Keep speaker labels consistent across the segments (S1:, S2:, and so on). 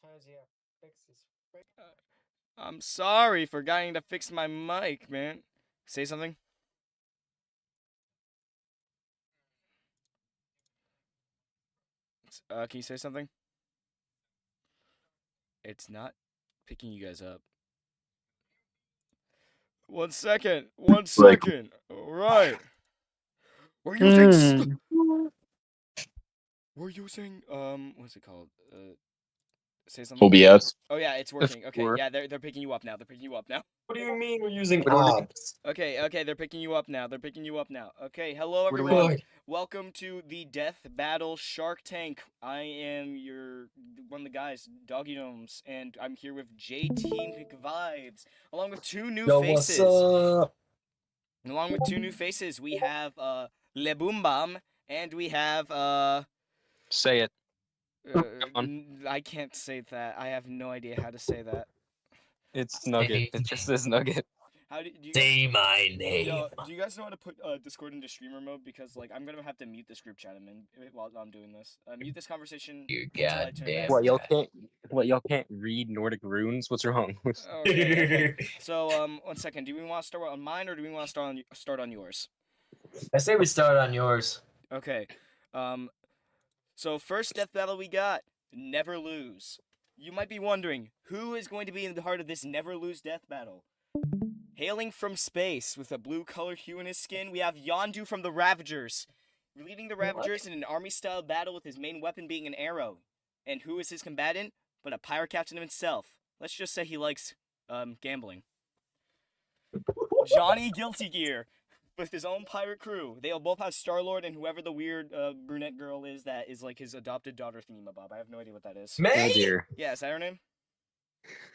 S1: Sometimes you have fixes.
S2: I'm sorry for forgetting to fix my mic, man. Say something. Can you say something? It's not picking you guys up. 1 second. 1
S3: Like-
S2: second. All right. We're using. We're using. What's it called? Say something.
S3: OBS.
S2: Oh yeah, it's working. Okay,
S3: Or-
S2: yeah, they're picking you up now. They're picking you up now.
S1: What do you mean we're using
S3: What do we do?
S1: ops?
S2: Okay, they're picking you up now. They're picking you up now. Okay, hello
S3: What do we
S2: everyone.
S1: Good.
S2: Welcome to the Death Battle SharkTank. I am one of the guys, Doggy Gnomes, and I'm here with JT McVibes, along with two new
S1: Yo,
S2: faces.
S1: what's up?
S2: Along with two new faces, we have Le Boom Bam, and we have
S3: Say it.
S2: I can't say that. I have no idea how to say that.
S3: It's Nugget. It just says Nugget.
S2: How do you guys,
S1: Say my name.
S2: yo, do you guys know how to put Discord into streamer mode? Because like I'm gonna have to mute this group chat while I'm doing this. Mute this conversation.
S1: You
S2: until I turn
S1: goddamn.
S2: back.
S3: What y'all can't read Nordic runes? What's wrong?
S2: Okay. So 1 second. Do we want to start on mine or do we want to start on yours?
S1: I say we start on yours.
S2: Okay. So first death battle we got, never lose. You might be wondering, who is going to be in the heart of this never lose death battle? Hailing from space with a blue color hue in his skin, we have Yondu from the Ravagers. Leading the Ravagers in an army-style battle with his main weapon being an arrow. And who is his combatant? But a pirate captain himself. Let's just say he likes, gambling. Johnny Guilty Gear. With his own pirate crew. They'll both have Star-Lord and whoever the weird brunette girl is that is like his adopted daughter thingamabob. I have no idea what that is.
S1: May?
S3: dear.
S2: Yeah, is that her name?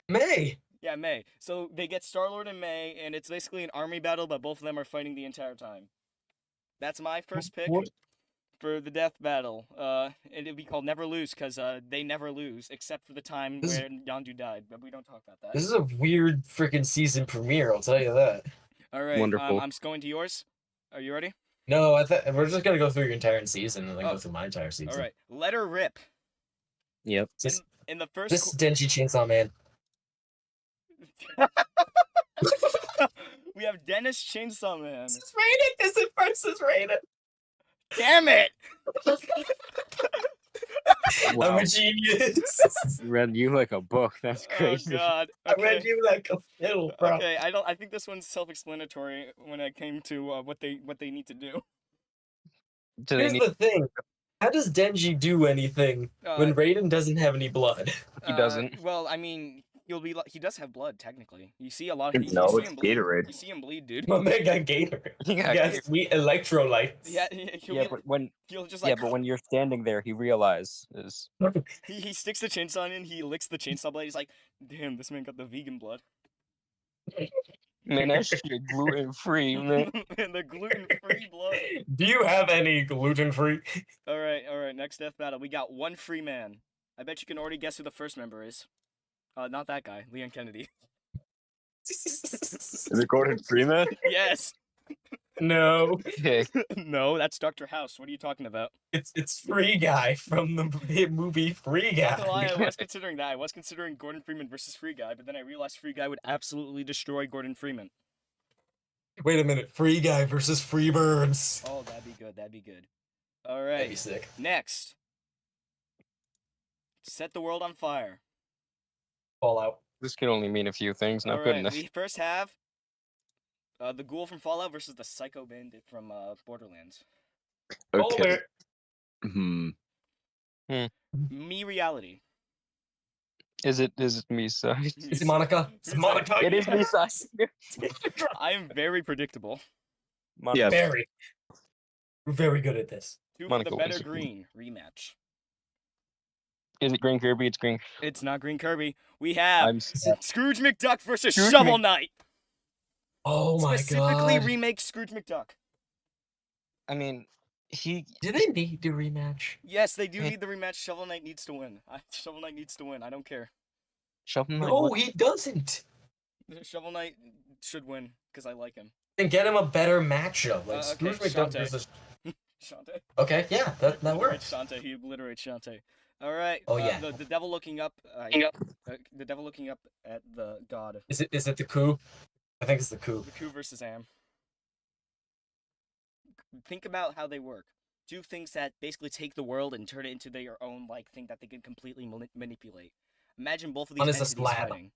S1: May.
S2: Yeah, May. So they get Star-Lord and May, and it's basically an army battle, but both of them are fighting the entire time. That's my first pick for the death battle. And it'd be called Never Lose, because they never lose, except for the time where Yondu died, but we don't talk about that.
S1: This is a weird freaking season premiere, I'll tell you that.
S2: Alright,
S3: Wonderful.
S2: I'm just going to yours. Are you ready?
S1: No, we're just gonna go through your entire season and then go through my entire season.
S2: Alright, let her rip.
S3: Yep.
S2: In the first...
S1: This is Denji Chainsaw Man.
S2: We have Dennis Chainsaw Man.
S1: This is rated! This is versus rated!
S2: Damn it!
S1: I'm a genius!
S3: Read you like a book. That's crazy.
S2: Oh god.
S1: I read you like a fiddle, bro.
S2: Okay, I think this one's self-explanatory when it came to what they need to do.
S1: Here's the thing. How does Denji do anything when Raiden doesn't have any blood?
S3: He doesn't.
S2: Well, I mean, he does have blood technically. You see a lot of
S3: No,
S2: you see
S3: it's
S2: him bleed.
S3: Gatorade.
S2: You see him bleed, dude.
S1: My man got Gator.
S3: He
S1: He
S3: got
S1: got
S3: Gator.
S1: sweet electrolytes.
S2: Yeah, he'll just like
S3: but when you're standing there, he realizes.
S2: he sticks the chainsaw in, he licks the chainsaw blade. He's like, damn, this man got the vegan blood.
S3: Man, that shit gluten free, man.
S2: And the gluten-free blood.
S1: Do you have any gluten-free?
S2: All right. Next death battle. We got one free man. I bet you can already guess who the first member is. Not that guy, Leon Kennedy.
S3: Is it Gordon Freeman?
S2: Yes.
S1: No.
S3: Okay.
S2: No, that's Dr. House. What are you talking about?
S1: It's Free Guy from the hit movie Free Guy.
S2: Not gonna lie, I was considering that. I was considering Gordon Freeman versus Free Guy, but then I realized Free Guy would absolutely destroy Gordon Freeman.
S1: Wait a minute, Free Guy versus Freebirds.
S2: Oh, that'd be good. That'd be good. All
S1: That'd
S2: right.
S1: be sick.
S2: Next. Set the world on fire.
S1: Fallout.
S3: This could only mean a few things. Not
S2: All
S3: good
S2: right.
S3: enough.
S2: We first have the ghoul from Fallout versus the psycho bandit from Borderlands.
S1: Okay.
S2: Me reality.
S3: Is it me side?
S1: Is it Monica? It's Monica.
S3: It is me side.
S2: I am very predictable.
S3: Yeah.
S1: Very. We're very good at this.
S2: Two for
S3: Monica
S2: the better
S3: wins.
S2: green rematch.
S3: Is it Green Kirby? It's Green.
S2: It's not Green Kirby. We have
S3: I'm
S2: Scrooge McDuck versus
S3: Scrooge
S2: Shovel Knight.
S1: Oh my
S2: Specifically
S1: god.
S2: remake Scrooge McDuck.
S3: I mean, he.
S1: Do they need to rematch?
S2: Yes, they do need the rematch. Shovel Knight needs to win. Shovel Knight needs to win. I don't care.
S3: Shovel Knight.
S1: No, he doesn't.
S2: Shovel Knight should win because I like him.
S1: And get him a better matchup. Like
S2: Okay,
S1: Scrooge McDuck
S2: Shantae.
S1: versus...
S2: Shantae.
S1: Okay, yeah, that
S2: He
S1: works.
S2: Shantae. He obliterates Shantae. All right.
S1: Oh, yeah.
S2: The devil looking up. The devil looking up at the god.
S1: Is it the coup? I think it's the coup.
S2: The coup versus Am. Think about how they work. Do things that basically take the world and turn it into their own thing that they can completely manipulate. Imagine both of these
S1: One is a
S2: entities
S1: slab.
S2: fighting.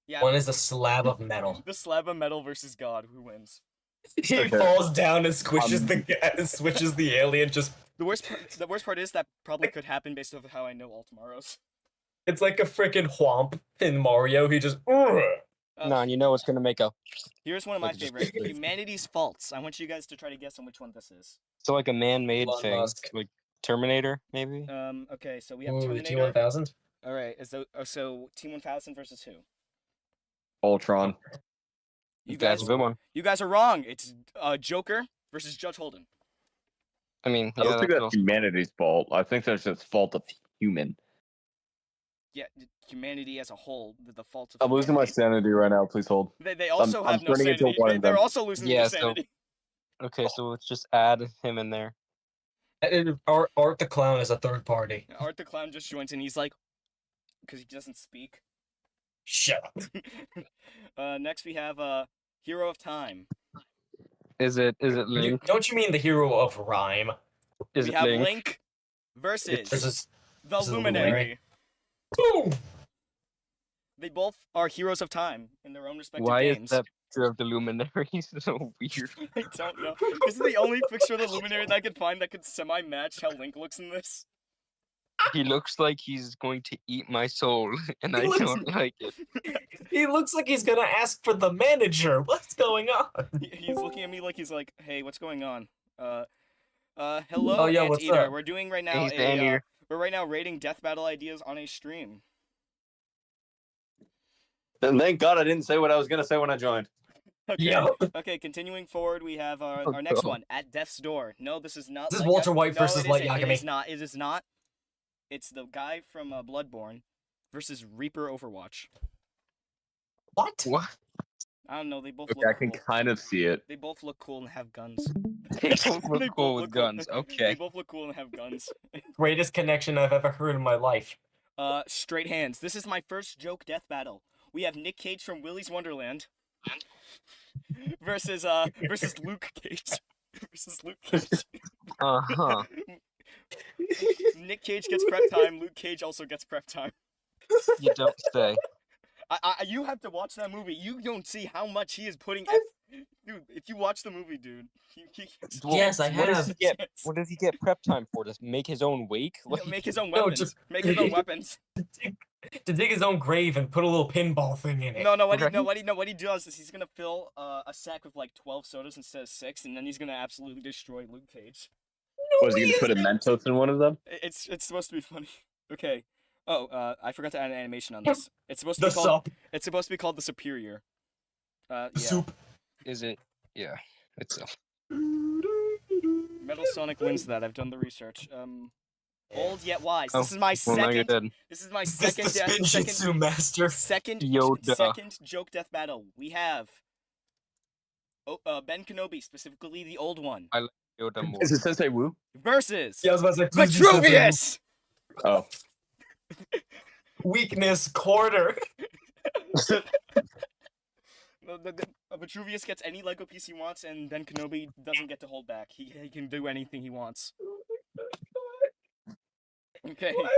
S2: Yeah.
S1: One is a slab of metal.
S2: The slab of metal versus God. Who wins?
S1: He falls down and squishes the alien. Just
S2: the worst part is that probably could happen based off of how I know all tomorrows.
S1: it's like a freaking whomp in Mario. He just.
S3: No, and you know it's gonna make a.
S2: Here's one of my
S3: Like, just-
S2: favorite humanity's faults. I want you guys to try to guess on which one this is.
S3: So like a man-made
S1: Elon
S3: thing,
S1: Musk.
S3: like Terminator, maybe.
S2: Okay, so we have
S1: Ooh,
S2: Terminator.
S1: T1000.
S2: All right, so T1000 versus who?
S4: Ultron.
S2: You
S3: That's
S2: guys,
S3: a good one.
S2: you guys are wrong. It's Joker versus Judge Holden.
S3: I mean,
S4: I don't
S3: yeah,
S4: think
S3: that's
S4: that's humanity's fault. I think that's just fault of human.
S2: Yeah, humanity as a whole, the faults of.
S4: I'm losing my
S2: humanity.
S4: sanity right now. Please hold.
S2: They also
S4: I'm
S2: have no
S4: turning into
S2: sanity.
S4: one of
S2: They're
S4: them.
S2: also losing
S3: Yeah,
S2: their
S3: so-
S2: sanity.
S3: okay. So let's just add him in there.
S1: Art the Clown is a third party.
S2: Art the Clown just joins and he's like, because he doesn't speak.
S1: Shut up.
S2: Next we have Hero of Time.
S3: Is it Link?
S1: Don't you mean the hero of rhyme?
S3: Is
S2: We
S3: it
S2: have
S3: Link?
S2: Link versus
S1: Versus
S2: the
S1: versus the
S2: Luminary.
S1: Luminary. Boom!
S2: They both are heroes of time in their own respective
S3: Why
S2: games.
S3: is that picture of the Luminary so weird?
S2: I don't know. This is the only picture of the Luminary that I could find that could semi-match how Link looks in this.
S3: He looks like he's going to eat my soul, and I
S1: He looks-
S3: don't like it.
S1: He looks like he's gonna ask for the manager. What's going on?
S2: He's looking at me like he's like, "Hey, what's going on?" Hello,
S1: Oh, yeah, what's
S2: Anteater.
S1: up?
S2: We're doing right now
S3: He's the Anteater.
S2: we're right now rating death battle ideas on a stream.
S4: Then thank God I didn't say what I was gonna say when I joined.
S2: Okay.
S1: Yo.
S2: Okay, continuing forward, we have our
S3: Oh,
S2: next
S3: God.
S2: one, At Death's Door. No, this is not.
S1: This is
S2: Light
S1: Walter White
S2: no,
S1: versus
S2: it
S1: Light
S2: isn't. It
S1: Yagami.
S2: is not. It is not. It's the guy from Bloodborne versus Reaper Overwatch.
S1: What?
S3: What?
S2: I don't know. They both
S4: Okay,
S2: look
S4: I can
S2: cool.
S4: kind of see it.
S2: They both look cool and have guns.
S3: They don't
S2: They
S3: look
S2: both
S3: cool
S2: look
S3: with guns.
S2: They
S3: Okay.
S2: both look cool and have guns.
S1: Greatest connection I've ever heard in my life.
S2: Straight hands. This is my first joke death battle. We have Nick Cage from Willy's Wonderland versus Luke Cage. versus Luke Cage.
S3: Uh huh.
S2: Nick Cage gets prep time. Luke Cage also gets prep time.
S3: You don't say.
S2: You have to watch that movie. You don't see how much he is putting. Dude, if you watch the movie, dude.
S1: Yes, I
S3: What does
S1: have.
S3: he get? What does he get prep time for? To make his own wake? Like,
S2: Make his own
S1: No,
S2: weapons.
S1: just-
S2: Make his own weapons.
S1: To dig his own grave and put a little pinball thing in it.
S2: No,
S3: Right.
S2: what he does is he's gonna fill a sack with like 12 sodas instead of 6, and then he's gonna absolutely destroy Luke Cage.
S4: Was he gonna put a Mentos in one of them?
S2: It's supposed to be funny. Okay. Oh, I forgot to add an animation on this. It's supposed to
S1: The
S2: be called.
S1: sup.
S2: It's supposed to be called the Superior.
S1: The
S2: Yeah.
S1: soup.
S3: is it? Yeah. It's.
S2: Metal Sonic wins that. I've done the research. Old yet wise.
S3: Oh,
S2: This is my
S3: Well, now you're
S2: second.
S3: dead.
S2: This is my
S1: Is this
S2: second.
S1: the spin
S2: second.
S1: jitsu master?
S2: Second.
S3: Yoda.
S2: Second joke death battle. We have. Ben Kenobi, specifically the old one,
S3: Yoda more.
S4: Is it Sensei Wu?
S2: versus
S1: Yeah, I was about to say, please be sensitive.
S2: Vitruvius.
S4: Oh.
S1: Weakness quarter.
S2: Vitruvius gets any Lego piece he wants, and Ben Kenobi doesn't get to hold back. He can do anything he wants. Okay.
S1: Why do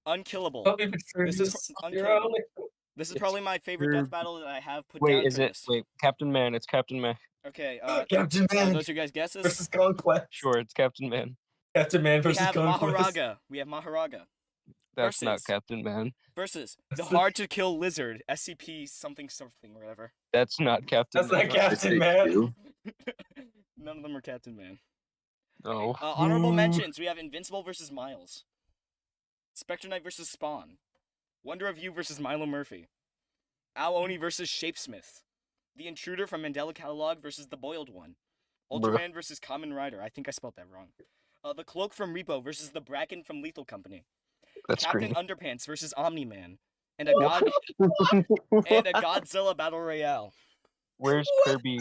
S1: I
S2: Unkillable.
S1: love you,
S2: This is
S1: Vitruvius?
S2: unkillable.
S1: You're only-
S2: This is probably my favorite
S3: You're-
S2: death battle that I have put
S3: Wait,
S2: down
S3: is
S2: for
S3: it?
S2: this.
S3: Wait, Captain Man. It's Captain Man.
S2: Okay,
S1: Captain
S2: are
S1: Man
S2: those your guys' guesses?
S1: versus Conquest.
S3: Sure, it's Captain Man.
S1: Captain Man
S2: We
S1: versus
S2: have
S1: Conquest.
S2: Maharaga. We have Maharaga.
S3: That's not
S2: Versus-
S3: Captain Man.
S2: Versus the
S1: That's the-
S2: hard-to-kill lizard, SCP something something, whatever.
S3: That's not Captain
S1: That's
S3: Man.
S1: not Captain Man.
S2: None of them are Captain Man.
S3: No.
S2: Honorable
S1: Ooh.
S2: mentions, we have Invincible versus Miles. Spectre Knight versus Spawn. Wonder of You versus Milo Murphy. Al Oni versus Shapesmith. The Intruder from Mandela Catalog versus The Boiled One. Ultraman versus Kamen Rider. I think I spelled that wrong. The Cloak from Repo versus the Bracken from Lethal Company.
S3: That's
S2: Captain
S3: green.
S2: Underpants versus Omni-Man. And a Godzilla Battle Royale.
S3: Where's Kirby?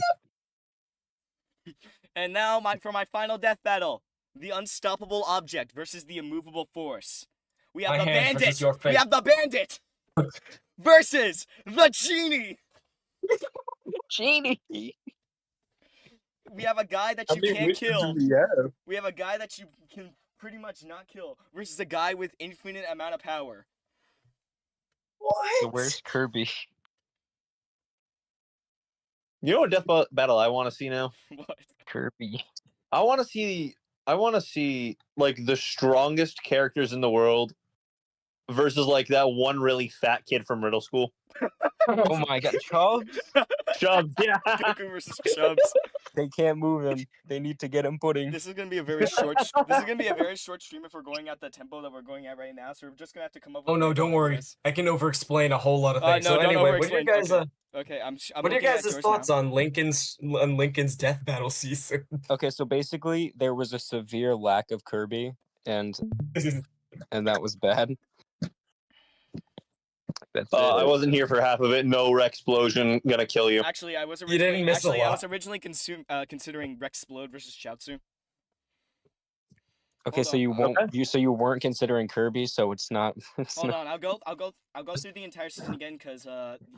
S2: And now for my final death battle. the unstoppable object versus the immovable force. We have
S1: My
S2: the
S1: hand versus
S2: bandit.
S1: your
S2: We
S1: face.
S2: have the bandit versus the genie.
S3: Genie.
S2: We have a guy that you can't kill.
S4: Yeah.
S2: We have a guy that you can pretty much not kill versus a guy with infinite amount of power.
S3: So where's Kirby?
S4: You know what death battle I want to see now?
S2: What?
S3: Kirby.
S4: I want to see like the strongest characters in the world versus like that one really fat kid from middle school.
S3: Oh my god, Chubbs?
S4: Chubbs, yeah.
S2: Goku versus Chubbs.
S3: They can't move him. They need to get him pudding.
S2: This is gonna be a very short. This is gonna be a very short stream if we're going at the tempo that we're going at right now. So we're just gonna have to come up with.
S1: Oh no, don't worry. I can over-explain a whole lot of things.
S2: No,
S1: so
S2: don't
S1: anyway, what are your
S2: over-explain.
S1: guys?
S2: Okay, I'm
S1: What are your
S2: looking at
S1: guys'
S2: yours
S1: thoughts
S2: now.
S1: on Lincoln's death battle season?
S3: Okay, so basically there was a severe lack of Kirby, and that was bad. That's
S4: I wasn't here for half of it. No Rexplosion gonna kill you.
S2: Actually, I was
S1: You didn't
S2: originally
S1: miss a
S2: I was
S1: lot.
S2: originally considering Rexplode versus Chaozu.
S3: Okay,
S2: Hold
S3: so
S2: on.
S3: you won't
S4: Okay.
S3: you weren't considering Kirby, so it's not.
S2: Hold on, I'll go through the entire season again because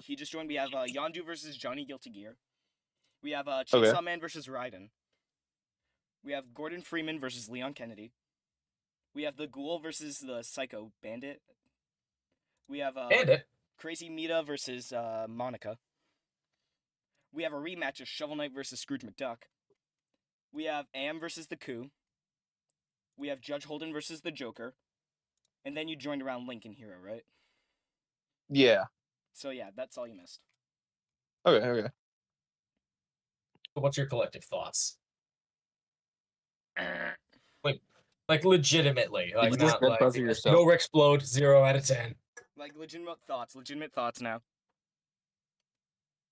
S2: he just joined. We have Yondu versus Johnny Guilty Gear. We have Chainsaw Man versus Raiden. We have Gordon Freeman versus Leon Kennedy. We have the Ghoul versus the Psycho Bandit. We have
S1: Bandit.
S2: Crazy Mita versus Monica. We have a rematch of Shovel Knight versus Scrooge McDuck. We have Am versus the Coup. We have Judge Holden versus the Joker. And then you joined around Lincoln Hero, right?
S4: Yeah.
S2: So yeah, that's all you missed.
S4: Okay.
S1: What's your collective thoughts? Like legitimately, like
S3: you just
S1: not like
S3: buzzer yourself?
S1: no Rexplode, 0 out of 10.
S2: Like legitimate thoughts now.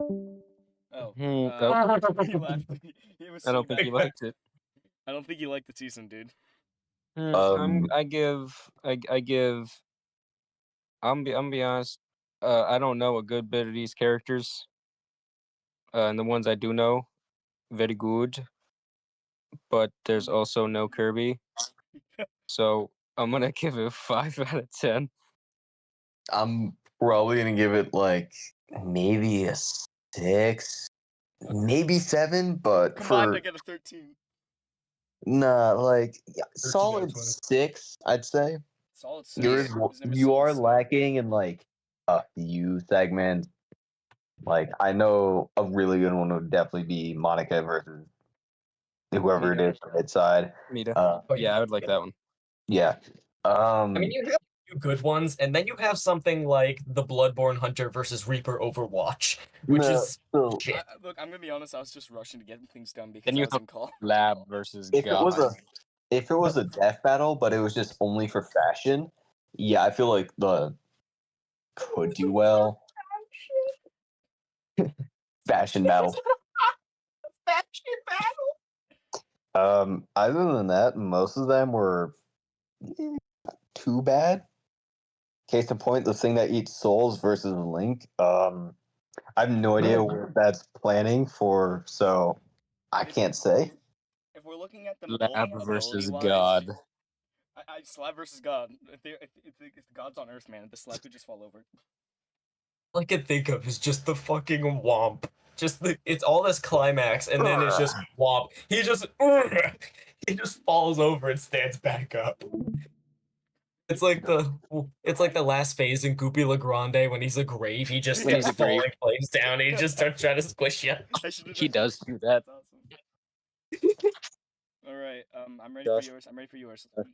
S2: Oh. He left. He was
S3: I don't
S2: so
S3: think he
S2: mad.
S3: liked it.
S2: I don't think you liked the season, dude.
S3: I give. I'm be honest. I don't know a good bit of these characters. And the ones I do know, very good. But there's also no Kirby. So I'm gonna give it 5 out of 10.
S5: I'm probably gonna give it like maybe a 6, maybe 7, but
S2: Come on,
S5: for
S2: I get a 13.
S5: like
S1: 13 out of
S5: solid
S1: 20.
S5: 6, I'd say.
S2: Solid
S5: You're
S2: 6. His name is
S5: you
S2: Solid
S5: are
S2: 6.
S5: lacking in like a few segments. Like I know a really good one would definitely be Monica versus whoever it is from its side.
S3: Mita.
S1: Oh,
S3: Yeah, I would like that one.
S5: Yeah.
S1: I mean, you have a few good ones, and then you have something like the Bloodborne Hunter versus Reaper Overwatch, which
S5: No,
S1: is
S5: so
S1: shit.
S2: Look, I'm gonna be honest. I was just rushing to get things done because
S3: Then you
S2: I was
S3: have
S2: in call.
S3: Lab versus
S5: if
S3: God.
S5: it was a death battle, but it was just only for fashion, yeah, I feel like the could do well. Fashion battle.
S1: Fashion battle.
S5: Other than that, most of them were not too bad. Case in point, the thing that eats souls versus Link. I have no idea what that's planning for, so I can't say.
S2: If we're looking at the
S3: Lab versus
S2: ability-wise,
S3: God.
S2: I slab versus God. If the God's on Earth, man, the slab could just fall over.
S1: All I can think of is just the fucking womp. It's all this climax, and then it's just womp. He just falls over and stands back up. It's like the last phase in Goopy LaGrande when he's a grave. He just
S3: When he's
S1: starts
S3: a grave.
S1: falling flames down. And he just starts trying to squish you.
S3: He does do that.
S2: That's awesome. All right, I'm ready
S3: Josh.
S2: for yours. I'm ready for yours.
S1: All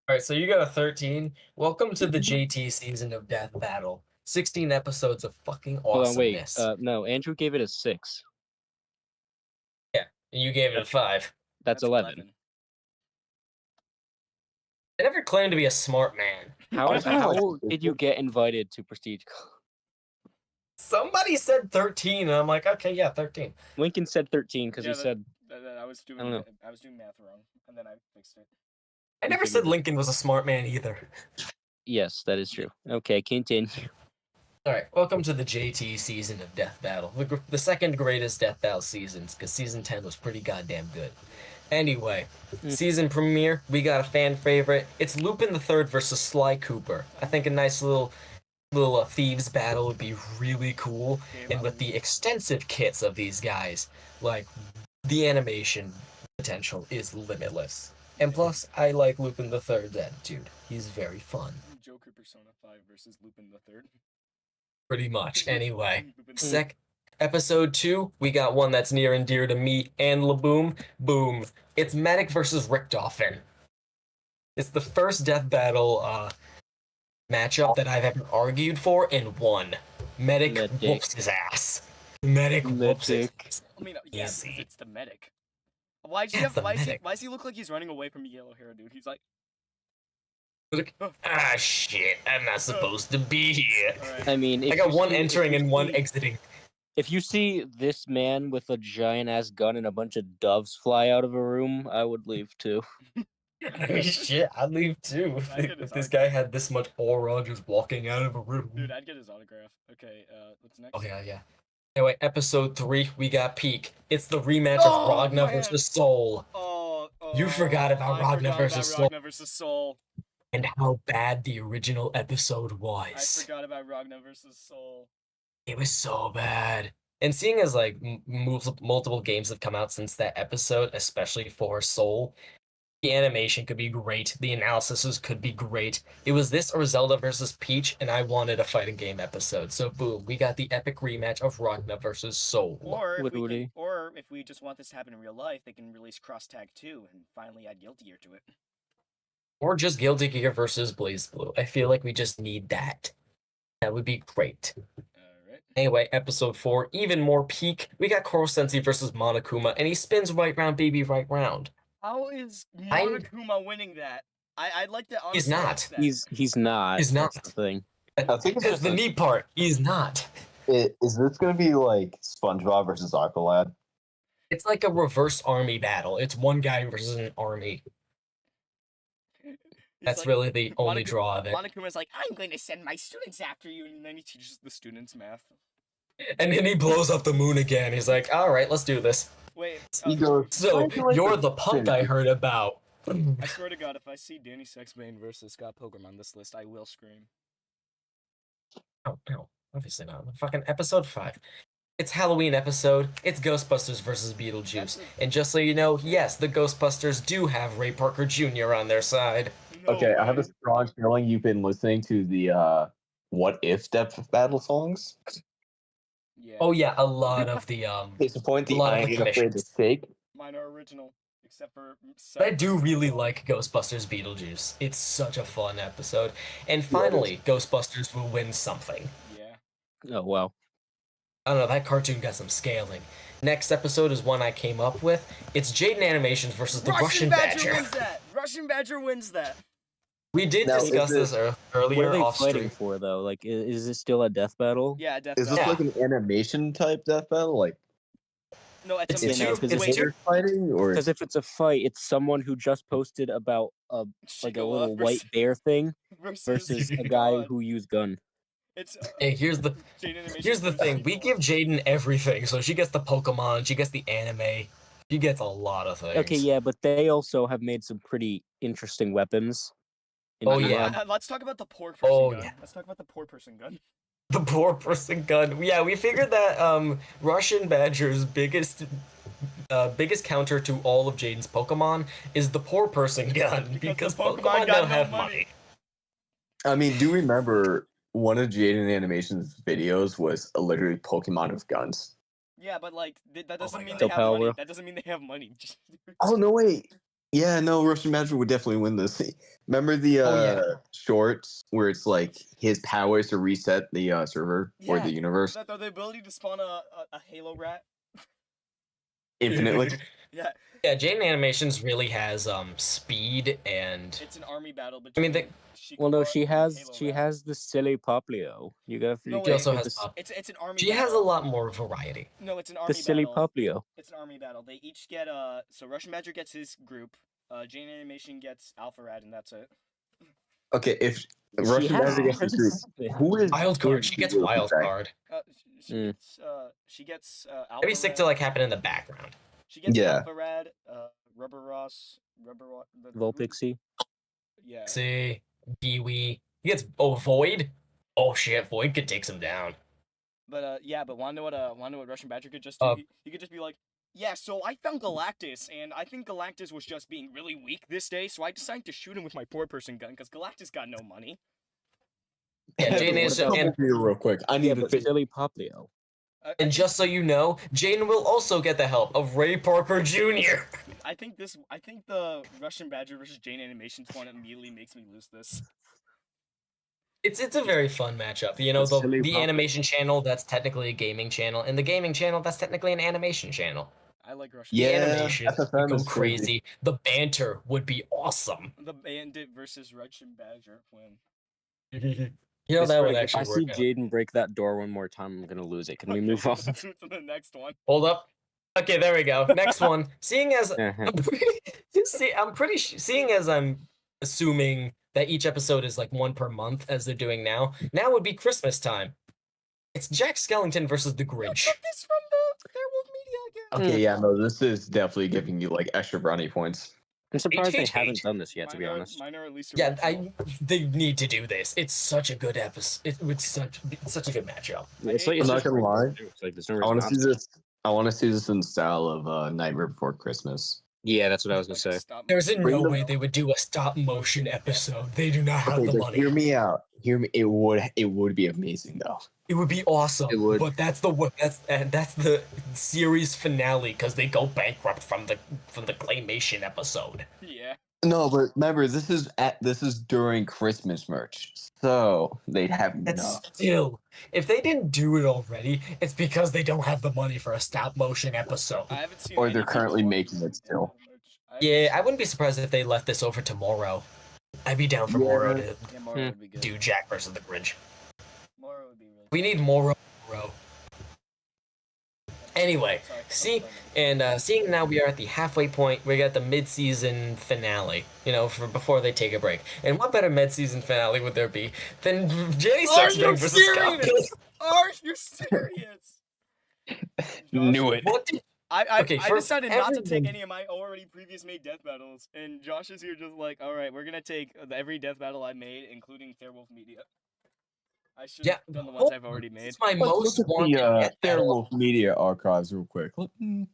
S1: right, so you got a 13. Welcome to the JT season of Death Battle. 16 episodes of fucking
S3: Hold on, wait.
S1: awesomeness.
S3: No, Andrew gave it a 6.
S1: And you gave it a 5.
S3: That's 11.
S1: I never claimed to be a smart man.
S3: How did you get invited to Prestige?
S1: Somebody said 13, and I'm like, okay, yeah, 13.
S3: Lincoln said 13 because
S2: Yeah,
S3: he said
S2: I was doing
S3: don't know.
S2: I was doing math wrong, and then I fixed it.
S1: I never said Lincoln was a smart man either.
S3: yes, that is true. Okay, continue.
S1: All right, welcome to the JT season of Death Battle, the second greatest Death Battle seasons, because season 10 was pretty goddamn good. Anyway, season premiere, we got a fan favorite. It's Lupin the Third versus Sly Cooper. I think a nice little thieves battle would be really cool, and with the extensive kits of these guys, like the animation potential is limitless. And plus, I like Lupin the Third's attitude. He's very fun.
S2: Joker Persona 5 versus Lupin the Third.
S1: Pretty much. Anyway, episode 2, we got one that's near and dear to me and Laboom. Boom. It's Medic versus Richtofen. It's the first death battle matchup that I've ever argued for and won. Medic whoops his ass. Medic whoops his ass.
S2: I mean, yeah,
S1: Easy.
S2: it's the medic. Why does he look like he's running away from the yellow hair dude? He's like,
S1: ah, shit, I'm not supposed to be here.
S2: Alright.
S3: I mean,
S1: I got one entering and one exiting.
S3: If you see this man with a giant ass gun and a bunch of doves fly out of a room, I would leave too.
S1: I mean, shit, I'd leave too. If this guy had this much aura just walking out of a room.
S2: Dude, I'd get his autograph. Okay, what's next?
S1: Oh, yeah. Anyway, episode 3, we got Peak. It's the rematch of Ragna versus Soul. You forgot about Ragna versus
S2: Soul.
S1: And how bad the original episode
S2: I
S1: was.
S2: forgot about Ragna versus Soul.
S1: It was so bad. And seeing as like multiple games have come out since that episode, especially for Soul, the animation could be great. The analysis could be great. It was this or Zelda versus Peach, and I wanted a fighting game episode. So boom, we got the epic rematch of Ragna versus Soul.
S2: Or if we just want this to happen in real life, they can release Cross Tag 2 and finally add Guilty Gear to it.
S1: Or just Guilty Gear versus BlazBlue. I feel like we just need that. That would be great.
S2: Alright.
S1: Anyway, episode 4, even more peak. We got Koro Sensei versus Monokuma, and he spins right round, baby, right round.
S2: How is Monokuma winning that? I'd like to honestly
S1: He's not.
S2: ask that.
S3: He's not.
S1: He's not.
S3: That's the thing.
S5: I think
S1: That's the neat part. He's not.
S5: Is this going to be like SpongeBob versus Aqualad?
S1: It's like a reverse army battle. It's one guy versus an army. That's
S2: like,
S1: really the only draw of it.
S2: Monokuma's like, I'm going to send my students after you, and then he teaches the students math.
S1: And then he blows up the moon again. He's like, all right, let's do this.
S2: Wait.
S5: He goes,
S1: So, you're the punk I heard about.
S2: I swear to God, if I see Danny Sexbane versus Scott Pilgrim on this list, I will scream.
S1: Oh, no. Obviously not. Fucking episode 5. It's Halloween episode. It's Ghostbusters versus Beetlejuice. And just so you know, yes, the Ghostbusters do have Ray Parker Jr. on their side.
S2: No
S5: okay,
S2: way.
S5: I have a strong feeling you've been listening to the What If Death Battle songs.
S2: Yeah.
S1: Oh yeah, a lot of the
S5: Disappoint
S1: A
S5: the
S1: lot of
S5: I
S1: the
S5: ain't afraid to
S1: commissions.
S5: take.
S2: Mine are original, except for.
S1: I do really like Ghostbusters Beetlejuice. It's such a fun episode. And finally, Ghostbusters will win something.
S2: Yeah.
S3: Oh wow.
S1: I don't know, that cartoon got some scaling. Next episode is one I came up with. It's Jaden Animations versus the Russian Badger.
S2: wins that. Russian Badger wins that.
S1: We did
S5: Now,
S1: discuss
S5: is
S1: this
S3: What
S1: earlier
S3: are they
S1: off
S3: fighting
S1: stream.
S3: for though? Like, is it still a death battle?
S2: Yeah,
S5: Is
S2: definitely.
S5: this
S1: Yeah.
S5: like an animation type death battle? Like
S2: No, it's
S1: It's
S2: a
S3: two-
S2: wait,
S3: it's
S5: they're fighting or
S3: Because if it's a fight, it's someone who just posted about like a
S2: Shigala
S3: little white bear thing versus a guy
S2: God.
S3: who used gun.
S2: It's
S1: Hey, here's the
S2: Jade Animation
S1: here's the
S2: versus
S1: thing. We
S2: Shigala.
S1: give Jaden everything. So she gets the Pokemon, she gets the anime, she gets a lot of things.
S3: Okay, yeah, but they also have made some pretty interesting weapons. in
S1: Oh,
S3: Elon.
S1: yeah.
S2: Let's talk about the poor person
S1: Oh,
S2: gun.
S1: yeah.
S2: Let's talk about the poor person gun.
S1: The poor person gun. Yeah, we figured that Russian Badger's biggest counter to all of Jaden's Pokemon is the poor person gun because
S2: the Pokemon
S1: Pokemon
S2: got
S1: don't
S2: no
S1: have
S2: money.
S1: money.
S5: I mean, do you remember one of Jaden Animation's videos was literally Pokemon with guns?
S2: Yeah, but like that doesn't
S1: my
S2: mean
S1: God.
S2: they
S3: So
S2: have money.
S3: power.
S2: That doesn't mean they have money.
S5: Oh no, wait. Yeah, no, Russian Badger would definitely win this. Remember the
S1: yeah.
S5: shorts where it's like his powers to reset the server or
S2: Yeah.
S5: the universe
S2: the ability to spawn a Halo rat.
S5: infinitely?
S2: Yeah,
S1: Yeah, Jaden Animations really has speed and
S2: it's an army battle
S1: I mean,
S2: between.
S3: Well, no,
S2: Shikamaru
S3: she
S2: and
S3: has
S2: Halo
S3: she
S2: Rat.
S3: has the silly Poplio. You gotta.
S2: No
S3: you
S1: she
S2: way.
S1: also
S3: gotta
S1: has
S3: this-
S1: pop.
S2: It's an army.
S1: She has a
S2: battle.
S1: lot more variety.
S2: No, it's an army
S3: the silly
S2: battle.
S3: Poplio.
S2: It's an army battle. They each get so Russian Badger gets his group. Jane Animation gets Alpha Rat, and that's it.
S5: Okay, if Russian
S3: has
S5: Badger gets
S3: cards.
S5: recruit. Who is
S1: Wild card.
S5: is
S1: She gets
S5: the
S1: wild
S5: recruit?
S1: card.
S2: She gets
S1: Maybe
S2: Alpha
S1: sick
S2: Rad.
S1: to like happen in the background.
S2: She gets
S5: Yeah.
S2: Alpha Rad, Rubber Ross,
S3: Vulpixie.
S2: Yeah.
S1: See, Kiwi. He gets Void. Oh shit, Void could take some down.
S2: But but wanna know what Russian Badger could just do? He could just be like, yeah, so I found Galactus, and I think Galactus was just being really weak this day, so I decided to shoot him with my poor person gun, because Galactus got no money.
S1: Yeah, Jane is and
S5: real quick. I need to
S3: Silly Poplio.
S1: and just so you know, Jane will also get the help of Ray Parker Jr.
S2: I think the Russian Badger versus Jane animations one immediately makes me lose this.
S1: It's a very fun matchup. You know,
S3: Silly
S1: the
S3: Poplio.
S1: animation channel, that's technically a gaming channel, and the gaming channel, that's technically an animation channel.
S2: I like Russian.
S1: The
S5: Yeah,
S1: animation
S5: FFM
S1: would go
S5: is crazy.
S1: crazy. The banter would be awesome.
S2: The Bandit versus Russian Badger win.
S1: You know, that would
S3: If I
S1: actually
S3: see
S1: work out.
S3: Jaden break that door one more time, I'm gonna lose it. Can we move on?
S2: Let's move to the next one.
S1: Hold up. Okay, there we go. Next one. Seeing as
S3: Uh-huh.
S1: seeing as I'm assuming that each episode is like one per month as they're doing now. Now would be Christmas time. It's Jack Skellington versus the
S2: I
S1: Grinch.
S2: took this from the Werewolf Media again.
S5: Okay, yeah, no, this is definitely giving you like extra brownie points.
S3: I'm surprised they
S1: H.
S3: haven't done this yet, to be honest.
S2: Mine are at least
S1: Yeah,
S2: original.
S1: they need to do this. It's such a good episode. It's such a good matchup.
S3: It's like,
S5: I'm
S3: it's
S5: not
S3: just
S5: gonna lie.
S3: It's like there's no
S5: I want to
S3: reason
S5: see
S3: not
S5: this. I want to see this in style of Nightmare Before Christmas.
S3: Yeah, that's what I was gonna say.
S2: Stop
S1: There's
S2: motion.
S1: in no way they would do a stop motion episode. They do not have
S5: Okay,
S1: the
S5: but
S1: money.
S5: hear me out. Hear me. It would be amazing though.
S1: It would be awesome.
S3: It would.
S1: But that's the series finale because they go bankrupt from the claymation episode.
S2: Yeah.
S5: No, but remember, this is during Christmas merch, so they'd have
S1: That's
S5: enough.
S1: still, if they didn't do it already, it's because they don't have the money for a stop motion episode.
S2: I haven't seen.
S5: Or they're
S2: anything
S5: currently
S2: before
S5: making
S2: from
S5: it still.
S1: Yeah, I wouldn't be surprised if they left this over to Morrow. I'd be down for
S5: Yeah.
S1: Morrow to
S2: Yeah, Moro would be good.
S1: do Jack versus the Grinch.
S2: Moro would be really.
S1: We need Morrow. Anyway,
S2: Sorry,
S1: seeing now we are at the halfway point, we got the mid-season finale, you know, for before they take a break. And what better mid-season finale would there be than Jenny
S2: Are you
S1: Sexton versus Scott
S2: serious? Are you serious?
S5: Knew it.
S1: What did,
S2: I
S1: Okay,
S2: I
S1: for
S2: decided not to take
S1: everyone-
S2: any of my already previous made death battles, and Josh is here just like, all right, we're gonna take every death battle I made, including Werewolf Media. I should have
S1: Yeah,
S2: done the ones
S1: hold
S2: I've already
S1: This
S2: made.
S1: is my most wanted death battle.
S5: Werewolf Media archives real quick.
S1: One,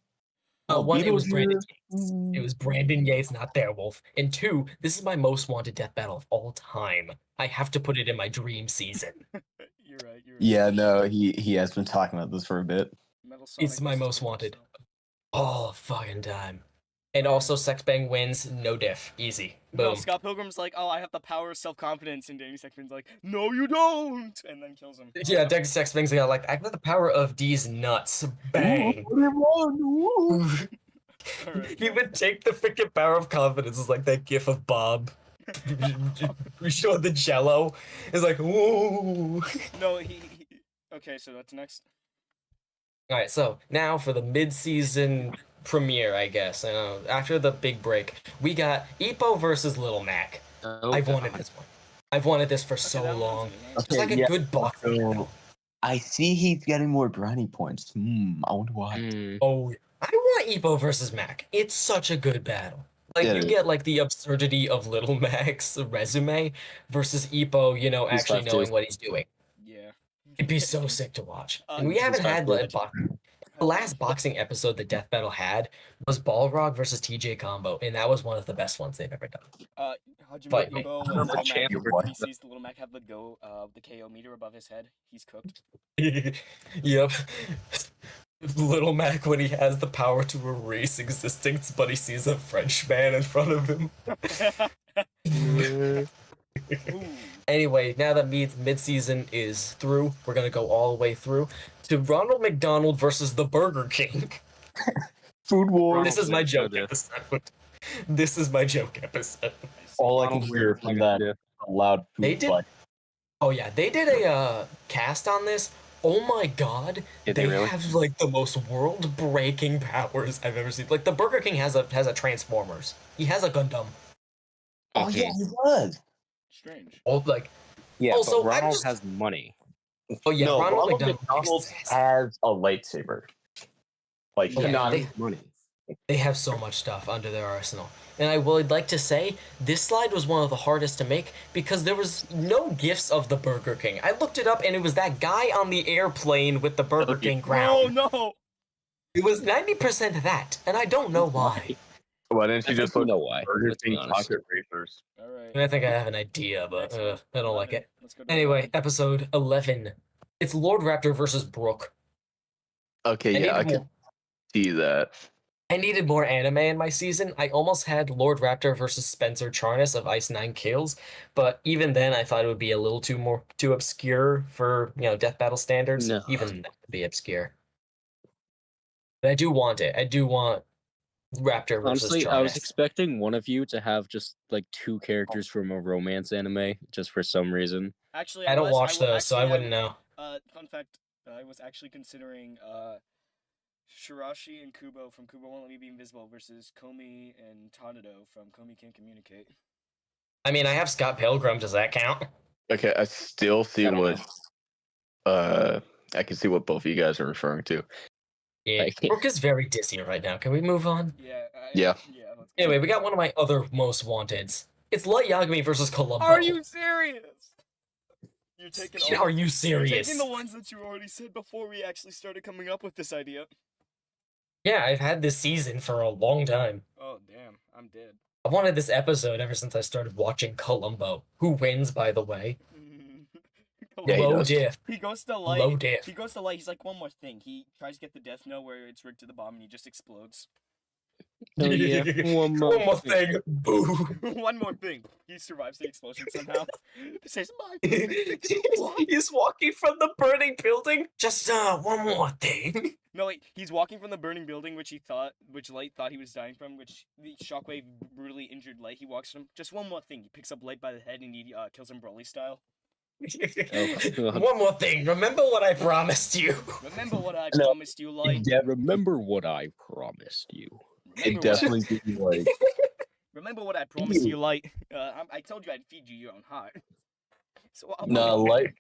S1: it was Brandon Yates. It
S5: It
S1: was Brandon Yates, not Werewolf. And two, this is my most wanted death battle of all time. I have to put it in my dream season.
S2: You're right. You're right.
S5: Yeah, no, he has been talking about this for a bit.
S2: Metal
S1: It's
S2: Sonic
S1: my
S2: versus
S1: most
S2: Metal
S1: wanted.
S2: Sonic.
S1: All fucking time. And also, Sex Bang wins, no diff, easy,
S2: No,
S1: boom.
S2: Scott Pilgrim's like, oh, I have the power of self-confidence, and Danny Sexton's like, no, you don't, and then kills him.
S1: Yeah, Dex Sex Bang's like, I got the power of D's nuts, bang.
S2: Alright.
S1: He would take the freaking power of confidence. It's like that gif of Bob. We showed the Jello. It's like, ooh.
S2: No, Okay, so that's next.
S1: All right, so now for the mid-season premiere, I guess. After the big break, we got Epo versus Little Mac. I've wanted this one. I've wanted this for so
S2: that
S1: long.
S2: one's good.
S1: Just like a good boxing
S5: So,
S1: battle.
S5: I see he's getting more brownie points. I wonder why.
S3: Mm.
S1: Oh, I want Epo versus Mac. It's such a good battle. Like,
S5: Yeah,
S1: you
S5: it is.
S1: get, like, the absurdity of Little Mac's resume versus Epo, you know,
S3: He's
S1: actually
S3: left
S1: knowing
S3: too.
S1: what he's doing.
S2: Yeah.
S1: It'd be so sick to watch.
S2: Uh,
S1: And we
S2: he's
S1: haven't
S3: left
S1: had
S3: too.
S1: like, the last boxing episode that Death Battle had was Balrog versus TJ Combo, and that was one of the best ones they've ever done.
S2: How'd you
S1: Fight
S2: make
S1: me.
S2: Go when
S3: Remember
S2: Little Mac,
S5: Champ,
S2: when he sees the Little Mac have the KO meter above his head, he's cooked.
S1: Yep. Little Mac when he has the power to erase existence, but he sees a French man in front of him.
S2: Ooh.
S1: Anyway, now that mid-season is through, we're gonna go all the way through to Ronald McDonald versus the Burger King.
S5: Food war.
S1: This is my
S3: so
S1: joke
S3: good.
S1: episode. This is my joke episode.
S5: All I can
S3: Ronald
S5: hear
S3: Reagan,
S5: from that
S3: yeah.
S5: loud food
S1: They did-
S5: fight.
S1: Oh yeah, they did a cast on this. Oh my god,
S3: Did they really?
S1: have like the most world-breaking powers I've ever seen. Like the Burger King has a Transformers. He has a Gundam.
S5: Oh yeah, he does.
S2: Strange.
S1: Oh, like
S5: Yeah,
S3: Also,
S1: Also, I'm
S3: Ronald
S1: just-
S3: has money.
S1: Oh yeah,
S5: no,
S1: Ronald
S5: Ronald
S1: McDonald
S5: McDonald
S1: exists.
S5: has a lightsaber. Like,
S1: Yeah,
S5: not
S1: they-
S3: money.
S1: They have so much stuff under their arsenal. And I would like to say, this slide was one of the hardest to make because there was no gifs of the Burger King. I looked it up and it was that guy on the airplane with the Burger King
S2: Oh
S1: crown.
S2: no!
S1: It was 90% that, and I don't know why.
S5: Why didn't you
S3: I
S5: just
S3: think we
S5: look
S3: know why.
S5: Burger
S3: Let's be
S5: King
S3: honest.
S5: chocolate racers?
S2: All right.
S1: And I think I have an idea, but
S2: Next one.
S1: I don't like
S2: 11.
S1: it.
S2: Let's go to
S1: Anyway,
S2: 11.
S1: episode 11. It's Lord Raptor versus Brooke.
S5: Okay,
S1: I
S5: yeah, I
S1: needed
S5: can
S1: more.
S5: see that.
S1: I needed more anime in my season. I almost had Lord Raptor versus Spencer Charnas of Ice Nine Kills, but even then I thought it would be a little too obscure for, death battle standards.
S3: No.
S1: Even that would be obscure. But I do want it. I do want Raptor versus
S3: Honestly,
S1: Charnas.
S3: I was expecting one of you to have just like two characters from a romance anime, just for some reason.
S2: Actually,
S1: I don't watch
S2: wa-
S1: those, so I
S2: actually,
S1: wouldn't know.
S2: Fun fact: I was actually considering Shirashi and Kubo from Kubo Won't Let Me Be Invisible versus Komi and Tanado from Komi Can't Communicate.
S1: I mean, I have Scott Pilgrim. Does that count?
S5: Okay, I still see
S3: I don't
S5: what I can see what both of you guys are referring to.
S1: Yeah.
S3: Like-
S1: Brooke is very dizzy right now. Can we move on?
S2: Yeah.
S5: Yeah.
S2: Yeah. Let's go.
S1: Anyway, we got one of my other most wanteds. It's Light Yagami versus Columbo.
S2: Are you serious? You're taking all.
S1: Are you
S2: You're
S1: serious?
S2: taking the ones that you already said before we actually started coming up with this idea.
S1: Yeah, I've had this season for a long time.
S2: Oh damn! I'm dead.
S1: I've wanted this episode ever since I started watching Columbo, who wins, by the way.
S5: Yeah, he
S1: Low
S5: does.
S1: diff.
S2: He goes to light.
S1: Low diff.
S2: He goes to light. He's like, one more thing. He tries to get the death note where it's rigged to the bomb, and he just explodes.
S3: Oh, yeah. One more
S1: thing. Boo.
S2: One more thing. He survives the explosion somehow. He says, "My."
S1: He's walking from the burning building. Just one more thing.
S2: No, wait. He's walking from the burning building, which Light thought he was dying from, which the shockwave brutally injured Light. He walks from. Just one more thing. He picks up Light by the head and he kills him Broly style.
S1: One more thing. Remember what I promised you.
S2: Remember what I
S5: No.
S2: promised you, Light.
S3: Remember what I promised you.
S5: It definitely gives you like
S2: Remember what I promised you, Light. I told you I'd feed you your own heart. So
S5: Light.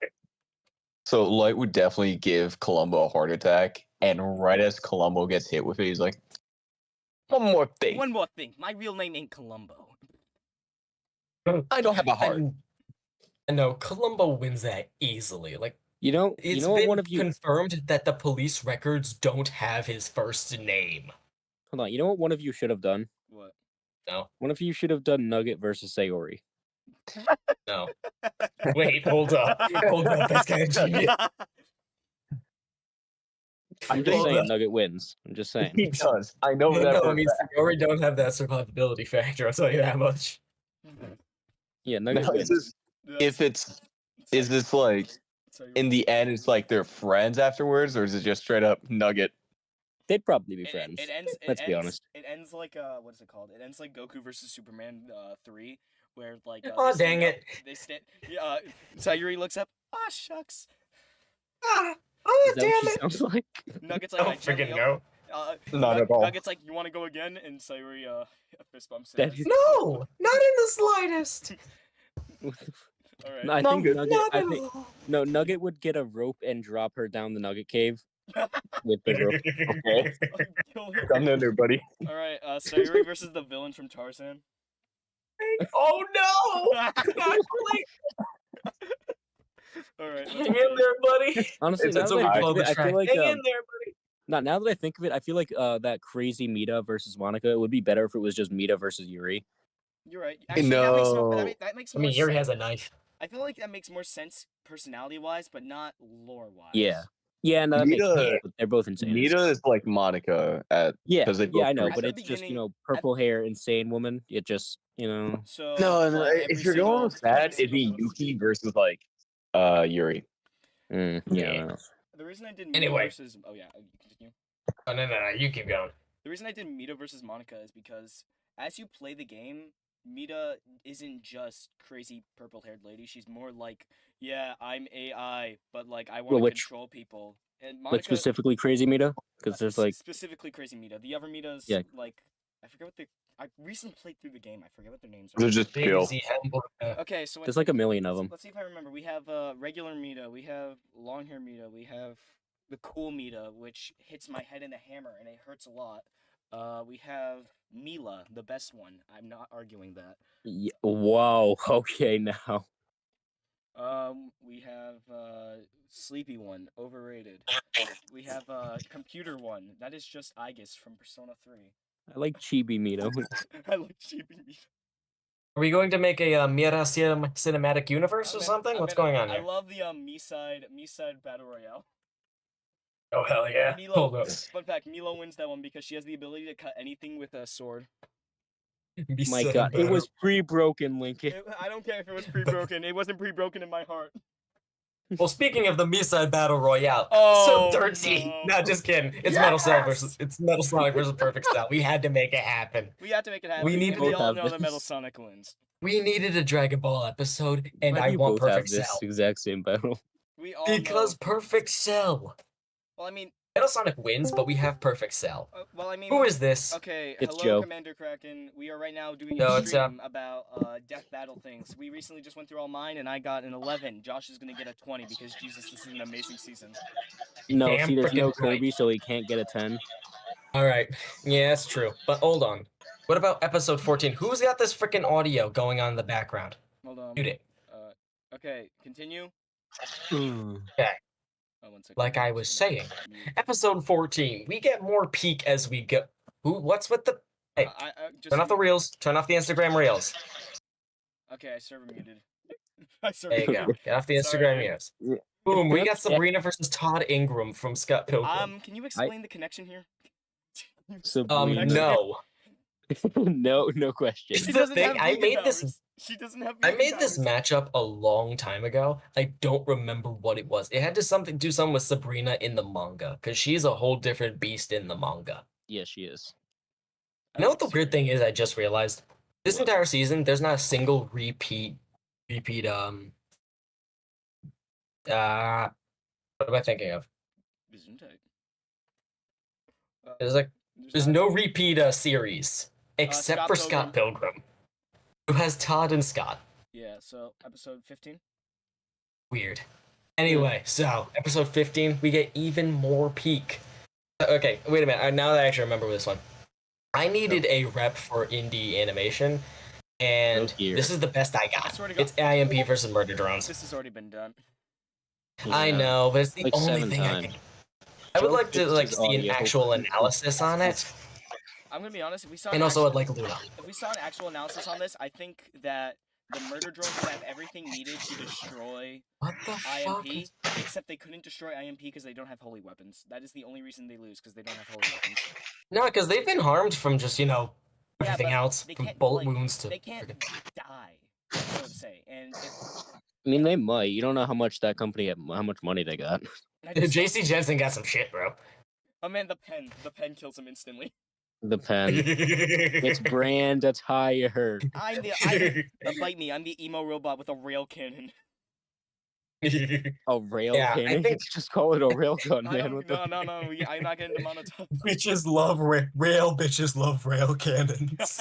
S5: So Light would definitely give Columbo a heart attack, and right as Columbo gets hit with it, he's like, "One more thing.
S2: One more thing. My real name ain't Columbo.
S5: I don't have a heart."
S1: I know Columbo wins that easily. Like
S3: You know
S1: it's
S3: what
S1: been
S3: one of you
S1: confirmed that the police records don't have his first name.
S3: hold on, you know what one of you should have done?
S2: What?
S1: No,
S3: One of you should have done Nugget versus Sayori.
S1: no. Wait, hold up. Hold up. That's kind of genius.
S3: I'm just
S1: Hold
S3: saying
S1: up.
S3: Nugget wins. I'm just saying.
S5: He does. I know that.
S1: No,
S5: for
S1: I
S5: a
S1: mean,
S5: fact.
S1: Sayori don't have that survivability factor. I'll tell you that much.
S3: Yeah, Nugget
S5: Now,
S3: wins.
S5: if it's is this like in the end, it's like they're friends afterwards, or is it just straight up Nugget?
S3: They'd probably be friends.
S2: It ends.
S3: Let's be honest.
S2: It ends like what is it called? It ends like Goku versus Superman 3, where like.
S1: Aw,
S2: they stand
S1: dang
S2: up-
S1: it.
S2: They stand. Yeah. Sayuri looks up. Ah, shucks.
S1: Ah,
S3: Is that what she sounds like?
S2: Nuggets
S1: I
S2: like
S1: don't
S2: I gently
S1: freaking know.
S5: Not at all.
S2: Nuggets like, you want to go again? And Sayuri fist bumps
S3: That
S2: his
S3: is-
S1: No, not in the slightest.
S2: All right.
S3: No, I think
S5: Nugget,
S3: Nugget.
S1: Not
S3: I
S1: at
S3: think
S1: all.
S3: no Nugget would get a rope and drop her down the Nugget cave with the rope.
S5: Okay,
S2: Kill her.
S5: come in there, buddy.
S2: All right. Sayuri versus the villain from Tarzan.
S1: Oh no!
S2: All right.
S1: Hang in there, buddy.
S3: Honestly,
S5: It's
S3: now
S5: a
S3: that I think
S5: blow
S3: of it, I feel like
S1: Hang in there, buddy.
S3: now that I think of it, I feel like that crazy Mita versus Monica. It would be better if it was just Mita versus Yuri.
S2: You're right. Actually, that makes
S5: No.
S2: that makes
S1: I
S2: more
S1: mean, Yuri
S2: sense.
S1: has a knife.
S2: I feel like that makes more sense personality-wise, but not lore-wise.
S3: Yeah. Yeah, no, that makes
S5: Mita-
S3: sense. But they're both insane.
S5: Mita is like Monica at
S3: Yeah,
S5: 'cause they
S3: yeah, I
S5: both
S3: know,
S5: agree.
S3: but
S2: At
S3: it's
S2: the
S3: just
S2: beginning-
S3: purple hair, insane woman. It just
S2: So
S5: No,
S2: like,
S5: if
S2: every
S5: you're going with
S2: single-
S5: that, it'd be
S2: every single-
S5: Yuki versus like Yuri.
S3: yeah.
S1: Yeah.
S2: The reason I did Mita
S1: Anyway.
S2: versus you continue.
S1: Oh no, you keep going.
S2: The reason I did Mita versus Monica is because as you play the game, Mita isn't just crazy purple-haired lady. She's more like, yeah, I'm AI, but like I want to
S3: which-
S2: control people. And
S3: Like
S2: Monica
S3: specifically crazy Mita, because there's like
S2: specifically crazy Mita. The other Mitas,
S3: Yeah.
S2: like I forget what they I recently played through the game. I forget what their names
S4: They're
S2: are.
S4: just chill.
S1: Daisy hamburger.
S2: Okay, so
S3: There's like a million of them.
S2: Let's see if I remember. We have regular Mita, we have long hair Mita, we have the cool Mita, which hits my head in a hammer and it hurts a lot. We have Mila, the best one. I'm not arguing that.
S3: Whoa. Okay, now.
S2: We have sleepy one, overrated. We have computer one. That is just Aegis from Persona 3.
S3: I like Chibi Mito.
S2: I like Chibi Mita.
S1: Are we going to make a Mira cinematic universe or something? What's going on
S2: I
S1: here?
S2: love the Me side battle royale.
S1: Oh hell yeah!
S2: Milo,
S1: Hold up.
S2: fun fact: Milo wins that one because she has the ability to cut anything with a sword.
S3: My God, it was pre-broken, Lincoln.
S2: I don't care if it was pre-broken. It wasn't pre-broken in my heart.
S1: Well, speaking of the Misa Battle Royale,
S2: Oh,
S1: so dirty.
S2: no.
S1: No, just kidding. It's Metal Cell
S2: Yes!
S1: versus Metal Sonic versus Perfect Cell. We had to make it happen.
S2: We have to make it happen.
S1: We need
S2: because we
S3: both
S2: all
S3: have
S2: know that Metal
S3: this.
S2: Sonic wins.
S1: We needed a Dragon Ball episode, and
S3: Why
S1: I
S3: do you
S1: want
S3: both have
S1: Perfect
S3: this
S1: Cell.
S3: exact same battle?
S2: We all
S1: Because
S2: know.
S1: Perfect Cell.
S2: Well, I mean,
S1: Metal Sonic wins, but we have Perfect Cell. Who is this?
S2: Okay,
S3: It's
S2: hello,
S3: Joe.
S2: Commander Kraken. We are right now doing
S1: No,
S2: a
S1: it's,
S2: stream about death battle things. We recently just went through all mine, and I got an 11. Josh is gonna get a 20 because Jesus, this is an amazing season.
S3: No,
S1: Damn
S3: see, there's no
S1: frickin' right.
S3: Kirby, so he can't get a 10.
S1: All right. Yeah, that's true. But hold on. What about episode 14? Who's got this freaking audio going on in the background?
S2: Hold on.
S1: Mute it.
S2: Okay, continue.
S1: Okay.
S2: Oh, 1 second.
S1: Like I was saying, episode 14. We get more peak as we go. What's with the? Hey, turn off the reels. Turn off the Instagram reels.
S2: Okay, I server muted. I server
S1: There you go.
S2: muted.
S1: Get off the
S2: Sorry,
S1: Instagram
S2: dude.
S1: reels.
S3: Yeah.
S1: Boom. We got
S3: Yeah.
S1: Sabrina versus Todd Ingram from Scott Pilgrim.
S2: Can you explain the connection here?
S3: Sabrina.
S1: No.
S3: No question.
S1: This
S2: She
S1: is the
S2: doesn't
S1: thing.
S2: have
S1: I
S2: vegan
S1: made
S2: powers.
S1: this.
S2: She doesn't have
S1: I
S2: vegan
S1: made this
S2: powers.
S1: matchup a long time ago. I don't remember what it was. It had to do something with Sabrina in the manga because she's a whole different beast in the manga.
S3: Yeah, she is.
S1: You know what the weird thing is? I just realized this entire season, there's not a single repeat. What am I thinking of? There's no repeat series except
S2: Scott
S1: for Scott Pilgrim, who has Todd and Scott.
S2: Yeah, so episode 15.
S1: Weird. Anyway, so episode 15, we get even more peak. Okay, wait a minute. Now that I actually remember this one, I needed a rep for indie animation, and this is the best I got. It's IMP versus Murder Drones.
S2: This has already been done.
S1: I know, but it's the
S3: Like
S1: only
S3: 7
S1: thing
S3: times.
S1: I can. I would
S3: Joe
S1: like to
S3: fixed
S1: like
S3: his
S1: see an
S3: audio.
S1: actual analysis on it,
S2: I'm gonna be honest. If we saw,
S1: and also I'd like Luna.
S2: If we saw an actual analysis on this, I think that the murder drones would have everything needed to destroy
S1: What the fuck?
S2: IMP, except they couldn't destroy IMP because they don't have holy weapons. That is the only reason they lose, because they don't have holy weapons.
S1: No, because they've been harmed from just everything
S2: but
S1: else,
S2: they
S1: from
S2: can't,
S1: bullet
S2: like,
S1: wounds to.
S2: They can't die, so to say. And
S3: I mean, they might. You don't know how much that company, how much money they got.
S1: JC Jensen got some shit, bro.
S2: Oh man, the pen kills him instantly.
S3: The pen. It's brand attire.
S2: Bite me. I'm the emo robot with a rail cannon.
S3: A rail
S1: Yeah, I
S3: cannon?
S1: think-
S3: Just call it a rail gun,
S2: I
S3: man.
S2: don't,
S3: What the
S2: no. I'm not getting demonetized.
S1: Bitches love rail. Bitches love rail cannons.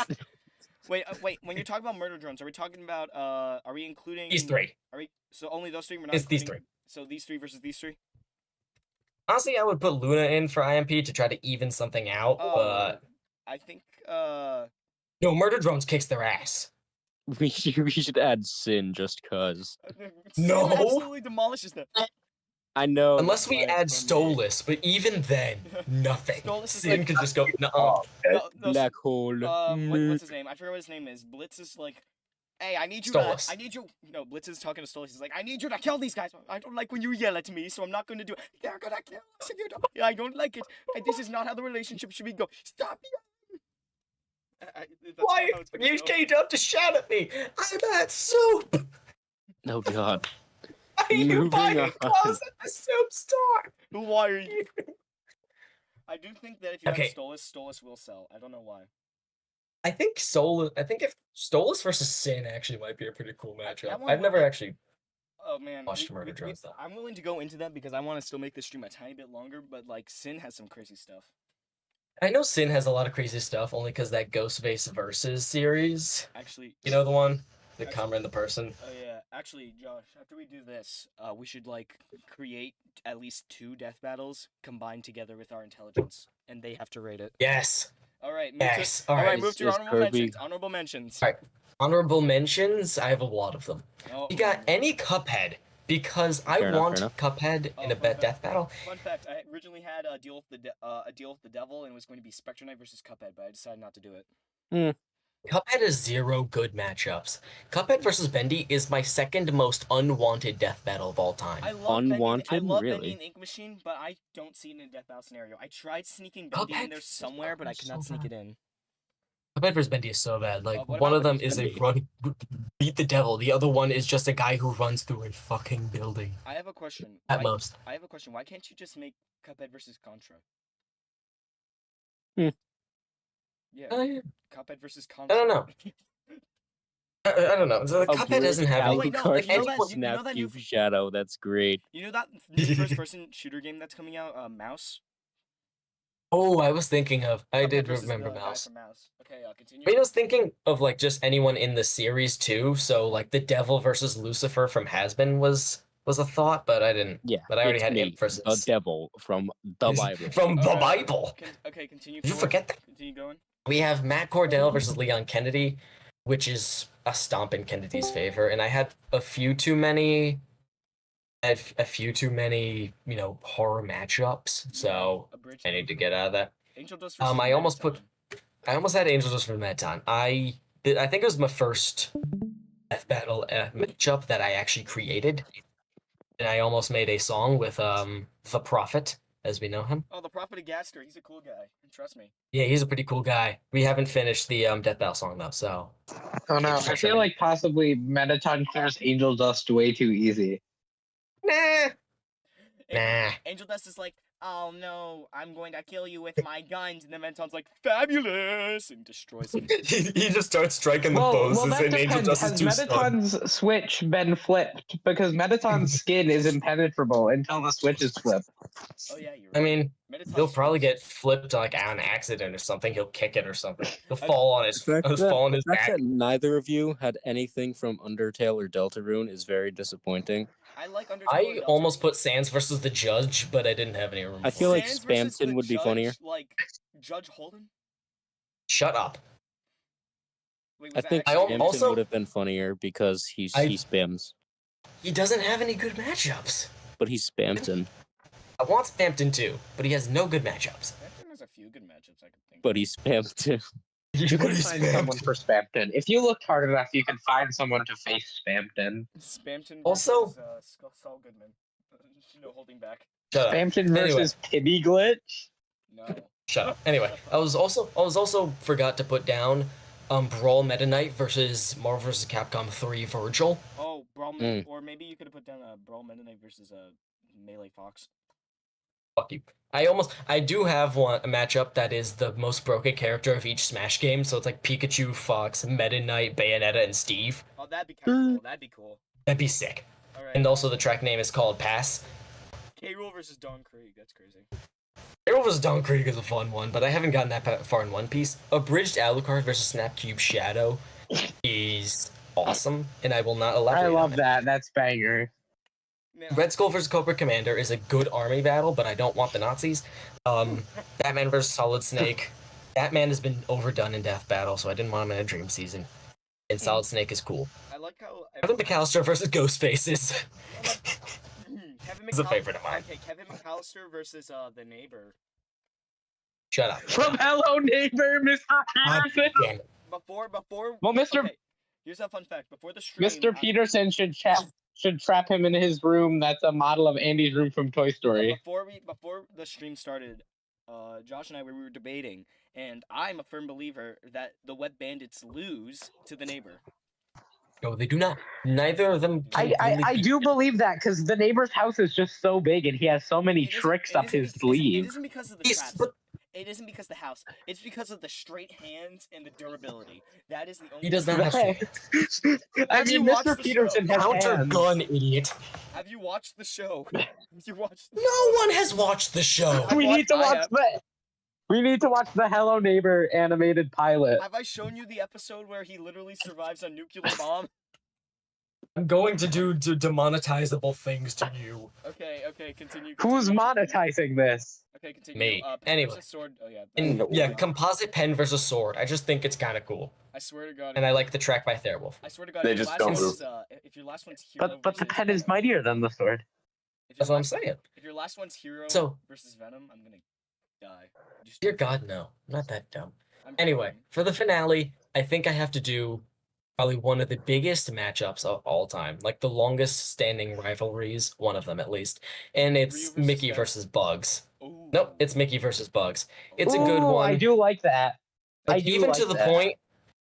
S2: Wait. When you're talking about murder drones, are we talking about? Are we including
S1: These three.
S2: Are we? So only those three? We're not.
S1: It's these
S2: including- So these three versus these three.
S1: Honestly, I would put Luna in for IMP to try to even something out, but
S2: I think.
S1: no, Murder Drones kicks their ass.
S3: We should add Sin just cause.
S1: No.
S2: Sin absolutely demolishes them.
S3: I know.
S1: Unless we
S3: but
S1: add
S3: for me-
S1: Stolas, but even then, nothing.
S2: Stolas is
S1: Sin
S2: like-
S1: could just go, no.
S2: No,
S3: Black hole.
S2: what's his name? I forget what his name is. Blitz is like, hey, I need you.
S1: Stolas.
S2: I need you. No, Blitz is talking to Stolas. He's like, I need you to kill these guys. I don't like when you yell at me, so I'm not going to do it. They're gonna kill us if you don't. I don't like it. This is not how the relationship should be go. Stop yelling.
S1: Why? You came up to shout at me. I'm at soup.
S3: Oh god.
S1: Why are you
S3: Moving
S1: buying
S3: on.
S1: clothes at the soup store?
S2: Why are you? I do think that if you
S1: Okay.
S2: have Stolas will sell. I don't know why.
S1: I think if Stolas versus Sin actually might be a pretty cool matchup.
S2: that one
S1: I've
S2: would
S1: never
S2: be-
S1: actually.
S2: Oh man,
S1: Watched Murder Drones, though.
S2: I'm willing to go into that because I want to still make the stream a tiny bit longer. But like, Sin has some crazy stuff.
S1: I know Sin has a lot of crazy stuff only because that Ghostface Versus series.
S2: Actually,
S1: You know the one? The
S2: Actually-
S1: camera and the person.
S2: oh yeah. Actually, Josh, after we do this, we should like create at least 2 death battles combined together with our intelligence, and they have to rate it.
S1: Yes.
S2: All right.
S1: Yes.
S2: All right.
S1: Alright.
S2: Move to your
S3: Is
S2: honorable
S3: Kirby-
S2: mentions. Honorable mentions.
S1: Alright. Honorable mentions, I have a lot of them.
S2: Oh,
S1: You got any Cuphead, because I
S3: Fair enough,
S1: want
S3: fair enough.
S1: Cuphead in a
S2: fun
S1: death battle.
S2: Fun fact: I originally had a deal with the devil, and it was going to be Spectre Knight versus Cuphead, but I decided not to do it.
S1: Cuphead has 0 good matchups. Cuphead versus Bendy is my second most unwanted death battle of all time.
S2: I love Bendy, I
S3: Unwanted?
S2: love
S3: Really?
S2: Bendy and Ink Machine, but I don't see it in a death battle scenario. I tried sneaking Bendy in
S1: Cuphead
S2: there
S1: versus
S2: somewhere, but I
S1: Cuphead's
S2: could not
S1: so
S2: sneak
S1: bad.
S2: it in.
S1: Cuphead versus Bendy is so bad. Like,
S2: what
S1: one
S2: about
S1: of them
S2: versus
S1: is a
S2: Bendy?
S1: run, beat the devil. The other one is just a guy who runs through a fucking building.
S2: I have a question.
S1: At most.
S2: I have a question. Why can't you just make Cuphead versus Contra?
S3: Hmm.
S2: Yeah,
S1: Yeah.
S2: Cuphead versus Contra.
S1: I don't know. I don't know. So,
S3: A
S1: Cuphead
S3: weird
S1: doesn't have any.
S2: wait, no,
S3: Alucard
S2: like, you know
S3: versus
S2: that- you know
S3: Snap
S2: that new
S3: Cube Shadow. That's great.
S2: You know that new first-person shooter game that's coming out, Mouse?
S1: Oh, I was thinking of. I
S2: Cuphead
S1: did
S2: versus
S1: remember
S2: the guy
S1: Mouse.
S2: from Mouse. Okay, continue.
S1: I mean, I was thinking of like just anyone in the series too. So like the Devil versus Lucifer from Hasbin was a thought, but I didn't.
S3: Yeah,
S1: But I already
S3: it's
S1: had
S3: me,
S1: Imp versus
S3: the devil from the Bible.
S1: from the
S2: Alright,
S1: Bible.
S2: Okay, continue.
S1: Did you
S2: forward.
S1: forget that?
S2: Continue going.
S1: We have Matt Cordell versus Leon Kennedy, which is a stomp in Kennedy's favor, and I had a few too many. You know, horror matchups. So
S2: A bridge
S1: I need to get out of that.
S2: Angel Dust versus
S1: I almost
S2: Megaton.
S1: I almost had Angel Dust for Meton. I think it was my first death battle matchup that I actually created, and I almost made a song with the Prophet, as we know him.
S2: Oh, the Prophet of Gaster. He's a cool guy. Trust me.
S1: Yeah, he's a pretty cool guy. We haven't finished the death battle song though, so
S6: Oh no, I feel like possibly Mettaton clears Angel Dust way too easy.
S1: nah. Nah.
S2: Angel Dust is like, oh no, I'm going to kill you with my guns, and then Megaton's like, fabulous, and destroys him.
S1: he just starts striking the
S6: Well,
S1: bosses,
S6: that
S1: and Angel
S6: depends.
S1: Dust
S6: Has
S1: is too stunned.
S6: Mettaton's switch been flipped? Because Mettaton's skin is impenetrable until the switch is flipped.
S2: Oh yeah, you're
S1: I
S2: right.
S1: mean,
S2: Megaton's
S1: he'll probably
S2: switch-
S1: get flipped like on accident or something. He'll kick it or something. He'll
S2: I-
S1: fall on his
S3: The fact
S1: fall on his
S3: that
S1: back.
S3: neither of you had anything from Undertale or Deltarune is very disappointing.
S2: I like Undertale.
S1: I
S2: and Delta.
S1: almost put Sans versus the Judge, but I didn't have any room.
S3: I
S1: for
S3: feel
S1: it.
S3: like
S2: Sans versus
S3: Spamton
S2: the
S3: would be
S2: Judge,
S3: funnier.
S2: Like Judge Holden.
S1: Shut up.
S2: Wait,
S3: I
S2: was that
S3: think
S2: actually-
S3: Spamton
S1: also-
S3: would have been funnier because he
S1: I-
S3: spams,
S1: He doesn't have any good matchups.
S3: but he's Spamton,
S1: I want Spampton too, but he has no good matchups.
S2: Spamton has a few good matchups I could think.
S3: but he's Spamton.
S6: You
S1: But
S6: can
S1: he's
S6: find someone for Spampton. If you looked hard enough, you can find someone to face Spampton.
S2: Spamton
S1: Also-
S2: versus Saul Goodman. No holding back.
S1: Shut up.
S6: Spampton
S1: Anyway.
S6: versus Pibby Glitch.
S2: No.
S1: Shut up. Anyway, I was also forgot to put down Brawl Meta Knight versus Marvel vs. Capcom 3 Virgil.
S2: Oh, Brawl, or maybe you could have put down a Brawl Meta Knight versus a Melee Fox.
S1: Fuck you. I do have a matchup that is the most broken character of each Smash game, so it's like Pikachu, Fox, Meta Knight, Bayonetta, and Steve.
S2: Oh, that'd be kind of cool. That'd be cool.
S1: That'd be sick.
S2: All right.
S1: And also the track name is called Pass.
S2: K. Rool versus Don Krieg. That's crazy.
S1: Hero vs. Don Krieg is a fun one, but I haven't gotten that far in One Piece. Abridged Alucard versus Snap Cube Shadow is awesome, and I will not elaborate
S6: I
S1: on
S6: love
S1: it.
S6: that. That's banger.
S2: Now,
S1: Red Skull vs. Cobra Commander is a good army battle, but I don't want the Nazis. Batman vs. Solid Snake. Batman has been overdone in Death Battle, so I didn't want him in a Dream Season. And Solid Snake is cool.
S2: I like how
S1: Kevin McAllister versus Ghostface is
S2: Kevin
S1: is a favorite of mine.
S2: Okay, Kevin McAllister versus the neighbor.
S1: Shut up.
S6: From Hello Neighbor, Mr.
S1: God
S6: Peterson.
S1: damn it.
S2: Before.
S6: Well, Mr.
S2: Okay, here's a fun fact. Before the stream,
S6: Mr. Peterson should trap him in his room. That's a model of Andy's room from Toy Story.
S2: Before the stream started, Josh and I we were debating, and I'm a firm believer that the wet bandits lose to the neighbor.
S1: No, they do not. Neither of them. can
S6: I
S1: really beat
S6: do
S1: him.
S6: believe that because the neighbor's house is just so big and he has so many
S2: It isn't-
S6: tricks
S2: it
S6: up
S2: isn't
S6: his
S2: be-
S6: sleeve.
S2: It isn't because of the
S1: Yes,
S2: traps.
S1: but
S2: It isn't because of the house. It's because of the straight hands and the durability. That is the only.
S1: he does not have
S6: Right.
S1: strength.
S6: I
S2: Have you
S6: mean,
S2: watched
S6: Mr.
S2: the
S6: Peterson
S2: show?
S6: has
S1: Counter
S6: hands.
S1: gun, idiot.
S2: Have you watched the show? Have you watched? The
S1: No one has watched the show.
S6: We
S2: I
S6: need to
S2: have.
S6: watch that. We need to watch the Hello Neighbor animated pilot.
S2: Have I shown you the episode where he literally survives a nuclear bomb?
S1: I'm going to do demonetizable things to you.
S2: Okay, continue.
S6: Who's
S2: continue.
S6: monetizing this?
S2: Okay, continue.
S1: Me.
S2: Pen
S1: Anyway.
S2: versus sword. Oh yeah.
S1: And
S3: No.
S1: yeah, composite pen versus sword. I just think it's kind of cool,
S2: I swear to God.
S1: and I like the track by Therewolf.
S2: I swear to God.
S4: They
S2: if your
S4: just
S2: last
S4: don't
S2: one's,
S4: move.
S2: if your last one's hero.
S6: But the
S2: versus
S6: pen is
S2: Venom-
S6: mightier than the sword.
S2: if your
S1: That's what I'm
S2: last-
S1: saying.
S2: If your last one's hero
S1: So-
S2: versus Venom, I'm gonna die. Just
S1: Dear God, no, not that dumb.
S2: I'm
S1: Anyway,
S2: kidding.
S1: for the finale, I think I have to do probably one of the biggest matchups of all time, like the longest standing rivalries, one of them at least, and
S2: Ryu
S1: it's
S2: versus
S1: Mickey
S2: Ken.
S1: versus Bugs.
S2: Ooh.
S1: Nope, it's Mickey versus Bugs. It's a good
S6: Ooh,
S1: one.
S6: I do like that. I
S1: Like,
S6: do
S1: even
S6: like
S1: to the
S6: that.
S1: point,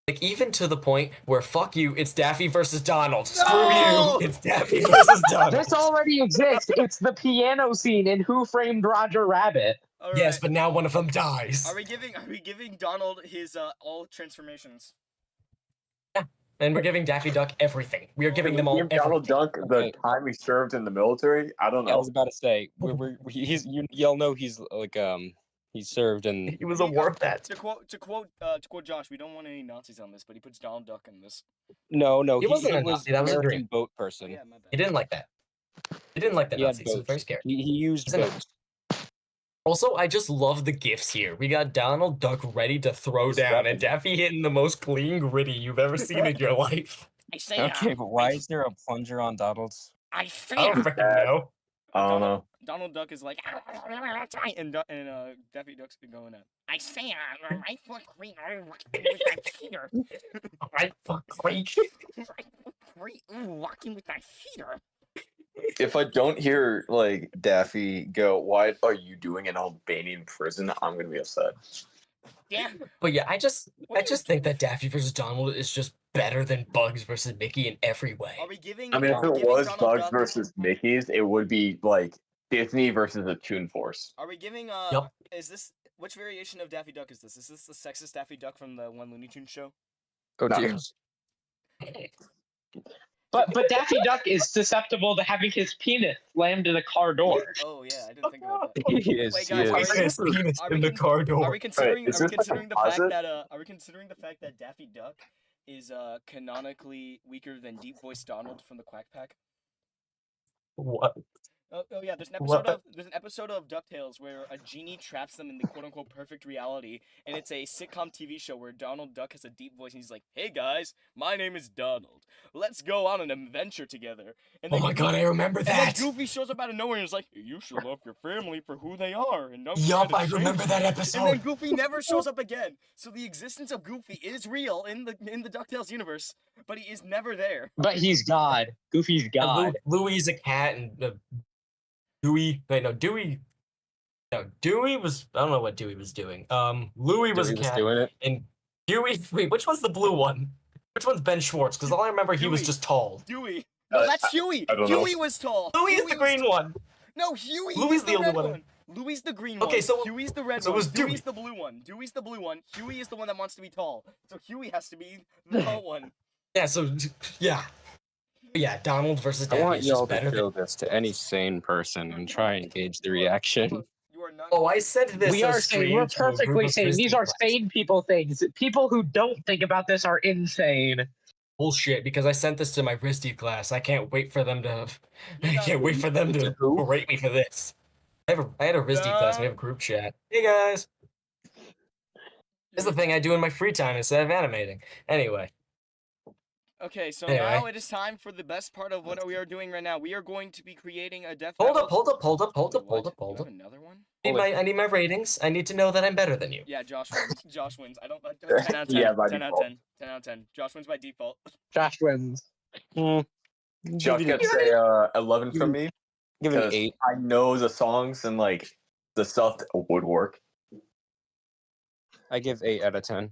S1: like even to the point where fuck you, it's Daffy versus Donald. Screw
S2: No!
S1: you, it's Daffy versus Donald.
S6: This already exists. It's the piano scene in Who Framed Roger Rabbit.
S2: All
S1: Yes,
S2: right.
S1: but now one of them dies.
S2: Are we giving Donald his all transformations?
S1: And we're giving Daffy Duck everything. We are giving them all
S4: Give Donald
S1: everything.
S4: Duck the time he served in the military. I don't
S3: I
S4: know.
S3: was about to say, y'all know he's like he served in.
S1: He was a war vet.
S2: To quote Josh, we don't want any Nazis on this, but he puts Donald Duck in this.
S3: No,
S1: He wasn't a Nazi, that was a
S3: American
S1: dream.
S3: boat
S2: Oh,
S3: person.
S2: yeah, my bad.
S1: He didn't like that. He didn't like the
S3: He had
S1: Nazis. He was
S3: boats.
S1: very scared.
S3: He used
S1: Isn't it?
S3: boats.
S1: Also, I just love the gifts here. We got Donald Duck ready to throw
S4: He's
S1: down,
S4: rapping.
S1: and Daffy hitting the most clean gritty you've ever seen in your life.
S2: I say,
S3: Okay, but why is there a plunger on Donald's?
S2: I say,
S1: I don't freaking know.
S4: I don't know.
S2: Donald Duck is like, and Daffy Duck's going at. I say, right foot green, with my feeder.
S1: Right fuck freak.
S2: Walking with my feeder.
S4: If I don't hear like Daffy go, "Why are you doing in Albanian prison?" I'm gonna be upset.
S2: Yeah.
S1: But yeah, I just
S2: What are you
S1: think that Daffy versus Donald is just better than Bugs versus Mickey in every way.
S2: Are we giving?
S4: I mean, if
S2: are we
S4: it
S2: giving
S4: was
S2: Donald
S4: Bugs
S2: Duck-
S4: versus Mickey's, it would be like Disney versus a Toon Force.
S2: Are we giving?
S1: Yup.
S2: Is this which variation of Daffy Duck is this? Is this the sexist Daffy Duck from the one Looney Tunes show?
S3: Oh
S4: No.
S3: dear.
S6: But Daffy Duck is susceptible to having his penis slammed in a car door.
S2: Oh yeah, I didn't think about that.
S3: He is.
S2: Wait,
S3: he
S2: guys,
S3: is.
S2: are we-
S1: Like his penis
S2: are we
S1: in the
S2: con-
S1: car door.
S2: Are we considering?
S4: is
S2: Are we
S4: this like a
S2: considering the fact
S4: closet?
S2: that? Are we considering the fact that Daffy Duck is canonically weaker than Deep Voice Donald from the Quack Pack?
S1: What?
S2: Oh yeah, there's an
S1: What?
S2: episode of DuckTales where a genie traps them in the quote unquote perfect reality, and it's a sitcom TV show where Donald Duck has a deep voice and he's like, "Hey guys, my name is Donald. Let's go on an adventure together." And
S1: Oh
S2: then
S1: my god, I remember
S2: and then
S1: that.
S2: Goofy shows up out of nowhere and is like, "You should love your family for who they are." And don't
S1: Yup,
S2: try
S1: I
S2: to
S1: remember
S2: change
S1: that
S2: them."
S1: episode.
S2: And then Goofy never shows up again. So the existence of Goofy is real in the DuckTales universe, but he is never there.
S6: But he's God. Goofy's
S1: And
S6: God.
S1: Louie's a cat, and Dewey. Wait, no, Dewey. No, Dewey was. I don't know what Dewey was doing. Louie was a
S3: Dewey was
S1: cat,
S3: doing it.
S1: and Dewey. Wait, which one's the blue one? Which one's Ben Schwartz? Because all I remember, he was
S2: Dewey.
S1: just tall.
S2: Dewey. No, that's Huey.
S4: I don't know.
S2: Huey was tall.
S1: Louie is
S2: Huey
S1: the
S2: was
S1: green
S2: tall.
S1: one.
S2: No, Huey
S1: Louie's
S2: is
S1: the
S2: the
S1: only
S2: red
S1: one.
S2: one. Louie's the green
S1: Okay,
S2: one.
S1: so-
S2: Huey's the red
S1: so it
S2: one.
S1: was Dewey.
S2: Dewey's the blue one. Dewey's the blue one. Huey is the one that wants to be tall. So Huey has to be the tall one.
S1: Yeah. So yeah, yeah. Donald versus
S3: I
S1: Daffy
S3: want
S1: is
S3: y'all
S1: just
S3: to
S1: better.
S3: show this to any sane person and try and gauge the reaction.
S2: You are not.
S1: Oh, I sent this.
S6: We
S1: as
S6: are sane. We're
S1: stream to a group
S6: perfectly
S1: of
S6: sane. These
S1: Disney
S6: are
S1: class.
S6: sane people things. People who don't think about this are insane.
S1: Bullshit, because I sent this to my RISD class. I can't wait for them to. I
S2: got-
S1: can't wait for them to
S3: Who?
S1: berate me for this. I had a RISD class. We have a group chat. Hey guys, this is the thing I do in my free time instead of animating. Anyway,
S2: Okay, so
S1: Anyway.
S2: now it is time for the best part of what we are doing right now. We are going to be creating a death
S1: hold
S2: battle.
S1: up, hold up, hold up, hold
S2: Wait,
S1: up, hold
S2: what?
S1: up, hold
S2: You
S1: up.
S2: have another one?
S1: I need my ratings. I need to know that I'm better than you.
S2: Yeah, Josh wins. Josh wins. I don't. 10 out of 10.
S4: Yeah, by
S2: 10 out of
S4: default.
S2: 10. 10 out of 10. Josh wins by default.
S6: Josh wins.
S4: Josh
S3: Give
S4: gets a 11 from me.
S3: an
S4: because
S3: 8.
S4: I know the songs and like the stuff that would work.
S3: I give 8 out of 10.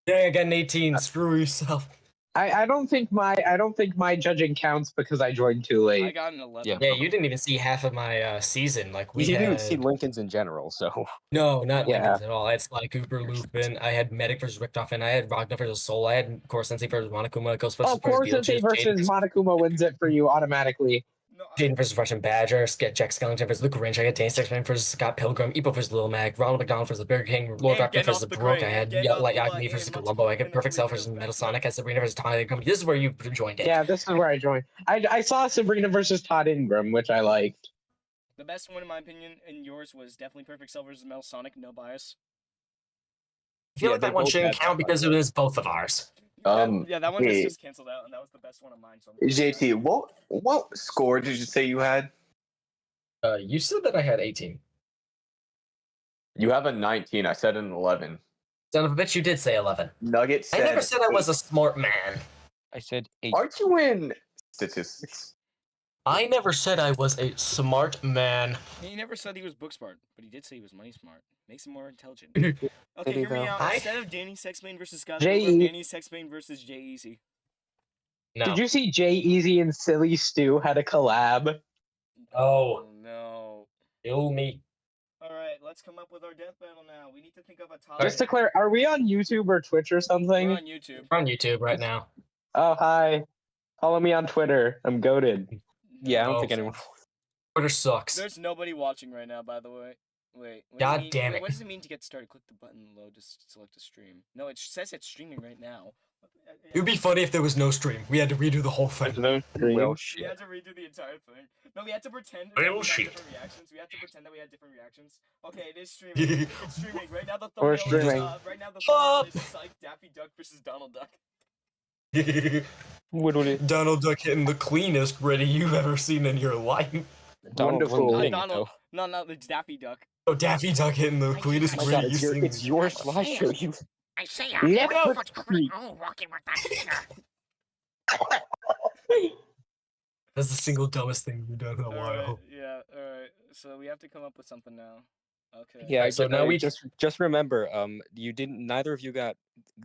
S1: Yeah, I got an 18. Screw yourself.
S6: I don't think my judging counts because I joined too
S2: I
S6: late.
S2: got an 11.
S3: Yeah.
S1: Yeah, you didn't even see half of my season. Like we
S3: You
S1: had.
S3: didn't see Lincoln's in general, so
S1: No, not
S6: Yeah.
S1: Lincoln's at all. I had Sly Cooper, Lupin. I had Medic versus Richtofen. I had Ragnar versus Soul. I had Core Sensei versus Monokuma. Ghostbusters
S6: Of course,
S1: versus
S6: Sensei
S1: Beetlejuice.
S6: versus Monokuma wins it for you automatically.
S2: No,
S1: Jaden versus Russian Badger, Jack Skellington versus the Grinch, I got Dane Sexman versus Scott Pilgrim, Epo versus Little Mac, Ronald McDonald versus the Burger King, Lord
S2: And
S1: Raptor
S2: get
S1: versus
S2: off
S1: the
S2: the
S1: Brook, I
S2: grid,
S1: had
S2: get
S1: Like
S2: off
S1: Acme
S2: the
S1: versus
S2: line,
S1: Columbo, I
S2: and
S1: got Perfect Self
S2: Holy
S1: versus
S2: Grail
S1: Metal
S2: best
S1: Sonic, I
S2: friend.
S1: had Sabrina versus Todd Ingram. This is where you joined it.
S6: Yeah, this is where I joined. I saw Sabrina versus Todd Ingram, which I liked.
S2: The best one, in my opinion, and yours was definitely Perfect Cell versus Metal Sonic. No bias.
S1: I feel
S3: Yeah,
S1: like that
S3: they
S1: one
S3: both
S1: shouldn't
S3: had
S1: count
S3: that, by
S1: because
S3: the
S1: it
S3: way.
S1: was both of ours.
S2: Yeah, that one was
S5: wait.
S2: just canceled out, and that was the best one of mine. So I'm
S5: JT, what score did you say you had?
S1: You said that I had 18.
S5: You have a 19. I said an 11.
S1: Son of a bitch, you did say 11.
S5: Nugget
S1: I
S5: said
S1: never said I was a
S5: 8.
S1: smart man.
S3: I said 8.
S5: Aren't you in statistics?
S1: I never said I was a smart man.
S2: He never said he was book smart, but he did say he was money smart. Makes him more intelligent.
S3: Did
S2: Okay,
S3: he,
S2: hear me
S3: though?
S2: out.
S1: I-
S2: Instead of Danny Sexman versus Scott
S6: J.E.
S2: Pilgrim, Danny Sexman versus Jay Easy.
S1: No.
S6: Did you see Jay Easy and Silly Stu had a collab?
S1: Oh.
S2: No.
S1: Kill me.
S2: All right, let's come up with our death battle now. We need to think of a topic.
S6: Just to clear, are we on YouTube or Twitch or
S2: We're
S6: something?
S2: on YouTube.
S1: We're on YouTube right now.
S6: Oh, hi. Follow me on Twitter. I'm goated.
S3: Yeah, I don't
S1: Oh.
S3: think anyone.
S1: Twitter sucks.
S2: There's nobody watching right now, by the way. Wait. What
S1: God
S2: does mean,
S1: damn
S2: wait,
S1: it.
S2: what does it mean to get started? Click the button below to select a stream. No, it says it's streaming right now.
S1: It would be funny if there was no stream. We had to redo the whole thing.
S3: Well,
S2: We
S3: shit.
S2: had to redo the entire thing. No, we had to pretend that we had
S1: shit.
S2: different reactions. We had to pretend that we had different reactions. Okay, it is streaming. It's streaming. Right now the
S6: We're
S2: thumbnail is
S6: streaming.
S2: right now the thumbnail is Psych Daffy Duck versus Donald Duck.
S3: What would it?
S1: Donald Duck hitting the cleanest ready you've ever seen in your life.
S3: Donald
S6: Wonderful.
S3: wasn't
S2: Not
S3: hitting it,
S2: Donald.
S3: though.
S2: No, it's Daffy Duck.
S1: Oh, Daffy Duck hitting the cleanest
S3: Oh my
S1: gritty
S3: god,
S1: you've seen.
S3: it's your slideshow. You.
S7: I say,
S6: Left
S7: what
S6: foot
S7: foot's
S6: creep.
S7: oh, walking with that finger.
S1: That's the single dumbest thing you've done in a
S2: Alright,
S1: while.
S2: yeah, alright. So we have to come up with something now. Okay.
S3: Yeah,
S1: Alright, so now we
S3: just remember, you didn't. Neither of you got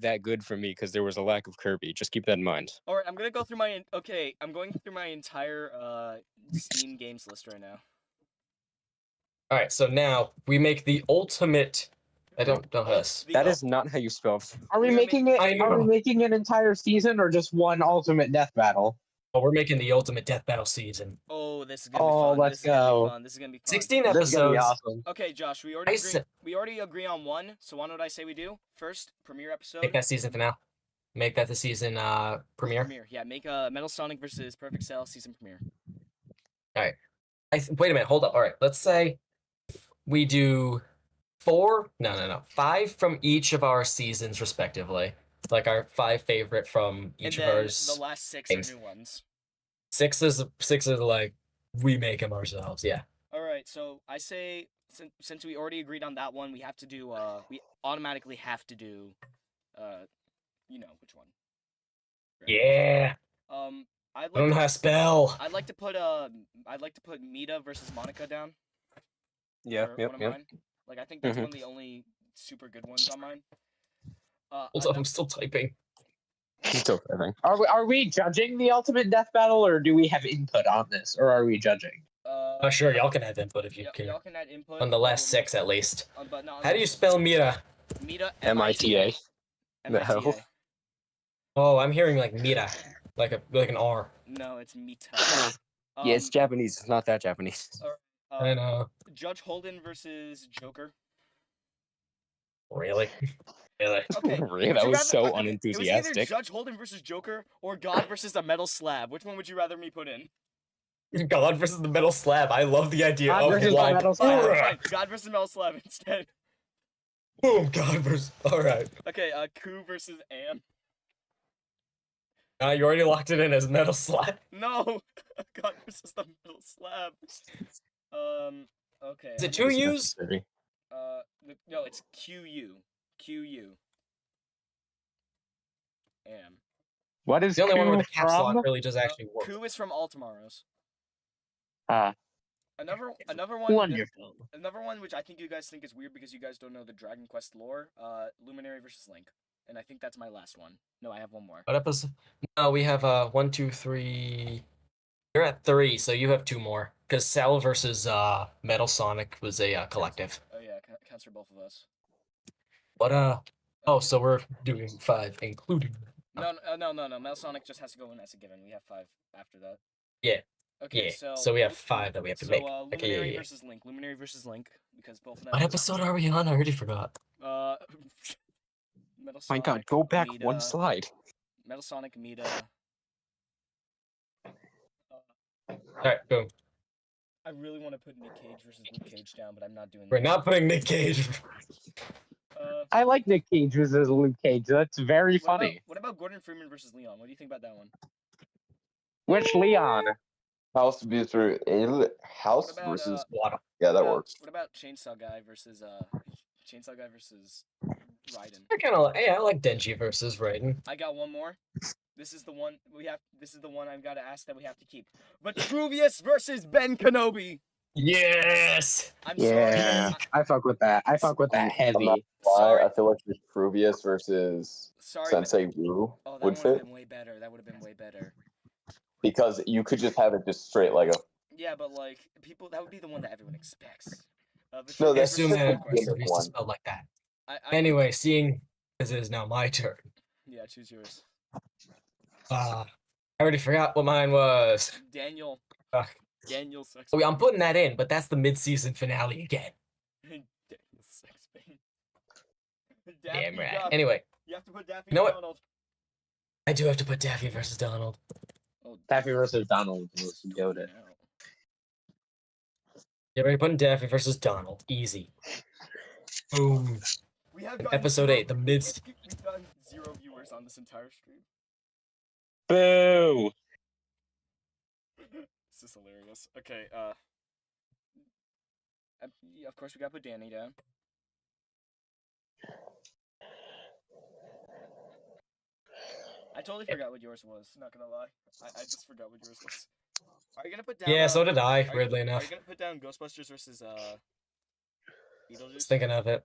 S3: that good from me because there was a lack of Kirby. Just keep that in mind.
S2: Alright, I'm gonna go through my okay, I'm going through my entire Steam games list right now.
S1: All right, so now we make the ultimate. I don't know how to.
S3: That is not how you spell.
S6: Are we
S2: We're
S6: making it?
S1: I
S6: Are we
S1: know.
S6: making an entire season or just one ultimate death battle?
S1: Oh, we're making the ultimate death battle season.
S2: Oh, this is gonna
S6: Oh,
S2: be fun.
S6: let's
S2: This is gonna
S6: go.
S2: be fun. This is gonna be fun.
S1: 16
S6: This is gonna be
S1: episodes.
S6: awesome.
S2: Okay, Josh, we
S1: I
S2: already agree on one. So why don't I say we do first premiere episode?
S1: Make that season finale. Make that the season premiere.
S2: Yeah, make a Metal Sonic versus Perfect Cell season premiere.
S1: Wait a minute. Hold up. All right. Let's say we do 4. No. 5 from each of our seasons, respectively. Like our 5 favorite from each
S2: And
S1: of
S2: then
S1: ours.
S2: the last 6
S1: games.
S2: are new ones.
S1: 6 is like we make them ourselves. Yeah.
S2: All right, so I say since we already agreed on that one, we have to do we automatically have to do you know which one. Right.
S1: Yeah.
S2: I'd
S1: I don't know how
S2: like
S1: to spell.
S2: I'd like to put Mita versus Monica down.
S3: Yeah,
S2: for
S3: yep,
S2: one of
S3: yep.
S2: mine. Like I think that's
S3: Mhm.
S2: one of the only super good ones on mine.
S1: Hold up. I'm still typing.
S3: It's okay, I think.
S6: Are we judging the ultimate death battle or do we have input on this or are we judging?
S1: Sure, y'all can have input if you care.
S2: Y'all can add input
S1: On the
S2: but
S1: last
S2: we'll-
S1: 6, at least.
S2: but not on
S1: How do
S2: the-
S1: you spell Mira?
S2: Mita?
S3: MITA. The hell?
S2: MITA.
S1: Oh, I'm hearing like Mira, like an R.
S2: No, it's Mita.
S3: Yeah, it's Japanese. It's not that Japanese.
S1: I know.
S2: Judge Holden versus Joker.
S1: Really? Really?
S2: Okay.
S3: Really?
S2: would
S3: That
S2: you
S3: was
S2: rather-
S3: so
S2: okay, It was
S3: unenthusiastic.
S2: either Judge Holden versus Joker or God versus a metal slab. Which one would you rather me put in?
S1: God versus the metal slab. I love the idea
S6: God
S1: of
S6: versus the
S1: one.
S6: metal
S2: Fine,
S6: slab.
S2: fine. God versus metal slab instead.
S1: Boom, God versus. Alright.
S2: Okay, Ku versus Am.
S1: You already locked it in as metal slab.
S2: No! God versus the metal slab. Okay.
S1: Is it 2 U's?
S2: No, it's QU. QU. Am.
S6: What is
S1: The only one where the
S6: Ku
S1: caps
S6: from?
S1: lock really does actually work.
S2: Ku is from All Tomorrows.
S6: Ah,
S2: Another one.
S6: wonderful.
S2: Another one which I think you guys think is weird because you guys don't know the Dragon Quest lore. Luminary versus Link, and I think that's my last one. No, I have one more.
S1: What episode? No, we have 1, 2, 3. You're at 3, so you have 2 more. Because Cell versus Metal Sonic was a collective.
S2: Oh yeah, counts for both of us.
S1: But oh, so we're doing 5, including.
S2: No. Metal Sonic just has to go in as a given. We have 5 after that.
S1: Yeah.
S2: Okay,
S1: Yeah. So we have 5 that we have to make.
S2: Luminary
S1: Okay, yeah.
S2: versus Link. Luminary versus Link, because both of them.
S1: What episode are we on? I already forgot.
S2: Metal
S3: My
S2: Sonic.
S3: God, go back one
S2: Mida,
S3: slide.
S2: Metal Sonic, Mida.
S1: All right, boom.
S2: I really want to put Nick Cage versus Luke Cage down, but I'm not doing
S1: We're
S2: that.
S1: not putting Nick Cage.
S6: I like Nick Cage versus Luke Cage. That's very funny.
S2: What about Gordon Freeman versus Leon? What do you think about that one?
S6: Which Leon?
S5: House versus House
S2: What about,
S5: versus
S1: Water.
S5: yeah, that
S2: What
S5: works.
S2: about Chainsaw Guy versus Raiden?
S1: I kind of I like Denji versus Raiden.
S2: I got one more. This is the one we have. This is the one I've got to ask that we have to keep. Vitruvius versus Ben Kenobi.
S1: Yes.
S2: I'm
S6: Yeah,
S2: sorry.
S6: I fuck with that. I fuck with that heavy.
S2: Sorry.
S5: I feel like Vitruvius versus
S2: Sorry.
S5: Sensei Wu
S2: Oh, that
S5: would
S2: would have
S5: fit
S2: been way better. That would have been way better.
S5: because you could just have it just straight Lego.
S2: Yeah, but like people, that would be the one that everyone expects.
S5: No,
S2: Vitruvius
S1: I
S5: that's
S1: assume
S2: versus
S1: that
S2: Conquest.
S5: Conquest.
S1: Vitruvius is spelled like that.
S2: I
S1: Anyway, seeing as it is now my turn.
S2: Yeah, choose yours.
S1: I already forgot what mine was.
S2: Daniel.
S1: Ugh.
S2: Daniel Sex.
S1: Oh, I'm putting that in, but that's the mid-season finale again.
S2: Daniel Sex Bane.
S1: Damn
S2: Daffy
S1: right.
S2: Duck.
S1: Anyway,
S2: You have to put Daffy
S1: You know what?
S2: Donald.
S1: I do have to put Daffy versus Donald.
S2: Oh,
S6: Daffy versus Donald was
S2: it's
S6: goated.
S2: now.
S1: Yeah, we're putting Daffy versus Donald. Easy. Boom.
S2: We have
S1: And
S2: gotten
S1: episode
S2: zero-
S1: 8, the mid.
S2: We've gotten 0 viewers on this entire stream.
S6: Boo!
S2: This is hilarious. Okay, yeah, of course we gotta put Danny down. I totally forgot what yours was, not gonna lie. I just forgot what yours was. Are you gonna put down
S1: Yeah, so did I,
S2: are you
S1: weirdly
S2: gonna- Are
S1: enough.
S2: you gonna put down Ghostbusters versus Beetlejuice?
S1: Just thinking of it.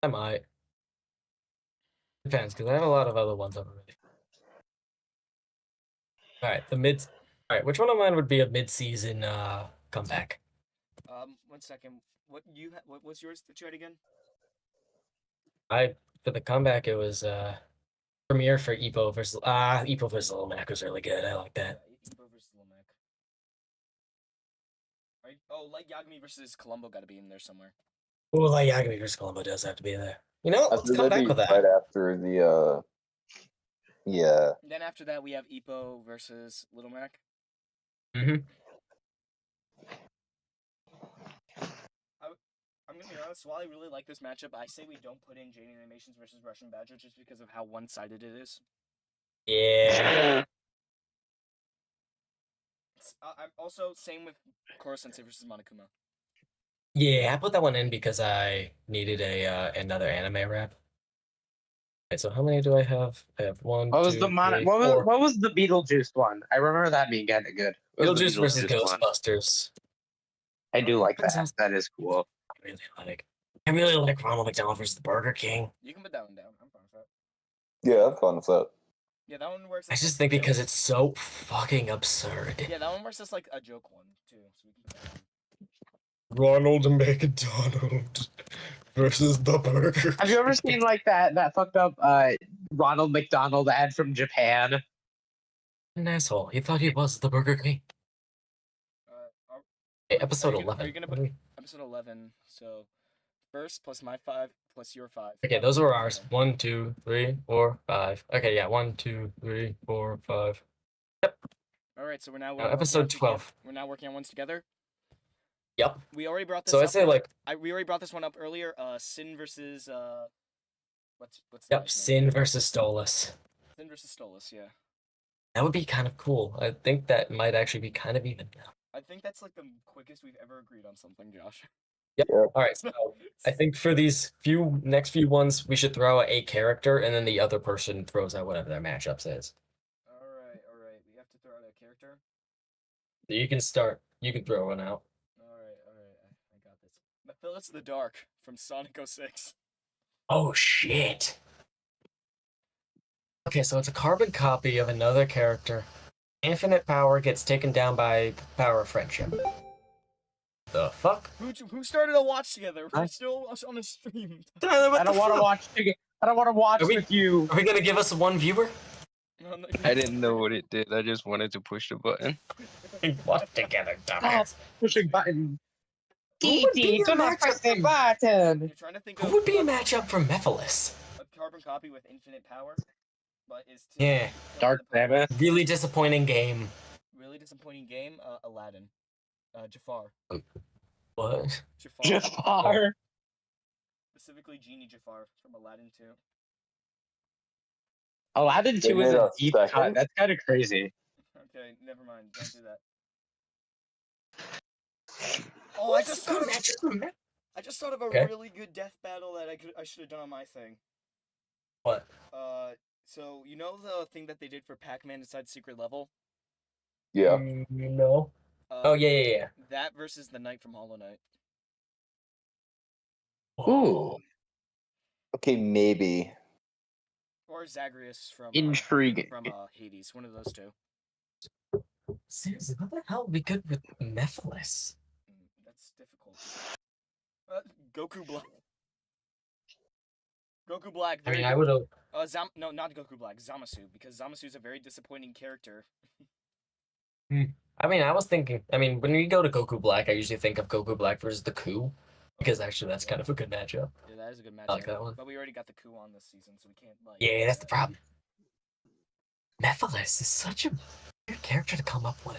S1: I might. Depends, because I have a lot of other ones already. Alright, the mid. Alright, which one of mine would be a mid-season comeback?
S2: 1 second. What was yours that you had again?
S1: For the comeback, it was premiere for Epo versus Little Mac was really good. I like that.
S2: Evo versus Lil Mac. Light Yagami versus Columbo gotta be in there somewhere.
S1: Oh, like Yagami versus Columbo does have to be there. You know,
S5: I
S1: let's
S5: think
S1: come
S5: that'd
S1: back
S5: be
S1: with that.
S5: right after the yeah.
S2: Then after that we have Epo versus Little Mac.
S1: Mhm.
S2: I'm gonna be honest, while I really like this matchup, I say we don't put in Jane Animations versus Russian Badger just because of how one-sided it is.
S1: Yeah.
S2: I'm also same with Koro Sensei versus Monokuma.
S1: Yeah, I put that one in because I needed another anime rap. Right, so how many do I have? I have one,
S6: What was
S1: two,
S6: the
S1: three,
S6: what
S1: four.
S6: was the Beetlejuice one? I remember that being kind of good. What was the
S1: Beetlejuice versus
S6: Beetlejuice one?
S1: Ghostbusters.
S6: I do like
S1: That
S6: that.
S1: sounds-
S6: That is cool.
S1: I really like Ronald McDonald versus the Burger King.
S2: You can put that one down. I'm fine with that.
S5: Yeah, I'm fun with that.
S2: Yeah, that one works.
S1: I
S2: as,
S1: just
S2: like,
S1: think
S2: a joke.
S1: because it's so fucking absurd.
S2: Yeah, that one works as like a joke one too. So we can keep that one.
S1: Ronald McDonald versus the Burger.
S6: Have you ever seen like that fucked up Ronald McDonald ad from Japan?
S1: An asshole. He thought he was the Burger King.
S2: Are-
S1: Hey,
S2: are
S1: episode
S2: you gonna-
S1: 11.
S2: Are you gonna put episode 11? So first plus my 5 plus your 5.
S1: Okay, those were ours. 1, 2, 3, 4, 5. Okay, yeah, 1, 2, 3, 4, 5.
S2: All right, so we're now
S1: Now,
S2: working
S1: episode
S2: on
S1: 12.
S2: We're now working on ones together.
S1: Yep.
S2: We already brought this
S1: So
S2: up.
S1: I'd say like,
S2: we already brought this one up earlier. Sin versus what's the
S1: yep,
S2: guy's
S1: Sin
S2: name?
S1: versus Stolas.
S2: Sin versus Stolas, yeah.
S1: That would be kind of cool. I think that might actually be kind of even now.
S2: I think that's like the quickest we've ever agreed on something, Josh.
S1: All right, so I think for these next few ones, we should throw out a character, and then the other person throws out whatever their matchup says.
S2: All right. We have to throw out a character.
S1: You can start. You can throw one out.
S2: All right. I got this. Maphilus the Dark from Sonic 06.
S1: Oh shit. Okay, so it's a carbon copy of another character. Infinite power gets taken down by the power of friendship. The fuck?
S2: Who started a watch together? We're
S6: Huh?
S2: still on a stream.
S1: Tyler, what
S6: I don't
S1: the
S6: want to
S1: fuck?
S6: watch. I don't want to watch
S1: Are we-
S6: with you.
S1: Are we gonna give us one viewer?
S2: No, no,
S3: I didn't know what it did. I just wanted to push the button.
S1: What together,
S6: Stop
S1: dumbass?
S6: pushing button.
S1: Who would be
S6: DT,
S1: a
S6: do not press the
S1: matchup?
S6: button.
S2: You're trying to think
S1: Who
S2: of
S1: would be a matchup for Mephiles?
S2: a carbon copy with infinite power, but is
S1: Yeah.
S6: Dark Sabbath.
S1: Really disappointing game.
S2: Really disappointing game. Aladdin. Jafar.
S1: What?
S2: Jafar.
S6: Jafar.
S2: Specifically, Genie Jafar from Aladdin 2.
S6: Aladdin
S4: They
S6: 2 is
S4: made
S6: a
S4: a
S6: deep cut.
S4: second?
S6: That's kind of crazy.
S2: Okay, never mind. Don't do that. Oh, I just thought of a
S1: Okay.
S2: really good death battle that I should have done on my thing.
S1: What?
S2: So you know the thing that they did for Pac-Man inside Secret Level?
S4: Yeah.
S1: No. Oh yeah.
S2: That versus the Knight from Hollow Knight.
S6: Ooh,
S4: Okay, maybe.
S2: Or Zagreus from
S6: intriguing.
S2: Hades. One of those two.
S1: Seriously, what the hell would be good with Mephiles?
S2: That's difficult. Goku Black. Goku Black.
S1: I mean, I would have.
S2: No, not Goku Black. Zamasu, because Zamasu's a very disappointing character.
S1: I mean, I was thinking. I mean, when we go to Goku Black, I usually think of Goku Black versus the Coup, because actually that's kind of a good matchup.
S2: Yeah, that is a good matchup.
S1: I like that one.
S2: But we already got the coup on this season, so we can't like.
S1: Yeah, that's the problem. Mephiles is such a weird character to come up with.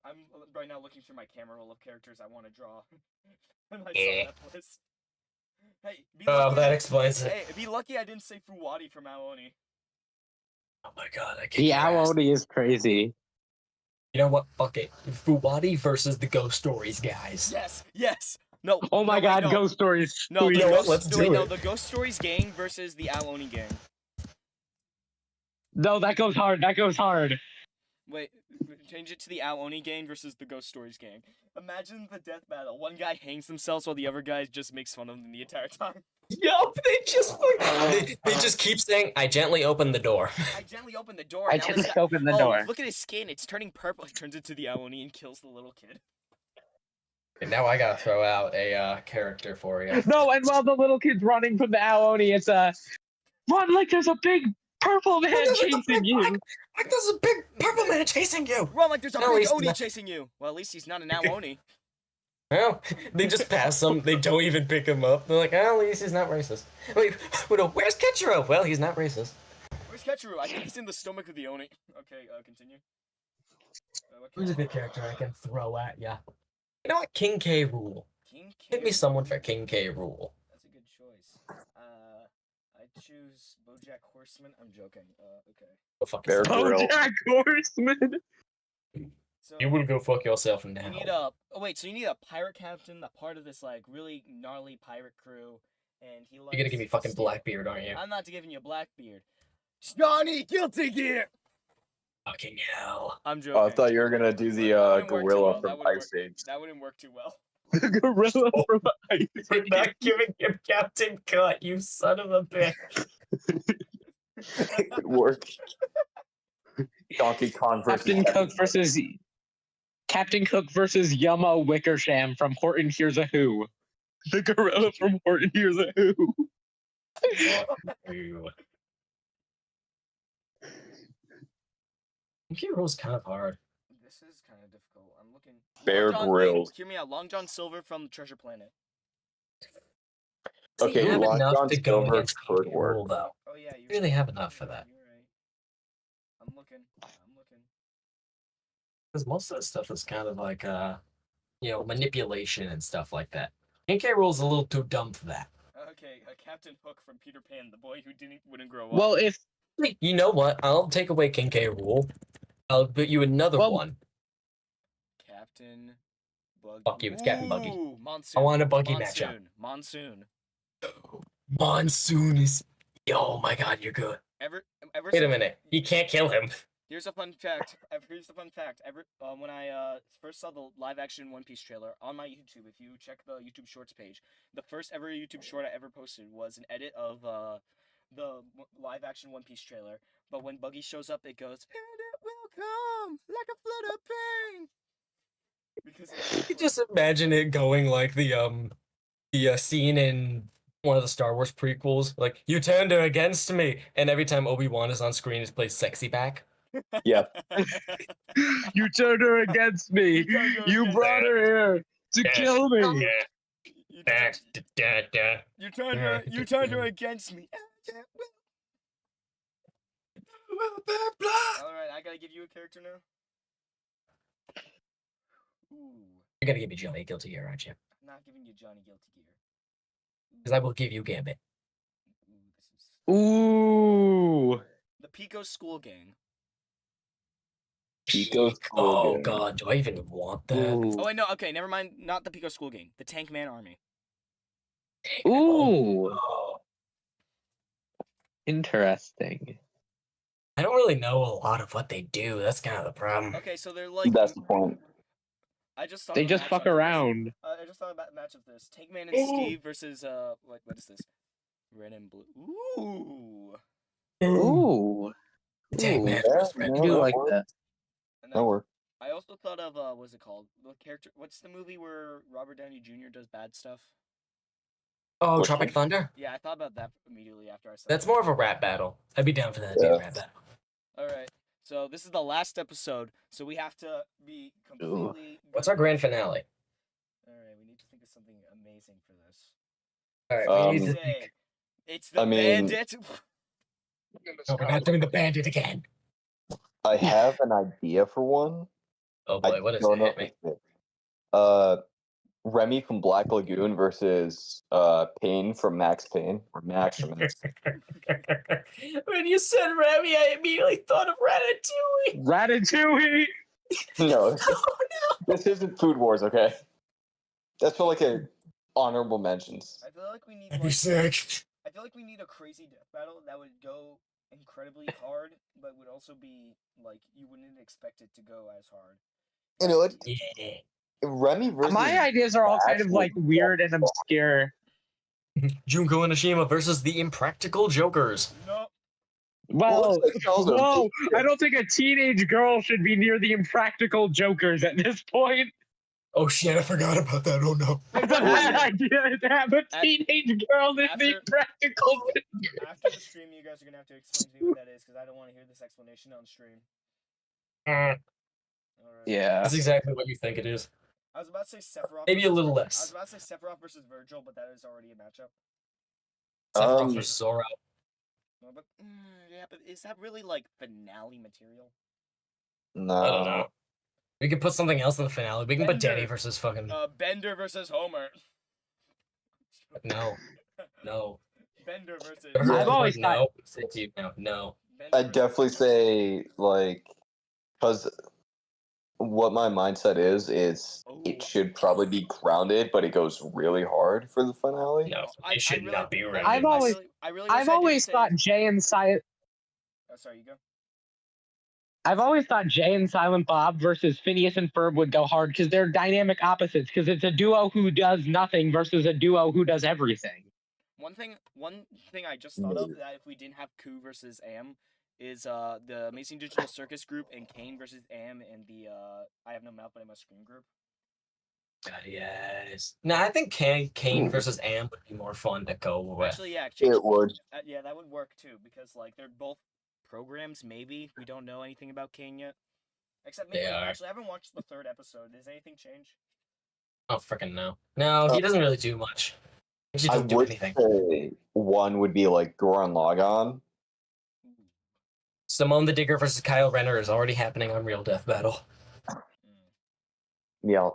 S2: I'm right now looking through my camera roll of characters I want to draw. And I
S1: Yeah.
S2: saw Mephiles. Hey, be
S1: Oh,
S2: lucky
S1: that explains it.
S2: Hey, be lucky I didn't say Fuwadi from Aoni.
S1: Oh my god, I can't.
S6: The Aoni is crazy.
S1: You know what? Fuck it. Fuwadi versus the Ghost Stories guys.
S2: Yes. No.
S6: Oh my
S2: no,
S6: god,
S2: wait, no.
S6: Ghost Stories.
S2: No, the
S1: You know what?
S2: Ghost,
S1: Let's do
S2: wait, no,
S1: it.
S2: the Ghost Stories gang versus the Aoni gang.
S6: No, that goes hard. That goes hard.
S2: Wait, change it to the Aoni gang versus the Ghost Stories gang. Imagine the death battle. One guy hangs themselves while the other guy just makes fun of them the entire time.
S1: Yup, they just keep saying, "I gently opened the door."
S2: I gently opened the door.
S6: I
S2: now this
S6: just
S2: guy-
S6: opened the
S2: oh,
S6: door.
S2: look at his skin. It's turning purple. He turns into the Aoni and kills the little kid.
S1: And now I gotta throw out a character for you.
S6: No, and while the little kid's running from the Aoni, it's run like there's a big purple man chasing you.
S1: Like there's a big purple man chasing you.
S2: Run like there's a
S1: At
S2: big
S1: least
S2: Oni
S1: not-
S2: chasing you. Well, at least he's not an Aoni.
S1: Well, they just pass him. They don't even pick him up. They're like, oh, at least he's not racist. Wait, where's Ketchero? Well, he's not racist.
S2: Where's Ketchuru? I think he's in the stomach of the Oni. Okay, continue.
S1: Who's a good character I can throw at ya? You know what? King K. Rule.
S2: King K.
S1: Give me someone for King K. Rule.
S2: That's a good choice. I choose BoJack Horseman. I'm joking. Okay.
S1: Go fuck
S4: Bear
S1: yourself.
S4: Grill.
S6: Jack Horseman.
S2: So
S1: You would go fuck yourself now.
S2: you need a. Oh wait, so you need a pirate captain, that part of this like really gnarly pirate crew, and he likes.
S1: You're gonna give me fucking
S2: steel.
S1: Blackbeard, aren't you?
S2: I'm not giving you Blackbeard. Johnny Guilty Gear.
S1: Fucking hell.
S2: I'm joking.
S4: Oh, I thought you were gonna do the
S2: That wouldn't work too
S4: gorilla
S2: well.
S4: from
S2: That wouldn't
S4: Ice Age.
S2: That wouldn't work too well.
S6: The gorilla from Ice.
S1: You're not giving him Captain Cut, you son of a bitch.
S4: It worked. Donkey Kong versus
S6: Captain Cook versus Yama Wickersham from Horton Hears a Who. The gorilla from Horton Hears a Who.
S1: King Rule's kind of hard.
S2: This is kind of difficult. I'm looking.
S4: Bear
S2: Long John, wait,
S4: Grylls.
S2: hear me out. Long John Silver from the Treasure Planet.
S1: Does he
S4: Okay,
S1: have
S4: Long
S1: enough
S4: John
S1: to go
S4: Silver
S1: against King
S4: could
S1: K.
S4: work.
S1: Rule, though.
S2: Oh yeah, you
S1: Really have enough for that.
S2: You're right. I'm looking.
S1: Because most of the stuff is kind of like, manipulation and stuff like that. King K. Rule's a little too dumb for that.
S2: Okay, Captain Hook from Peter Pan, the boy who wouldn't grow up.
S6: Well, if
S1: You know what? I'll take away King K. Rule. I'll put you another
S6: Well-
S1: one.
S2: Captain Buggy.
S1: Fuck you, it's Captain Buggy.
S2: Ooh, Monsoon.
S1: I want a Buggy matchup.
S2: Monsoon.
S1: Monsoon is... Oh my god, you're good.
S2: Ever
S1: Wait a
S2: since-
S1: minute. You can't kill him.
S2: Here's a fun fact. When I first saw the live-action One Piece trailer on my YouTube, if you check the YouTube Shorts page, the first ever YouTube short I ever posted was an edit of the live-action One Piece trailer. But when Buggy shows up, it goes, "And it will come like a flood of pain." Because
S1: You can just imagine it going like the scene in one of the Star Wars prequels. Like, you turned her against me, and every time Obi-Wan is on screen, he plays sexy back.
S4: Yeah.
S6: You turned her against me.
S2: turned her
S6: You
S2: against
S6: brought her here to
S1: Yeah.
S6: kill me.
S2: You
S1: Back,
S2: you turned her against me. Alright, I gotta give you a character now. Ooh,
S1: You're gonna give me Johnny Guilty Gear, aren't you?
S2: I'm not giving you Johnny Guilty Gear.
S1: Because I will give you Gambit.
S2: Ooh, this is
S6: Ooh.
S2: the Pico School Gang.
S5: Pico
S1: Oh
S5: School
S1: god, do I even want that?
S6: Ooh.
S2: Oh wait, no, okay, never mind. Not the Pico School Gang. The Tank Man Army.
S6: Ooh.
S1: Oh.
S6: Interesting.
S1: I don't really know a lot of what they do. That's kind of the problem.
S2: Okay, so they're like.
S5: That's the point.
S2: I just thought
S6: They
S2: of a
S6: just
S2: matchup
S6: fuck
S2: for this.
S6: around.
S2: I just thought about a match of this. Tank Man and Steve versus what is this? Red and blue. Ooh.
S6: Ooh.
S1: Tank
S6: Ooh.
S1: Man
S5: Yeah,
S1: versus Red
S6: I
S5: no,
S6: do
S5: that
S6: like
S5: works.
S6: that.
S2: And
S5: That works.
S2: I also thought of what's it called? The character. What's the movie where Robert Downey Jr. does bad stuff?
S1: Oh,
S5: Which
S1: Tropic
S5: one?
S1: Thunder?
S2: Yeah, I thought about that immediately after I said.
S1: That's
S2: that.
S1: more of a rap battle. I'd be down for that. It'd be a rap battle.
S2: All right. So this is the last episode, so we have to be completely.
S1: What's our grand finale?
S2: All right, we need to think of something amazing for this.
S1: All right,
S2: So
S1: we need to
S2: say,
S1: think.
S2: it's the
S5: I mean-
S2: bandit.
S1: No, we're not doing the bandit again.
S5: I have an idea for one.
S1: Oh boy,
S5: I
S1: what is
S5: don't
S1: it?
S5: know
S1: Hit
S5: if
S1: me.
S5: it's it. Remy from Black Lagoon versus Payne from Max Payne or Max from Max.
S1: When you said Remy, I immediately thought of Ratatouille.
S6: Ratatouille.
S5: No,
S1: Oh
S5: this isn't Food Wars, okay? That's for like a honorable mentions.
S2: I feel like we need
S1: That'd be
S2: like
S1: sick.
S2: I feel like we need a crazy death battle that would go incredibly hard, but would also be like you wouldn't expect it to go as hard.
S5: You know what?
S1: Yeah.
S5: Remy versus
S6: My ideas are all kind of like weird and obscure.
S1: Junko and Ashima versus the Impractical Jokers.
S2: No,
S6: Well,
S5: Looks like Charles
S6: no,
S5: are-
S6: I don't think a teenage girl should be near the impractical jokers at this point.
S1: Oh shit, I forgot about that. Oh no.
S6: It's a bad idea to have a teenage girl in the
S2: after-
S6: impractical.
S2: after the stream, you guys are gonna have to explain to me what that is because I don't want to hear this explanation on stream. All right.
S6: Yeah.
S1: That's exactly what you think it is.
S2: I was about to say Sephiroth.
S1: Maybe a
S2: versus
S1: little
S2: I was
S1: less.
S2: about to say Sephiroth versus Virgil, but that is already a matchup.
S1: Sephiroth versus Zoro.
S2: No, but yeah, but is that really like finale material?
S5: No.
S1: I don't know. We could put something else in the finale. We can put
S2: Bender.
S1: Danny versus fucking.
S2: Bender versus Homer.
S1: No. No.
S2: Bender versus.
S6: I've always
S1: no. Say to you now. No.
S2: Bender
S5: I'd
S2: versus
S5: definitely
S2: Homer.
S5: say like because what my mindset is
S2: Ooh.
S5: it should probably be grounded, but it goes really hard for the finale.
S1: No.
S2: I
S1: It should
S2: really-
S1: not be
S2: I-
S1: rounded.
S6: I've always-
S2: I really wish
S6: I've
S2: I didn't
S6: always
S2: say
S6: thought
S2: this.
S6: Jay and Silent.
S2: Oh, sorry, you go.
S6: I've always thought Jay and Silent Bob versus Phineas and Ferb would go hard because they're dynamic opposites. Because it's a duo who does nothing versus a duo who does everything.
S2: One thing I just thought of that if we didn't have Ku versus Am is the Amazing Digital Circus group and Kane versus Am and the I Have No Mouth But I Must Scream group.
S1: God, yes. No, I think Kane versus Am would be more fun to go with.
S2: Actually, yeah,
S5: It would.
S2: yeah, that would work too because like they're both programs. Maybe we don't know anything about Kane yet. Except maybe
S1: They are.
S2: actually I haven't watched the third episode. Does anything change?
S1: Oh, freaking no. No, he doesn't really do much. He actually
S5: I
S1: doesn't do
S5: would
S1: anything.
S5: say one would be like Goran Logon.
S1: Simone the Digger versus Kyle Renner is already happening on Real Death Battle.
S5: Yeah.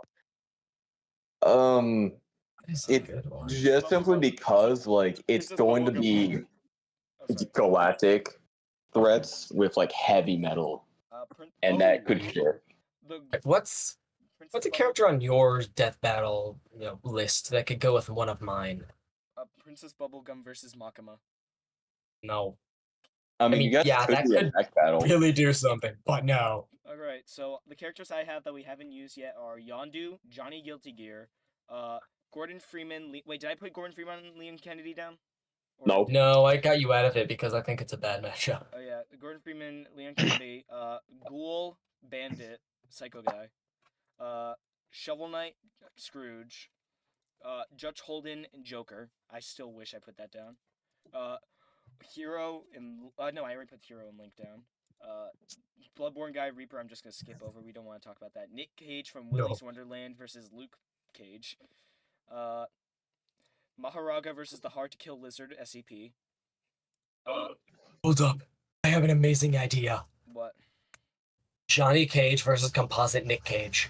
S1: It's
S5: It
S1: a good one.
S5: just simply because like it's
S2: Princess
S5: going to
S2: Bubblegum.
S5: be
S2: Oh, sorry.
S5: galactic threats with like heavy metal, and that could shit.
S2: The
S1: Like, what's a character on your Death Battle list that could go with one of mine?
S2: Princess Bubblegum versus Makima.
S1: No.
S5: I mean,
S1: mean,
S5: you guys
S1: yeah,
S5: could
S1: that
S5: do a
S1: could
S5: neck battle.
S1: Really do something, but no.
S2: Alright, so the characters I have that we haven't used yet are Yondu, Johnny Guilty Gear, Gordon Freeman. Wait, did I put Gordon Freeman and Leon Kennedy down? Or-
S5: No.
S1: No, I got you out of it because I think it's a bad matchup.
S2: Oh yeah, Gordon Freeman, Leon Kennedy, Ghoul, Bandit, Psycho Guy, Shovel Knight, Scrooge, Judge Holden and Joker. I still wish I put that down. Hero and no, I already put Hero and Link down. Bloodborne guy Reaper. I'm just gonna skip over. We don't want to talk about that. Nick Cage from Willy's Wonderland versus Luke Cage. Maharaga versus the Hard to Kill Lizard SCP.
S1: Hold up. I have an amazing idea.
S2: What?
S1: Johnny Cage versus composite Nick Cage.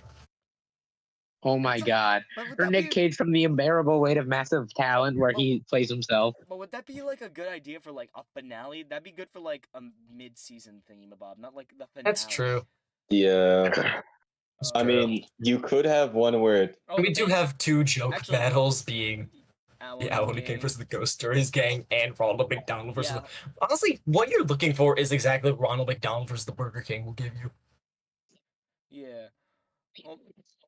S6: Oh my god.
S2: But would
S6: Or
S2: that
S6: Nick
S2: be,
S6: Cage from The Unbearable Weight of Massive Talent, where he plays himself.
S2: but would that be like a good idea for like a finale? That'd be good for like a mid-season thingamabob, not like the finale.
S1: That's true.
S5: Yeah. I mean, you could have one where
S1: We do have two joke
S2: Actually-
S1: battles being
S2: Alan
S1: the Alan
S2: King.
S1: King versus the Ghost Stories gang and Ronald McDonald versus.
S2: Yeah.
S1: Honestly, what you're looking for is exactly what Ronald McDonald versus the Burger King will give you.
S2: Yeah. Well,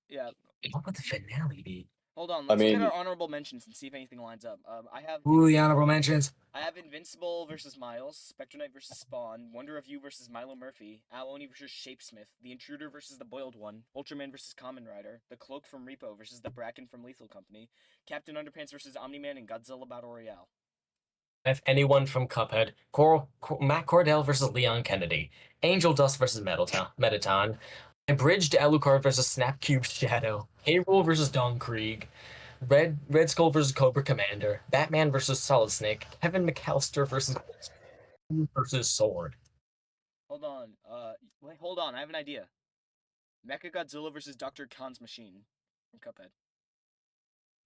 S2: yeah.
S1: What would the finale be?
S2: Hold on.
S5: I
S2: Let's look
S5: mean-
S2: at our honorable mentions and see if anything lines up. I have.
S1: Ooh, the honorable mentions.
S2: I have Invincible versus Miles, Spectre Knight versus Spawn, Wonder of You versus Milo Murphy, Aloni versus Shapesmith, The Intruder versus the Boiled One, Ultraman versus Kamen Rider, The Cloak from Repo versus the Bracken from Lethal Company, Captain Underpants versus Omni-Man, and Godzilla Battle Royale.
S1: I have anyone from Cuphead. Matt Cordell versus Leon Kennedy. Angel Dust versus Metaton. Abridged Alucard versus Snapcube Shadow. K-Rool versus Don Krieg. Red Skull versus Cobra Commander. Batman versus Solid Snake. Kevin McAllister versus Sword.
S2: Hold on. Wait, hold on. I have an idea. Mecha Godzilla versus Dr. Khan's Machine from Cuphead.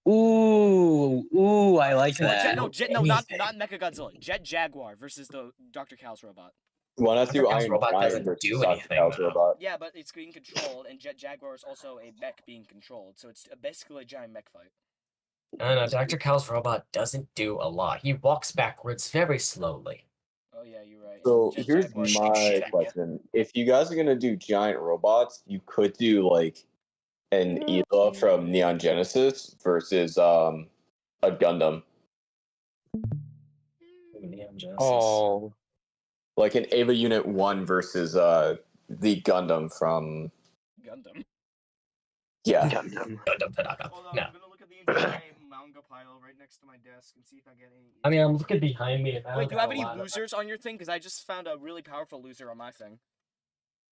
S6: Ooh, I like that.
S2: Not Mecha Godzilla. Jet Jaguar versus the Dr. Cal's robot.
S5: why not
S1: Dr.
S5: do
S1: Cal's
S5: Iron
S1: robot
S5: Giant
S1: doesn't
S5: versus
S1: do
S5: Dr.
S1: anything,
S5: Cal's
S1: though.
S5: robot?
S2: Yeah, but it's being controlled, and Jet Jaguar is also a mech being controlled, so it's basically a giant mech fight.
S1: No, Dr. Cal's robot doesn't do a lot. He walks backwards very slowly.
S2: Oh yeah, you're right.
S5: So
S2: Jet
S5: here's
S2: Jaguar-
S5: my question: if you guys are gonna do giant robots, you could do like an Eva from Neon Genesis versus a Gundam,
S6: Oh,
S5: like an Eva Unit 1 versus the Gundam from
S2: Gundam.
S5: yeah.
S6: Gundam.
S2: Hold on,
S1: No.
S2: I'm gonna look at the entire manga pile right next to my desk and see if I get any.
S1: I mean, I'm looking behind me. And I
S2: Wait,
S1: don't
S2: do you have
S1: got a
S2: any
S1: lot of-
S2: losers on your thing? Because I just found a really powerful loser on my thing.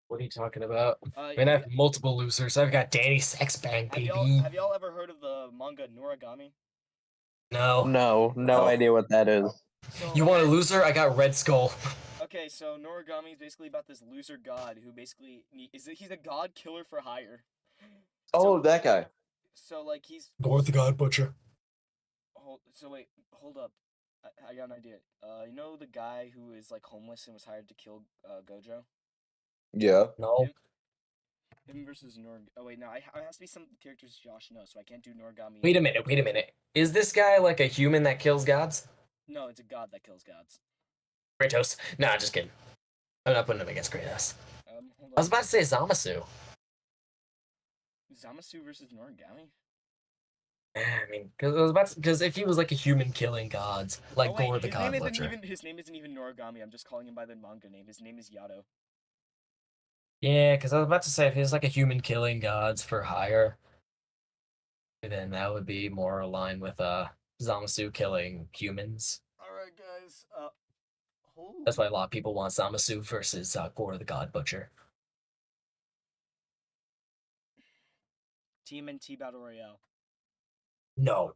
S1: What are you talking about?
S2: Uh,
S1: I mean, I have multiple losers. I've got Danny Sexbang, baby.
S2: have y'all ever heard of the manga Noragami?
S1: No.
S6: No idea what that is.
S2: So,
S1: You want a loser? I got Red Skull.
S2: Okay, so Noragami is basically about this loser god who basically he's a god killer for hire.
S5: Oh, that guy.
S2: So like he's
S1: Gore the God Butcher.
S2: hold up. I got an idea. You know the guy who is like homeless and was hired to kill Gojo?
S5: Yeah.
S1: No.
S2: Him versus Norg. Oh wait, no, it has to be some characters Josh knows, so I can't do Noragami.
S1: Wait a minute. Is this guy like a human that kills gods?
S2: No, it's a god that kills gods.
S1: Kratos. Nah, just kidding. I'm not putting him against Kratos.
S2: Hold
S1: I was
S2: on.
S1: about to say Zamasu.
S2: Zamasu versus Noragami.
S1: I mean, because if he was like a human killing gods, like
S2: Oh, wait,
S1: Gore the
S2: his
S1: God
S2: name
S1: Butcher.
S2: his name isn't even Noragami. I'm just calling him by the manga name. His name is Yato.
S1: Yeah, because I was about to say if he's like a human killing gods for hire, then that would be more aligned with Zamasu killing humans.
S2: All right, guys.
S1: That's why a lot of people want Zamasu versus Gore the God Butcher.
S2: TMNT Battle Royale.
S1: No.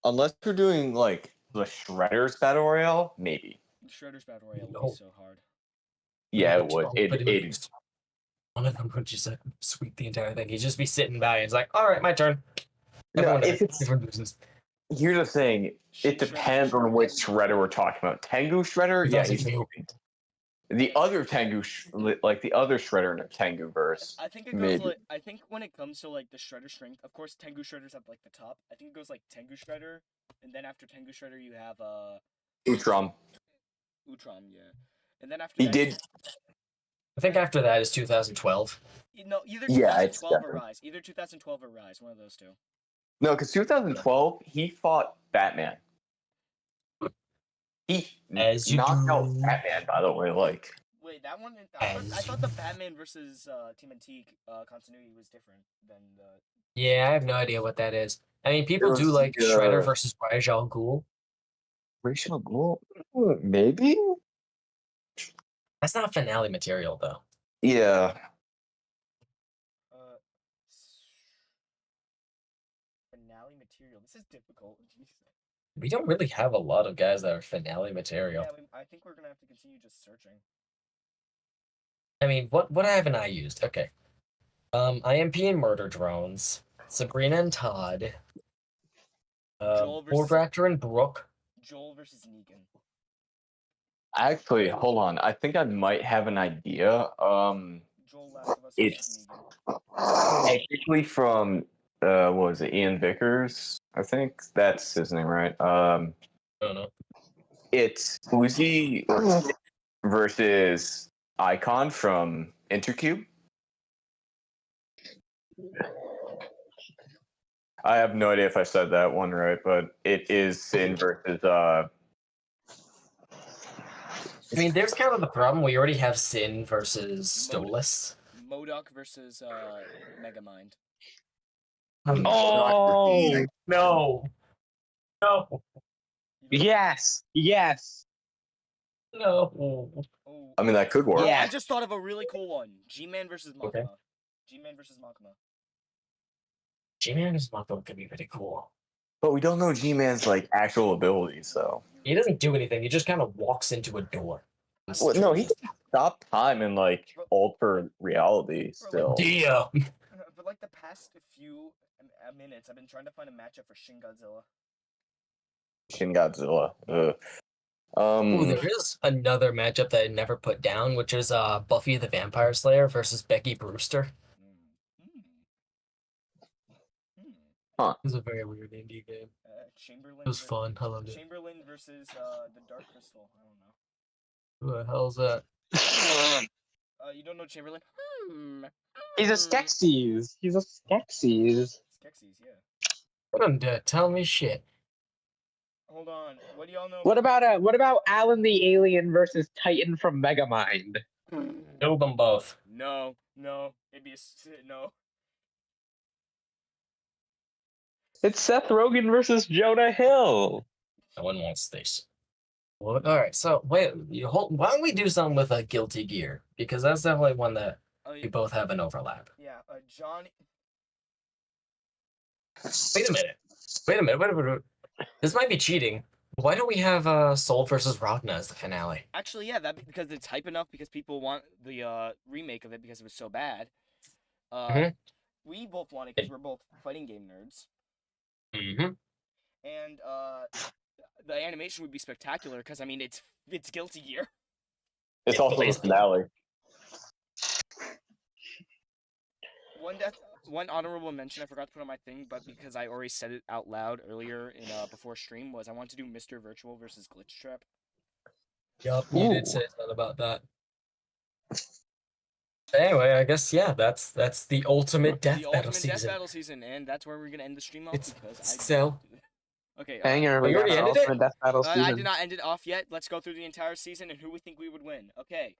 S5: Unless we're doing like the Shredder's Battle Royale, maybe.
S2: Shredder's Battle Royale would
S1: No.
S2: be so hard.
S5: Yeah, it would.
S1: But one of them would just sweep the entire thing. He'd just be sitting by and it's like, all right, my turn.
S5: No,
S1: Everyone
S5: if it's-
S1: everyone loses.
S5: Here's the thing: it depends on which Shredder we're talking about. Tengu Shredder, yeah, he's
S1: 2002.
S5: the other Tengu, like the other Shredder in the Tengu verse.
S2: I think it goes
S5: Maybe.
S2: like I think when it comes to like the Shredder strength, of course Tengu Shredder's at like the top. I think it goes like Tengu Shredder, and then after Tengu Shredder you have
S5: Utrom.
S2: Utrom, yeah. And then after
S5: He
S2: that,
S5: did.
S1: I think after that is 2012.
S2: No, either
S5: Yeah, it's
S2: 2012 or
S5: definitely-
S2: Rise. Either 2012 or Rise, one of those two.
S5: No, because 2012 he fought Batman. He
S1: As you
S5: knocked out
S1: do.
S5: Batman, by the way. Like,
S2: Wait, that one. I thought the Batman versus Team Antique continuity was different than the.
S1: Yeah, I have no idea what that is. I mean, people do
S5: was
S1: like
S5: the,
S1: Shredder versus Ra's al Ghul.
S5: Racial Ghoul? Maybe?
S1: That's not finale material, though.
S5: Yeah.
S2: Finale material. This is difficult. Jeez.
S1: We don't really have a lot of guys that are finale material.
S2: Yeah, I think we're gonna have to continue just searching.
S1: I mean, what haven't I used? Okay. IMP and Murder Drones, Sabrina and Todd,
S2: Joel
S1: Board
S2: versus
S1: Raptor and Brooke.
S2: Joel versus Negan.
S5: Actually, hold on. I think I might have an idea.
S2: Joel Last of Us versus
S5: It's
S2: Negan.
S5: technically from what was it, Ian Vickers? I think that's his name, right?
S1: I don't know.
S5: It's Uzi versus Icon from Intercube. I have no idea if I said that one right, but it is Sin versus
S1: I mean, there's kind of the problem. We already have Sin versus Stolas.
S2: MODOK versus Megamind.
S6: Oh
S1: No. No.
S6: yes, yes.
S1: No.
S2: Oh,
S5: I mean that could work.
S6: Yeah.
S2: I just thought of a really cool one. G-Man versus Makima.
S1: Okay.
S2: G-Man versus Makima.
S1: G-Man is Mako could be pretty cool.
S5: But we don't know G-Man's like actual abilities, so
S1: He doesn't do anything. He just kind of walks into a door.
S5: well, no, he can stop time and like alter reality still.
S1: Damn.
S2: For like the past few minutes, I've been trying to find a matchup for Shin Godzilla.
S5: Shin Godzilla.
S1: Ooh, there is another matchup that I never put down, which is Buffy the Vampire Slayer versus Becky Brewster. It was a very weird indie game.
S2: Chamberlain.
S1: It was fun. I loved it.
S2: Chamberlain versus the Dark Crystal. I don't know.
S1: Who the hell's that?
S2: You don't know Chamberlain?
S6: He's a Skeksis. He's a Skeksis.
S2: Skeksis, yeah.
S1: Don't tell me shit.
S2: Hold on. What do y'all know?
S6: What about Alan the Alien versus Titan from Megamind?
S1: Kill them both.
S2: No. It'd be no.
S6: It's Seth Rogen versus Jonah Hill.
S1: No one wants this. Well, all right, so wait, why don't we do something with a Guilty Gear? Because that's definitely one that we both have an overlap.
S2: Yeah, Johnny.
S1: Wait a minute. This might be cheating. Why don't we have Soul versus Ragna as the finale?
S2: Actually, yeah, because it's hype enough because people want the remake of it because it was so bad. We both want it because we're both fighting game nerds.
S1: Mm-hmm.
S2: And the animation would be spectacular because I mean it's Guilty Gear.
S5: It's also the finale.
S2: One honorable mention I forgot to put on my thing, but because I already said it out loud earlier in before stream, was I wanted to do Mr. Virtual versus Glitch Trap.
S1: Yup, you did say something about that. Anyway, I guess that's the ultimate death battle season.
S2: Death battle season, and that's where we're gonna end the stream off Okay.
S6: Banger, we
S1: already
S6: got our
S1: ended it?
S6: ultimate death battle season.
S2: I did not end it off yet. Let's go through the entire season and who we think we would win. Okay.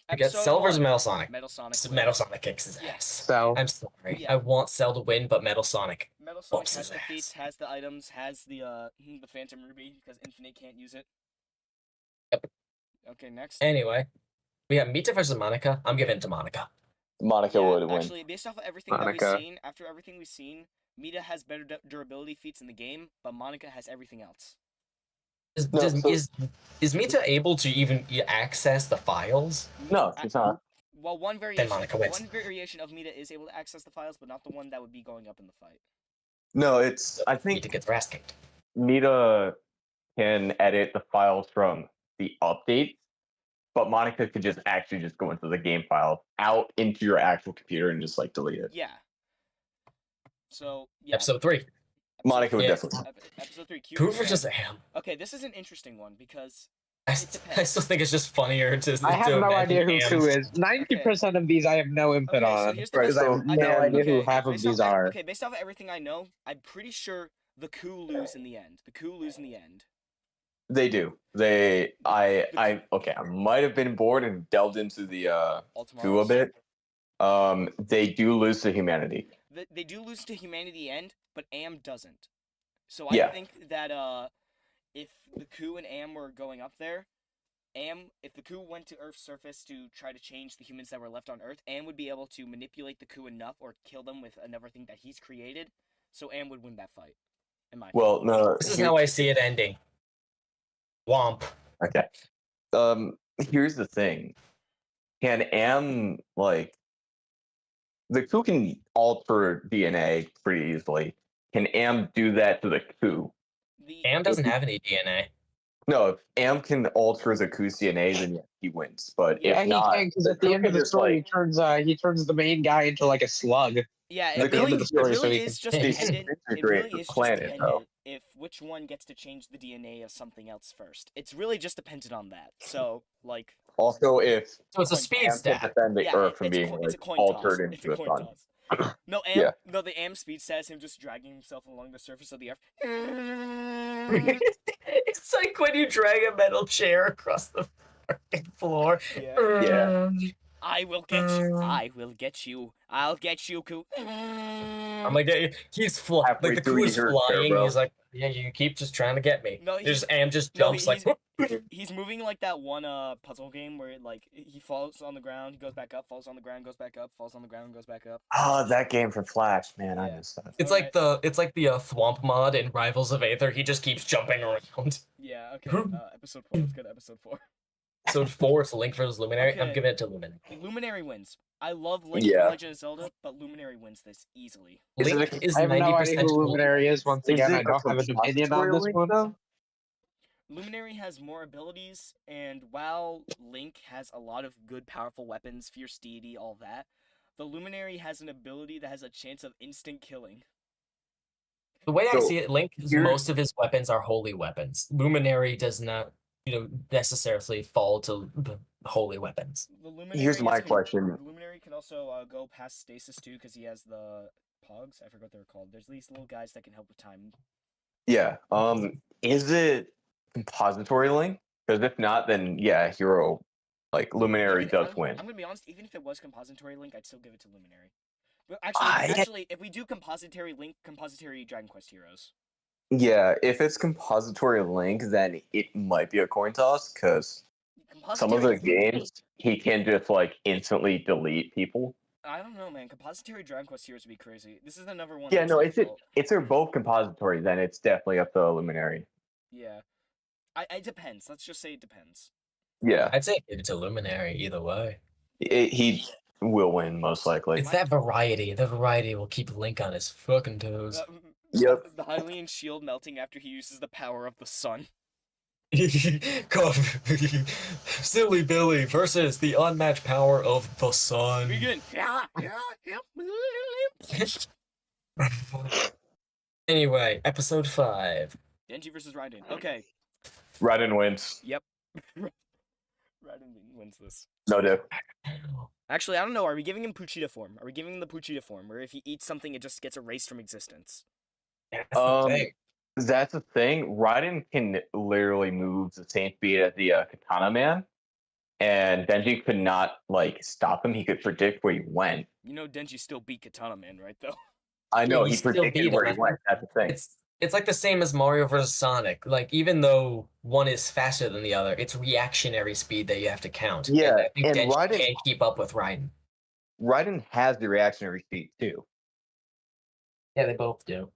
S1: We got Cell versus Metal Sonic.
S2: Metal Sonic.
S1: Metal Sonic kicks his
S2: Yes.
S1: ass.
S6: So
S1: I'm sorry.
S2: Yeah.
S1: I want Cell to win, but Metal Sonic.
S2: Metal Sonic
S1: whoops
S2: has
S1: his
S2: the feats,
S1: ass.
S2: has the items, has the Phantom Ruby because Infinite can't use it.
S1: Yep.
S2: Okay, next.
S1: Anyway, we got Mita versus Monica. I'm giving it to Monica.
S5: Monica would win.
S2: Actually, based off of everything that
S6: Monica.
S2: we've seen, after everything we've seen, Mita has better durability feats in the game, but Monica has everything else.
S1: Is Mita able to even access the files?
S5: No, she's not.
S2: Well, one
S1: Monica wins.
S2: variation of Mita is able to access the files, but not the one that would be going up in the fight.
S5: No, I think
S1: Mita gets ass kicked.
S5: Mita can edit the files from the update, but Monica could just go into the game file out into your actual computer and just like delete it.
S2: Yeah. So yeah.
S1: Episode 3.
S5: Monica would definitely.
S2: Episode 3.
S1: Who versus Am?
S2: Okay, this is an interesting one because
S1: I still think it's just funnier to.
S6: I have no idea who
S1: Am.
S6: Sue is. 90% of these I have no input
S2: Okay, so
S6: on.
S2: here's the
S6: Because I have
S2: best-
S6: no idea who
S2: okay,
S6: half of
S2: based
S6: these
S2: off-
S6: are.
S2: Okay, based off of everything I know, I'm pretty sure the Coup lose in the end.
S4: They do. I might have been bored and delved into the
S2: All
S4: goo a
S2: tomorrows.
S4: bit. They do lose to humanity.
S2: They do lose to humanity end, but Am doesn't. So I
S4: Yeah.
S2: think that if the coup and Am were going up there, if the coup went to Earth's surface to try to change the humans that were left on Earth, Am would be able to manipulate the coup enough or kill them with another thing that he's created, so Am would win that fight. In my opinion.
S4: Well, no.
S1: This is how I see it ending. Womp.
S4: Okay. Here's the thing. Can Am like the coup can alter DNA pretty easily? Can Am do that to the coup?
S1: Am doesn't have any DNA.
S4: No, if Am can alter the coup's DNA, then yeah, he wins. But
S6: Yeah,
S4: if
S6: he
S4: not,
S6: can, because at the
S4: coup
S6: end of
S4: can
S6: the
S4: just,
S6: story,
S4: like,
S6: he turns the main guy into like a slug.
S2: Yeah,
S4: The
S2: it really,
S6: end of the story,
S2: it
S6: so
S2: really
S6: he
S2: is
S6: can-
S2: just
S1: They
S2: dependent. It
S4: disintegrate
S2: really
S4: the
S2: is just
S4: planet, though.
S2: dependent if which one gets to change the DNA of something else first. It's really just dependent on that. So, like,
S4: Also, if
S1: So it's a
S2: Coin
S1: speed
S4: Am can
S1: stat.
S4: defend the
S2: yeah,
S4: Earth from
S2: it's
S4: being
S2: it's a coin
S4: altered
S2: toss.
S4: into
S2: It's a
S4: the
S2: coin
S4: sun.
S2: toss. No,
S4: Yeah.
S2: the Am speed stats him just dragging himself along the surface of the Earth.
S1: It's like when you drag a metal chair across the fucking floor.
S2: Yeah.
S4: Yeah.
S2: I will get you. I will get you. I'll get you, Coup.
S1: I'm like, he's like
S4: Halfway
S1: the
S4: through,
S1: coup
S4: you
S1: is
S4: heard there,
S1: flying.
S4: bro.
S1: He's like, yeah, you keep just trying to get me.
S2: No,
S1: There's Am just
S2: no,
S1: jumps like.
S2: he's moving like that one puzzle game where like he falls on the ground, he goes back up, falls on the ground, goes back up, falls on the ground, goes back up.
S4: Oh, that game for Flash, man, I
S2: Yeah.
S4: miss that.
S1: It's
S2: Alright.
S1: like the Thwomp mod in Rivals of Aether. He just keeps jumping around.
S2: Yeah. Okay. Episode 4. Let's go to episode 4.
S1: So 4, it's Link versus Luminary. I'm
S2: Okay.
S1: giving it to Luminary.
S2: Luminary wins. I love Link
S4: Yeah.
S2: from Legend of Zelda, but Luminary wins this easily.
S4: Is it
S1: Link
S4: a-
S1: is
S6: I have no
S1: 90%
S6: idea who Luminary is. Once
S4: Is
S6: again,
S4: it
S6: I don't have an opinion on
S4: compository
S6: this
S4: Link,
S6: one.
S4: though?
S2: Luminary has more abilities, and while Link has a lot of good, powerful weapons, fierce deity, all that, the Luminary has an ability that has a chance of instant killing.
S1: The way I
S4: So,
S1: see it, Link, most of his weapons are holy weapons. Luminary does not, necessarily fall to holy weapons.
S2: The Luminary
S4: Here's my question.
S2: The Luminary can also go past stasis too, because he has the Pogs. I forgot what they're called. There's these little guys that can help with time.
S4: Yeah. Is it compository Link? Because if not, then yeah, Hero, like Luminary, does win.
S2: I'm gonna be honest. Even if it was compository Link, I'd still give it to Luminary. But
S4: I-
S2: actually, if we do compository Link, compository Dragon Quest Heroes.
S4: Yeah, if it's compository Link, then it might be a coin toss because some of the games he can just like instantly delete people.
S2: I don't know, man. Compository Dragon Quest Heroes would be crazy. This is another one.
S4: Yeah,
S2: that's
S4: no,
S2: difficult.
S4: if they're both compository, then it's definitely up to Luminary.
S2: Yeah. It depends. Let's just say it depends.
S4: Yeah,
S1: I'd say give it to Luminary either way.
S4: he will win most likely.
S1: It's that variety. The variety will keep Link on his fucking toes.
S4: Yep.
S2: The Hylian shield melting after he uses the power of the sun.
S1: Silly Billy versus the unmatched power of the sun.
S2: Begin.
S1: Anyway, episode 5.
S2: Denji versus Raiden. Okay.
S4: Raiden wins.
S2: Yep. Raiden wins this.
S4: No diff.
S2: Actually, I don't know. Are we giving him Puchita form? Are we giving him the Puchita form, where if he eats something, it just gets erased from existence?
S1: That's the thing.
S4: That's the thing. Raiden can literally move the same speed as the Katana Man, and Denji could not stop him. He could predict where he went.
S2: You know, Denji still beat Katana Man, right? Though.
S4: I know
S1: he
S4: he
S1: still
S4: predicted
S1: beat
S4: where
S1: him.
S4: he went. That's the thing.
S1: It's like the same as Mario versus Sonic. Like, even though one is faster than the other, it's reactionary speed that you have to count.
S4: Yeah,
S1: and I think
S4: and
S1: Denji
S4: Raiden-
S1: can't keep up with Raiden.
S4: Raiden has the reactionary speed too.
S1: Yeah, they both do.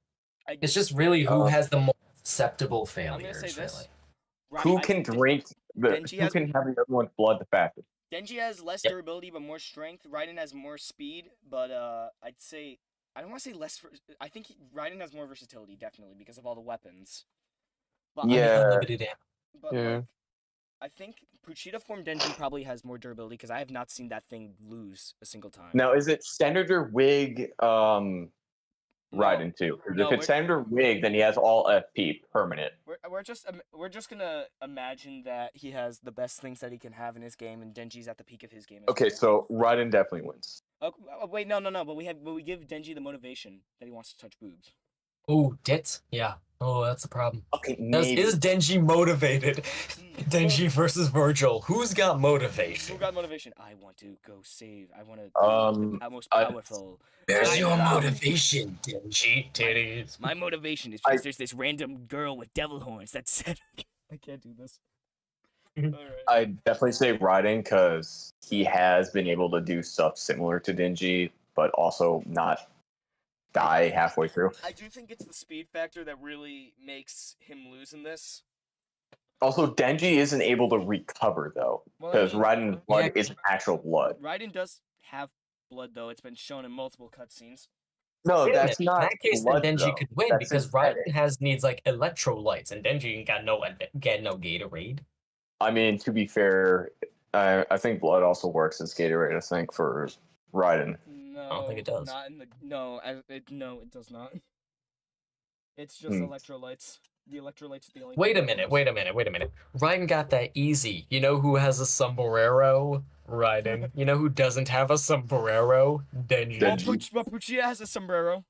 S1: It's just really who has the more susceptible failures.
S2: say this.
S1: Really.
S4: Who can drink
S2: Denji
S4: who
S2: has-
S4: can have the other one's blood the fastest?
S2: Denji has less durability but more strength. Raiden has more speed, but I'd say I don't want to say less. I think Raiden has more versatility, definitely, because of all the weapons. But
S4: Yeah.
S1: Unlimited ammo.
S2: But
S6: Yeah.
S2: like, I think Puchita form Denji probably has more durability because I have not seen that thing lose a single time.
S4: Now, is it Senator Wig Raiden too? 'Cause
S2: No,
S4: if it's Senator Wig, then he has all FP permanent.
S2: We're just gonna imagine that he has the best things that he can have in his game, and Denji's at the peak of his game. as
S4: Okay,
S2: well.
S4: so Raiden definitely wins.
S2: Wait, no, but we give Denji the motivation that he wants to touch boobs.
S1: Ooh, tits? Yeah. Oh, that's a problem.
S4: Okay, maybe.
S1: Is Denji motivated? Denji versus Virgil. Who's got
S2: Who
S1: motivation?
S2: got motivation? I want to go save. I want to be the most
S4: I-
S2: powerful.
S1: Where's
S2: I-
S1: your motivation, Denji? Titties.
S2: My motivation is because there's this random girl with devil horns that said I can't do this. Alright.
S4: I'd definitely say Raiden because he has been able to do stuff similar to Denji, but also not die halfway through.
S2: I do think it's the speed factor that really makes him lose in this.
S4: Also, Denji isn't able to recover though,
S2: Well,
S4: because
S2: I mean,
S4: Raiden's blood isn't actual blood.
S2: Raiden does have blood though. It's been shown in multiple cutscenes.
S4: No,
S1: Wait a
S4: that's
S1: minute.
S4: not
S1: In that case,
S4: blood,
S1: then Denji
S4: though.
S1: could win
S4: That's
S1: because
S4: synthetic.
S1: Raiden needs like electrolytes, and Denji ain't got no Gatorade.
S4: I mean, to be fair, I think blood also works as Gatorade. I think for Raiden.
S2: No,
S1: I don't think it does.
S2: Not in the no. No, it does not. It's just electrolytes. The electrolytes are the only.
S1: Wait a
S2: thing that
S1: minute.
S2: works.
S1: Raiden got that easy. You know who has a sombrero? Raiden. You know who doesn't have a sombrero? Denji.
S2: Well, Puccia has a sombrero.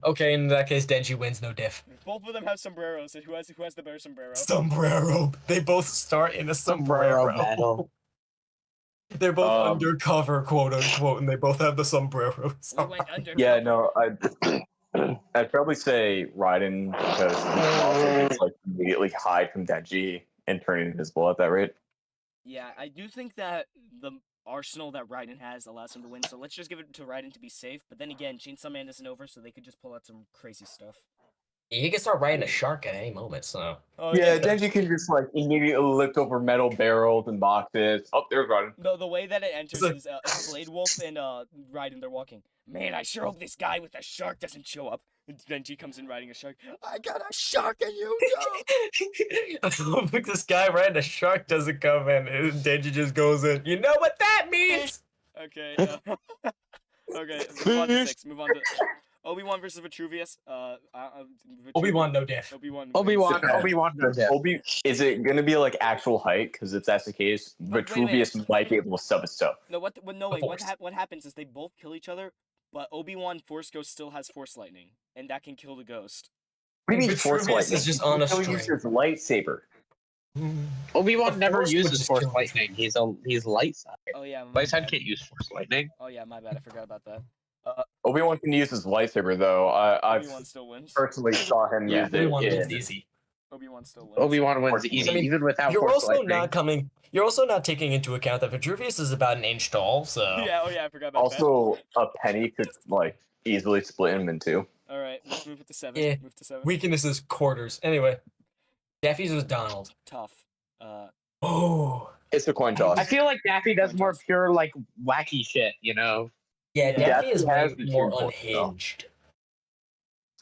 S1: Okay, in that case, Denji wins, no diff.
S2: Both of them have sombreros. And who has the better sombrero?
S1: Sombrero. They both start in a sombrero.
S6: battle.
S1: They're both undercover, quote unquote, and they both have the sombreros.
S2: We went under.
S4: Yeah, no, I'd probably say Raiden because he can also just, like immediately hide from Denji and turn invisible at that rate.
S2: Yeah, I do think that the arsenal that Raiden has allows him to win. So let's just give it to Raiden to be safe. But then again, Chainsaw Man isn't over, so they could just pull out some crazy stuff.
S1: He can start riding a shark at any moment, so.
S2: Oh,
S4: Yeah, Denji can just like immediately lift over metal barrels and boxes. Oh, there's Raiden.
S2: No, the way that it enters
S1: It's like-
S2: is it's Blade Wolf and Raiden. They're walking. Man, I sure hope this guy with the shark doesn't show up. And Denji comes in riding a shark. I got a shark and you don't.
S1: I don't think this guy riding a shark doesn't come in. And Denji just goes in. You know what that means?
S2: Okay. Okay. Move on to 6. Move on to Obi-Wan versus Vitruvius.
S1: Obi-Wan, no diff.
S2: Obi-Wan.
S6: Obi-Wan.
S4: Is it gonna be like actual height? Because if that's the case,
S2: But wait a minute.
S4: Vitruvius might be able to sub his stuff.
S2: No, what? No,
S1: The
S2: wait. What,
S1: Force.
S2: what happens is they both kill each other, but Obi-Wan Force Ghost still has Force Lightning, and that can kill the ghost.
S4: What do you mean
S1: Vitruvius
S4: force lightning?
S1: is just on a
S4: He'll use
S1: string.
S4: his lightsaber.
S6: Obi-Wan
S1: The
S6: never
S1: Force would
S6: uses
S1: just
S6: Force
S1: kill
S6: Lightning. He's light side.
S2: Oh yeah.
S6: Light side can't use Force Lightning.
S2: Oh yeah, my bad. I forgot about that.
S4: Obi-Wan can use his lightsaber though. I've
S2: Obi-Wan still wins.
S4: personally saw him
S6: Yeah,
S4: use it.
S1: Obi-Wan
S4: in-
S1: wins easy.
S2: Obi-Wan still wins.
S6: Obi-Wan wins
S4: Force-
S6: easy,
S1: I mean,
S6: even without
S1: You're
S6: Force
S1: also
S6: Lightning.
S1: You're also not taking into account that Vitruvius is about an inch tall, so.
S2: Yeah. Oh yeah, I forgot about
S4: Also, a penny could like easily split him in two.
S2: that. All right, let's move it to 7.
S1: Yeah.
S2: Move to 7.
S1: Weakness is quarters. Anyway, Daffy's was Donald.
S2: Tough.
S1: Oh.
S4: It's a coin toss.
S6: I feel like Daffy does more pure, like, wacky shit, you know?
S1: Yeah,
S2: Yeah.
S1: Daffy
S4: Daffy
S1: is
S4: has
S1: way
S4: the
S1: more
S4: true force, though.
S1: unhinged.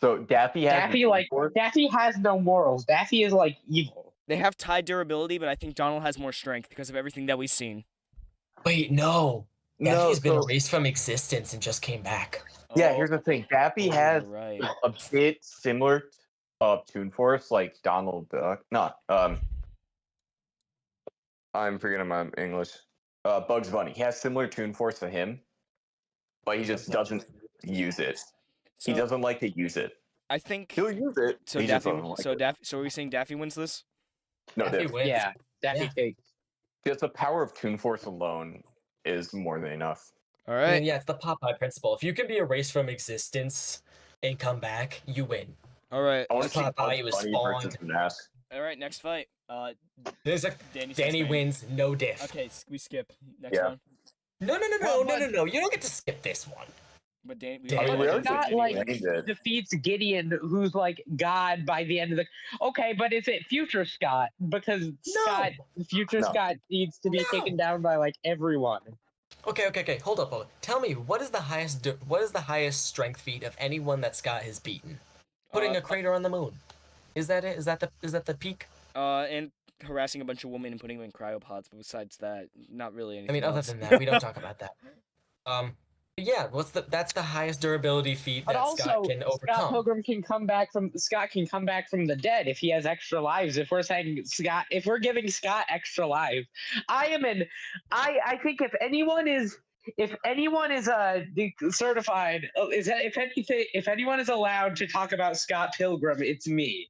S4: So Daffy has
S6: Daffy, like, Daffy has no morals. Daffy is, like, evil.
S2: They have tied durability, but I think Donald has more strength because of everything that we've seen.
S1: Wait, no.
S4: no.
S1: Daffy's been
S4: So,
S1: erased from existence and just came back.
S4: yeah,
S2: Oh,
S4: here's the thing. Daffy
S2: oh,
S4: has
S2: you're right.
S4: a bit similar Toon Force, like Donald Duck. Not I'm forgetting my English. Bugs Bunny. He has similar Toon Force to him, but he just doesn't use it.
S2: So
S4: He doesn't like to use it.
S2: I think
S4: He'll use it.
S2: so.
S4: he just
S2: Daffy.
S4: doesn't like
S2: So
S4: it.
S2: Daffy. So are we saying Daffy wins this?
S4: No,
S1: Daffy
S4: Daffy.
S1: wins.
S6: Yeah, Daffy
S1: Yeah.
S6: takes.
S4: Just the power of Toon Force alone is more than enough.
S2: All
S1: I
S2: right.
S1: mean, yeah, it's the Popeye principle. If you can be erased from existence and come back, you win.
S2: All right.
S4: I want to see
S1: Popeye
S4: Bugs
S1: was
S4: Bunny versus
S1: spawned.
S4: Mask.
S2: All right. Next fight.
S1: There's a,
S2: Danny.
S1: Danny wins, no diff.
S2: Okay, we skip. Next
S4: Yeah.
S2: one.
S1: No. You don't get to skip this one.
S2: But Danny.
S1: I mean,
S4: we already
S6: Not
S4: said
S6: like
S4: Danny did.
S6: defeats Gideon, who's like God by the end of the. Okay, but is it Future Scott? Because Scott, Future
S4: No.
S6: Scott needs to be
S1: No.
S6: taken down by like everyone.
S1: Okay. Hold up. Tell me, what is the highest strength feat of anyone that Scott has beaten? Putting a crater on the moon. Is that it? Is that the peak?
S2: And harassing a bunch of women and putting them in cryopods. But besides that, not really anything.
S1: I mean, other
S2: else.
S1: than that, we don't talk about that. Yeah, that's the highest durability feat
S6: But
S1: that
S6: also,
S1: Scott can
S6: Scott
S1: overcome.
S6: Pilgrim can come back from the dead if he has extra lives. If we're saying Scott, if we're giving Scott extra lives, I think if anyone is if anyone is certified, if anyone is allowed to talk about Scott Pilgrim, it's me.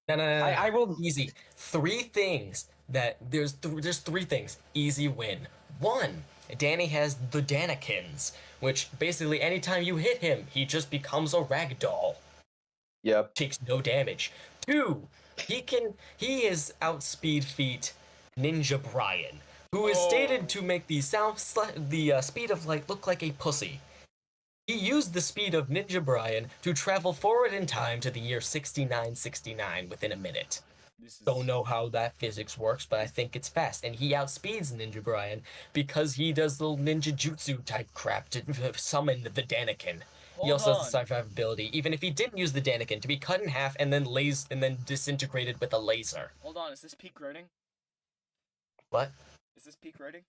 S1: No.
S6: I will.
S1: Easy. Three things that there's three things. Easy win. One, Danny has the Danakins, which basically anytime you hit him, he just becomes a ragdoll.
S5: Yep.
S1: Takes no damage. Two, he is outspeed feat Ninja Brian, who is stated to make the speed of light look like a pussy. He used the speed of Ninja Brian to travel forward in time to the year 6969 within a minute. Don't know how that physics works, but I think it's fast. And he outspeeds Ninja Brian because he does little ninja jutsu type crap to summon the Daniken. He also has the survivability, even if he didn't use the Daniken, to be cut in half and then disintegrated with a laser.
S2: Hold on, is this peak rating?
S1: What?
S2: Is this peak rating?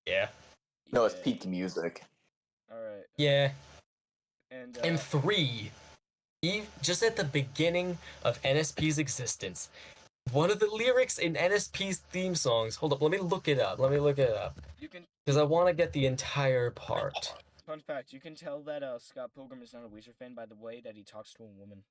S1: Yeah.
S4: No, it's peak music.
S2: Alright.
S1: Yeah.
S2: And
S1: three, just at the beginning of NSP's existence, one of the lyrics in NSP's theme songs. Hold up, let me look it up.
S2: You can,
S1: because I want to get the entire part.
S2: fun fact, you can tell that Scott Pilgrim is not a Weezer fan by the way that he talks to a woman.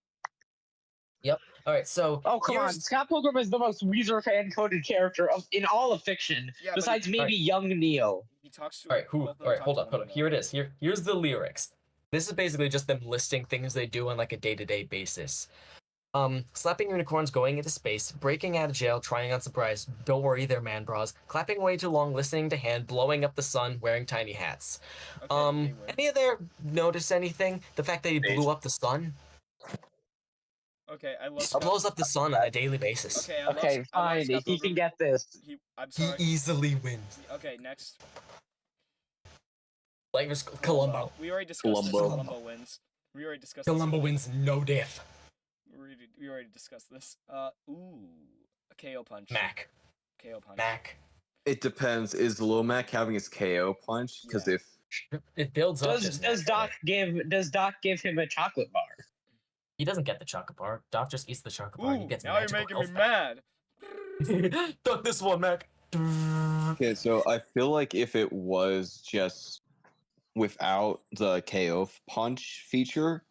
S1: Yep. All right. So.
S6: Oh come on! Scott Pilgrim is the most Weezer fan coded character in all of fiction,
S2: Yeah,
S6: besides maybe young Neo.
S2: He talks to.
S1: All right. Hold on. Here it is. Here's the lyrics. This is basically just them listing things they do on like a day-to-day basis. Slapping unicorns, going into space, breaking out of jail, trying on surprise, don't worry, they're man bras, clapping way too long, listening to hand, blowing up the sun, wearing tiny hats.
S2: Okay,
S1: any of there notice anything? The fact that he blew up the sun?
S2: Okay, I love.
S1: He blows up the sun on a daily basis.
S2: Okay,
S6: fine. He can get this.
S2: I'm sorry.
S1: He easily wins.
S2: Okay, next.
S1: Like Columbo.
S2: We already discussed this. Columbo wins. We already discussed
S1: Columbo wins no diff.
S2: We already discussed this. A KO punch.
S1: Mac.
S2: KO punch.
S1: Mac.
S4: It depends. Is Lil Mac having his KO punch? Because if
S1: it builds up.
S6: Does Doc give him a chocolate bar?
S1: He doesn't get the chocolate bar. Doc just eats the chocolate bar. And he gets
S2: now you're making me mad.
S1: Duck this one, Mac.
S4: Okay, so I feel like if it was just without the KO punch feature,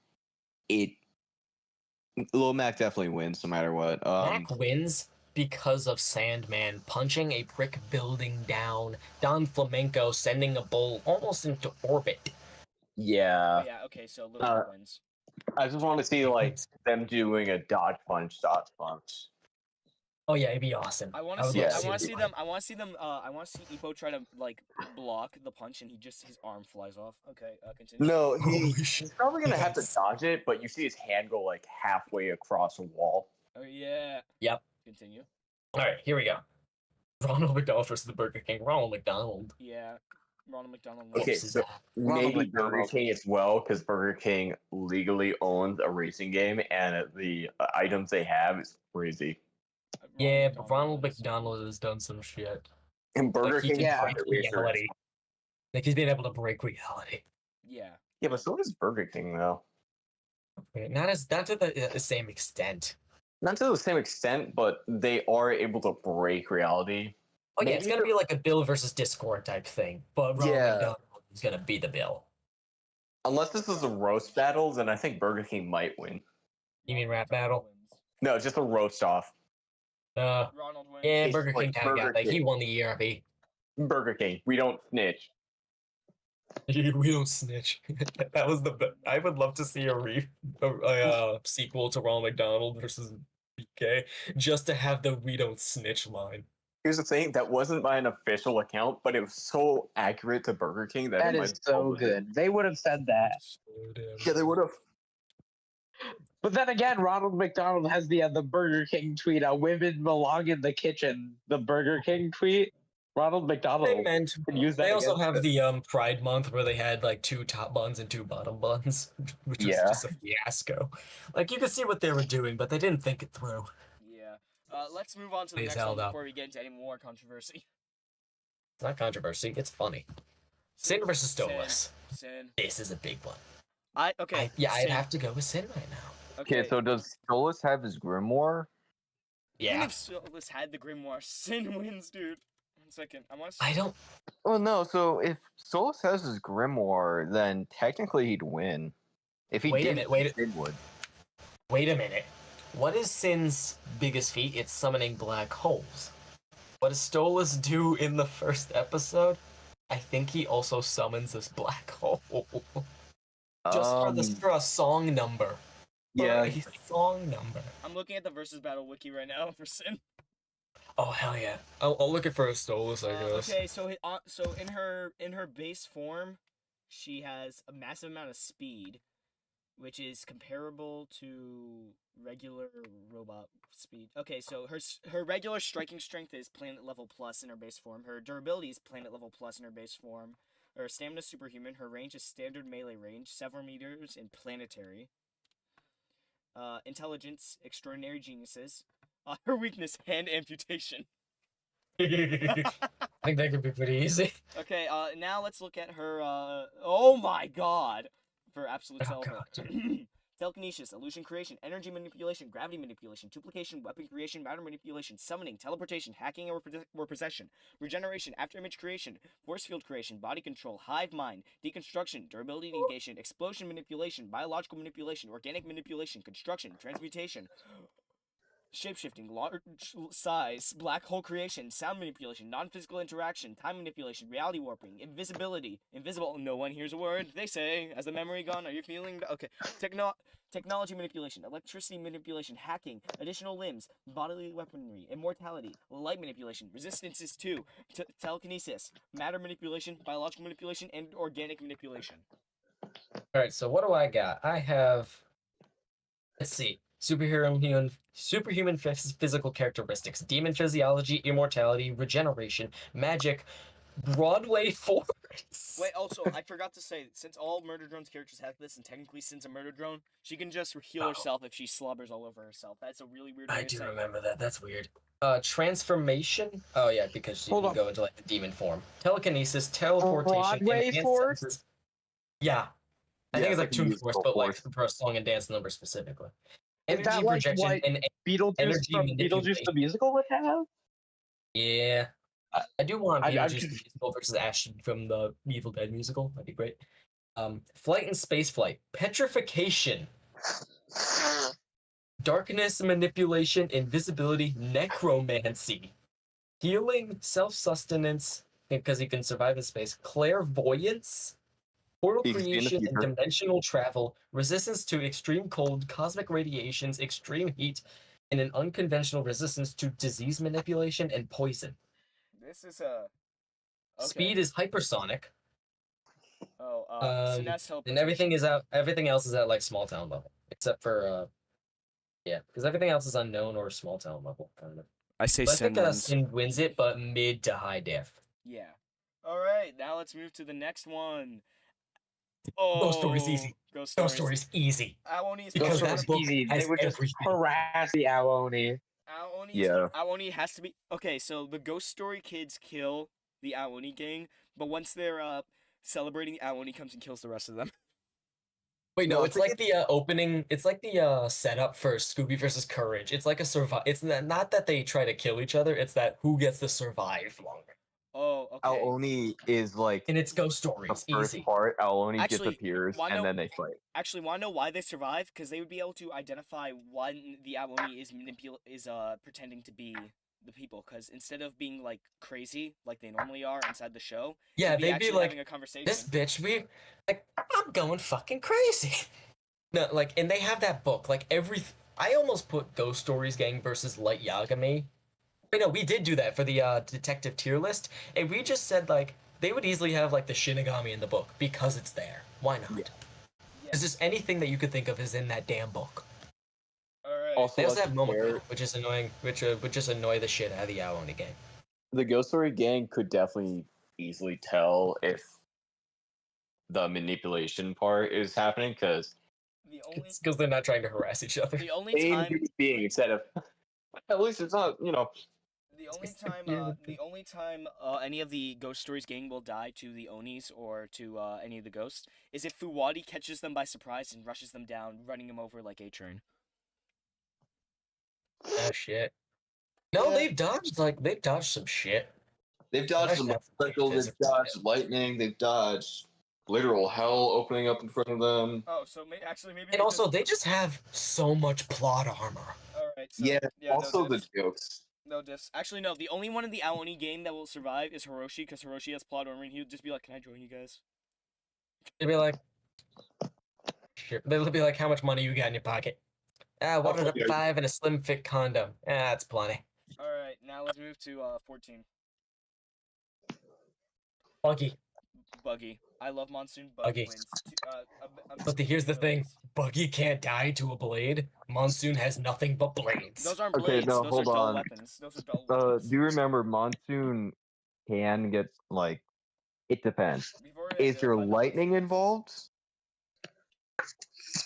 S4: Lil Mac definitely wins no matter what.
S1: Mac wins because of Sandman punching a brick building down, Don Flamenco sending a bull almost into orbit.
S4: Yeah.
S2: Yeah. Okay. So Lil Mac wins.
S4: I just want to see like them doing a dodge punch.
S1: Oh yeah, it'd be awesome.
S2: I want to see them. I want to see Ippo try to like block the punch, and his arm flies off. Okay, continue.
S4: No, he's probably gonna have to dodge it, but you see his hand go like halfway across a wall.
S2: Oh yeah.
S1: Yep.
S2: Continue.
S1: All right, here we go. Ronald McDonald versus the Burger King. Ronald McDonald.
S2: Yeah. Ronald McDonald.
S4: Okay, so maybe Burger King as well, because Burger King legally owns a racing game, and the items they have is crazy.
S1: Yeah, but Ronald McDonald has done some shit.
S4: And Burger King,
S1: reality. Like he's been able to break reality.
S2: Yeah.
S4: Yeah, but so does Burger King though.
S1: Not to the same extent.
S4: Not to the same extent, but they are able to break reality.
S1: Oh yeah, it's gonna be like a Bill versus Discord type thing, but Ronald McDonald is gonna be the Bill.
S4: Unless this is a roast battle, then I think Burger King might win.
S1: You mean rap battle?
S4: No, just a roast off.
S2: Ronald wins.
S1: Yeah, Burger King kind of got that. He won the ERB.
S4: Burger King, we don't snitch.
S1: We don't snitch. That was I would love to see a sequel to Ronald McDonald versus BK, just to have the "We don't snitch" line.
S4: Here's the thing: that wasn't by an official account, but it was so accurate to Burger King that
S6: is so good. They would have said that.
S4: Yeah, they would have.
S6: But then again, Ronald McDonald has the Burger King tweet: "Women belong in the kitchen." The Burger King tweet. Ronald McDonald.
S1: They also have the Pride Month where they had like 2 top buns and 2 bottom buns, which was just a fiasco. Like you could see what they were doing, but they didn't think it through.
S2: Yeah. Let's move on to the next one before we get into any more controversy.
S1: It's not controversy. It's funny. Sin versus Stolas.
S2: Sin.
S1: This is a big one.
S2: I'd
S1: have to go with Sin right now.
S5: Okay, so does Stolas have his grimoire?
S1: Yeah.
S2: Even if Stolas had the grimoire, Sin wins, dude. second. I want to.
S1: I don't.
S4: Well, no. So if Solus has his grimoire, then technically he'd win. If he
S1: Wait a
S4: didn't,
S1: minute, wait.
S4: Sin would.
S1: Wait a minute. What is Sin's biggest feat? It's summoning black holes. What does Stolas do in the first episode? I think he also summons this black hole. Just for a song number.
S4: Yeah.
S1: For a song number.
S2: I'm looking at the versus battle wiki right now for Sin.
S1: Oh hell yeah! I'll look at for a Stolas, I guess.
S2: Okay, so in her base form, she has a massive amount of speed, which is comparable to regular robot speed. Okay, so her regular striking strength is planet level plus in her base form. Her durability is planet level plus in her base form. Her stamina is superhuman. Her range is standard melee range, several meters in planetary. Intelligence, extraordinary geniuses. Her weakness, hand amputation.
S1: I think that could be pretty easy.
S2: Okay, now let's look at her, oh my god! For absolute
S1: Oh,
S2: Selva.
S1: God.
S2: Telekinesis, illusion creation, energy manipulation, gravity manipulation, duplication, weapon creation, matter manipulation, summoning, teleportation, hacking or possession, regeneration, afterimage creation, force field creation, body control, hive mind, deconstruction, durability negation, explosion manipulation, biological manipulation, organic manipulation, construction, transmutation, shapeshifting, large size, black hole creation, sound manipulation, non-physical interaction, time manipulation, reality warping, invisibility, invisible, no one hears a word, they say, as the memory gone, are you feeling, okay, technology manipulation, electricity manipulation, hacking, additional limbs, bodily weaponry, immortality, light manipulation, resistances to, telekinesis, matter manipulation, biological manipulation, and organic manipulation.
S1: Alright, so what do I got? I have. Let's see. Superhuman physical characteristics, demon physiology, immortality, regeneration, magic, Broadway force.
S2: Wait, also, I forgot to say, since all Murder Drone's characters have this, and technically Sin's a Murder Drone, she can just heal herself if she slobbers all over herself. That's a really weird way
S1: I
S2: to
S1: do
S2: say it.
S1: remember that. That's weird. Transformation. Oh yeah, because she
S6: Hold
S1: can
S6: up.
S1: go into like the demon form. Telekinesis, teleportation,
S6: Broadway
S1: enhanced
S6: force?
S1: senses. Yeah, I
S4: Yeah,
S1: think it's like
S4: like a
S1: Toon Force,
S4: musical
S1: but like
S4: force.
S1: for a song and dance number specifically.
S6: Is
S1: Energy
S6: that like
S1: projection
S6: what
S1: and
S6: Beetlejuice
S1: energy
S6: from Beetlejuice
S1: manipulation.
S6: the musical would have?
S1: Yeah, I do want
S6: I'm
S1: Beetlejuice
S6: just-
S1: the musical versus Ashton from the Evil Dead musical. That'd be great. Flight and space flight, petrification, darkness manipulation, invisibility, necromancy, healing, self-sustenance, because he can survive in space, clairvoyance, portal
S4: He can see in the
S1: creation and
S4: future.
S1: dimensional travel, resistance to extreme cold, cosmic radiations, extreme heat, and an unconventional resistance to disease manipulation and poison.
S2: This is a... Okay.
S1: Speed is hypersonic.
S2: Oh, Sinest's
S1: And
S2: teleportation.
S1: everything else is at like small town level, except for yeah, because everything else is unknown or small town level kind of.
S2: I say
S1: But I
S2: Sin
S1: think
S2: wins.
S1: Sin wins it, but mid to high def.
S2: Yeah. Alright, now let's move to the next one. Oh,
S1: Ghost Story's easy.
S2: Ghost
S1: Ghost
S2: Stories.
S1: Story's easy.
S2: Aoni is
S1: Because
S2: probably
S1: that
S2: one
S1: book
S6: easy.
S1: has
S6: They would just
S1: everything.
S6: harass the Aoni.
S2: Aoni
S4: Yeah.
S2: Aoni has to be... Okay, so the Ghost Story kids kill the Aoni gang, but once they're celebrating, Aoni comes and kills the rest of them.
S1: Wait, no,
S4: No,
S1: it's like the opening. It's like the setup for Scooby versus Courage. It's like a survive. It's not that they try to kill each other. It's that who gets to survive longer.
S2: Oh, okay.
S4: Aoni is like
S1: And it's Ghost
S4: the
S1: Stories,
S4: first
S1: easy.
S4: part. Aoni
S2: Actually,
S4: disappears
S2: why no-
S4: and then they fight.
S2: Actually, want to know why they survive? Because they would be able to identify when the Aoni is pretending to be the people. Because instead of being like crazy like they normally are inside the show,
S1: Yeah, they'd be
S2: actually
S1: like,
S2: having a conversation.
S1: this bitch, I'm going fucking crazy. No, like, and they have that book. Like I almost put Ghost Stories gang versus Light Yagami. Wait, no, we did do that for the detective tier list, and we just said like they would easily have like the Shinigami in the book because it's there. Why not?
S2: Yeah.
S1: It's just anything that you could think of is in that damn book.
S2: All right.
S4: Also,
S1: They also
S4: let's
S1: have
S4: compare-
S1: Momoko, which is annoying, which would just annoy the shit out of the Aoni gang.
S4: the Ghost Story gang could definitely easily tell if the manipulation part is happening because
S2: The only
S1: Because they're not trying to harass each other.
S2: the only
S4: same
S2: time
S4: human being instead of at least it's not
S2: the only time any of the Ghost Stories gang will die to the Onis or to any of the ghosts is if Fuwadi catches them by surprise and rushes them down, running them over like a train.
S1: Oh shit. No,
S4: Yeah.
S1: they've dodged some shit.
S5: They've dodged
S1: Actually,
S5: the
S1: that's
S5: motorcycle, they've
S1: physical.
S5: dodged lightning, they've dodged literal hell opening up in front of them.
S2: Oh, so actually maybe.
S1: And also, they just have so much plot armor.
S2: All right. So,
S5: Yeah,
S2: no
S5: also the
S2: diffs.
S5: jokes.
S2: No diffs. Actually, no. The only one in the Aoni game that will survive is Hiroshi, because Hiroshi has plot armor, and he would just be like, "Can I join you guys?"
S1: They'd be like, sure. They'll be like, how much money you got in your pocket? Ah, one
S5: Oh,
S1: and
S5: yeah.
S1: 5 and a slim fit condom. Ah, that's plenty.
S2: All right. Now let's move to 14.
S1: Buggy.
S2: Buggy. I love Monsoon. Buggy
S1: Buggy.
S2: wins.
S1: But here's the thing:
S2: wins.
S1: Buggy can't die to a blade. Monsoon has nothing but blades.
S2: Those aren't
S4: Okay,
S2: blades.
S4: no,
S2: Those are
S4: hold
S2: dull
S4: on.
S2: weapons. Those are dull
S4: Do
S2: weapons.
S4: you remember Monsoon can get like? It depends.
S2: We've already
S4: Is there
S2: identified that
S4: lightning
S2: Monsoon
S4: involved?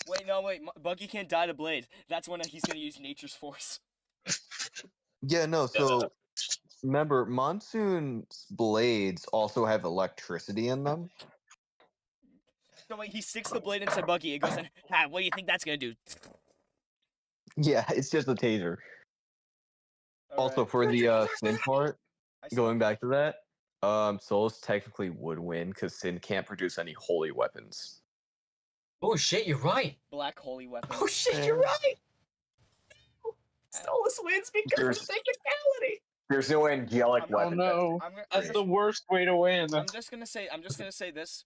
S2: Wait, no, wait. Buggy can't die to blade. That's when he's gonna use Nature's Force.
S4: Yeah, no. So remember, Monsoon's blades also have electricity in them.
S2: So wait, he sticks the blade into Buggy. It goes in. Ah, what do you think that's gonna do?
S4: Yeah, it's just a taser. Also,
S2: Alright,
S4: for the Sin part,
S2: I saw-
S4: going back to that, Souls technically would win because Sin can't produce any holy weapons.
S1: Oh shit, you're right.
S2: Black holy weapons.
S1: Oh shit, you're right. Solus wins because of
S4: There's-
S1: the technicality.
S4: There's no angelic
S2: I'm-
S6: Oh
S4: weapon.
S6: no,
S2: I'm gonna,
S6: that's the worst way to win.
S2: I'm just gonna say this.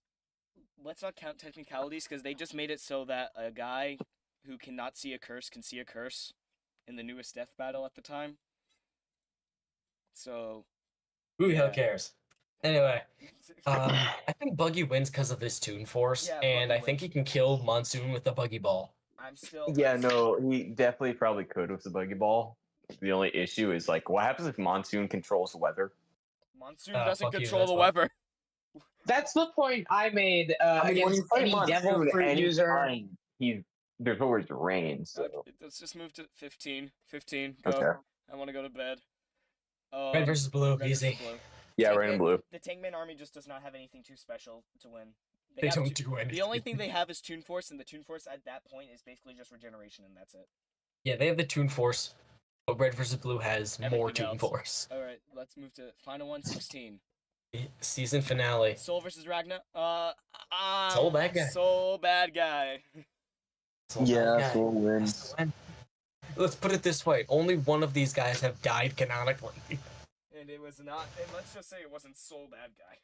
S2: Let's not count technicalities because they just made it so that a guy who cannot see a curse can see a curse in the newest death battle at the time. So
S1: Who the hell
S2: Yeah.
S1: cares? Anyway, I think Buggy wins because of his Toon Force,
S2: Yeah,
S1: and
S2: Buggy
S1: I think
S2: wins.
S1: he can kill Monsoon with the Buggy Ball.
S2: I'm still.
S4: Yeah, no, he definitely probably could with the buggy ball. The only issue is like, what happens if Monsoon controls the weather?
S2: Monsoon doesn't
S1: fuck you,
S2: control
S1: that's
S2: the
S1: fine.
S2: weather.
S6: That's the point I made
S4: I mean, when
S6: against
S4: you play
S6: any devil
S4: Monsoon
S6: fruit user.
S4: anytime, there's always rain. So
S2: Okay, let's just move to 15. 15. Go.
S4: okay,
S2: I want to go to bed.
S1: Red versus Blue,
S2: Red versus
S1: easy.
S2: Blue.
S4: yeah,
S2: Tankman-
S4: red and blue.
S2: The Tankman army just does not have anything too special to win.
S1: They
S2: have
S1: don't
S2: Tu-
S1: do anything.
S2: The only thing they have is Toon Force, and the Toon Force at that point is basically just regeneration, and that's it.
S1: Yeah, they have the Toon Force, but Red versus Blue has more
S2: Everything
S1: Toon
S2: else.
S1: Force.
S2: All right, let's move to final one, 16.
S1: Season finale.
S2: Soul versus Ragna.
S1: Soul bad guy.
S2: Soul bad guy.
S1: Soul bad guy.
S4: Soul wins.
S1: Let's put it this way: only one of these guys have died canonically.
S2: And it was not. And let's just say it wasn't Soul bad guy.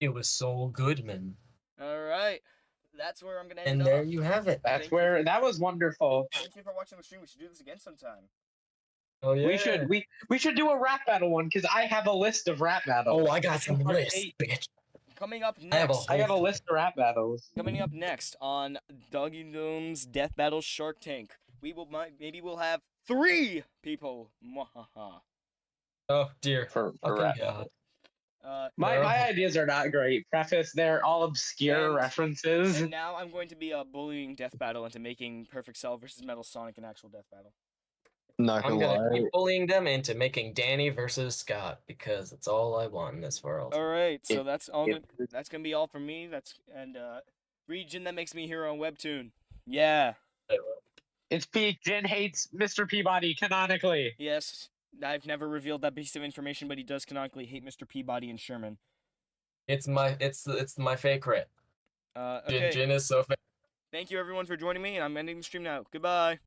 S1: It was Soul Goodman,
S2: All right, that's where I'm gonna end
S1: and
S2: it
S1: there
S2: off.
S1: you have it.
S6: That's
S2: Thank you.
S6: where that was wonderful.
S2: Thank you for watching the stream. We should do this again sometime.
S1: Oh yeah.
S6: We should do a rap battle one because I have a list of rap battles.
S1: Oh, I got some
S6: Part
S1: lists,
S6: eight.
S1: bitch.
S2: Coming up
S1: I have a
S2: next.
S6: I got a list of rap battles.
S2: Coming up next on Doggy Doom's Death Battle Shark Tank, maybe we'll have 3 people. Mwahaha.
S1: Oh dear.
S6: For
S1: Fucking
S6: rap
S1: God.
S6: My
S1: No.
S6: ideas are not great. Preface, they're all obscure
S2: And-
S6: references.
S2: And now I'm going to be bullying Death Battle into making Perfect Cell versus Metal Sonic an actual Death Battle.
S4: Not
S1: I'm
S4: gonna
S1: gonna
S4: lie.
S1: keep bullying them into making Danny versus Scott because it's all I want in this world.
S2: All right, so
S4: If-
S2: that's all.
S4: if-
S2: That's gonna be all from me. Region that makes me hero on Webtoon. Yeah.
S6: It's peak. Jin hates Mr. Peabody canonically.
S2: Yes. I've never revealed that piece of information, but he does canonically hate Mr. Peabody and Sherman.
S1: It's my favorite.
S2: Okay.
S1: Jin is so
S2: Thank you everyone for joining me, and I'm ending the stream now. Goodbye.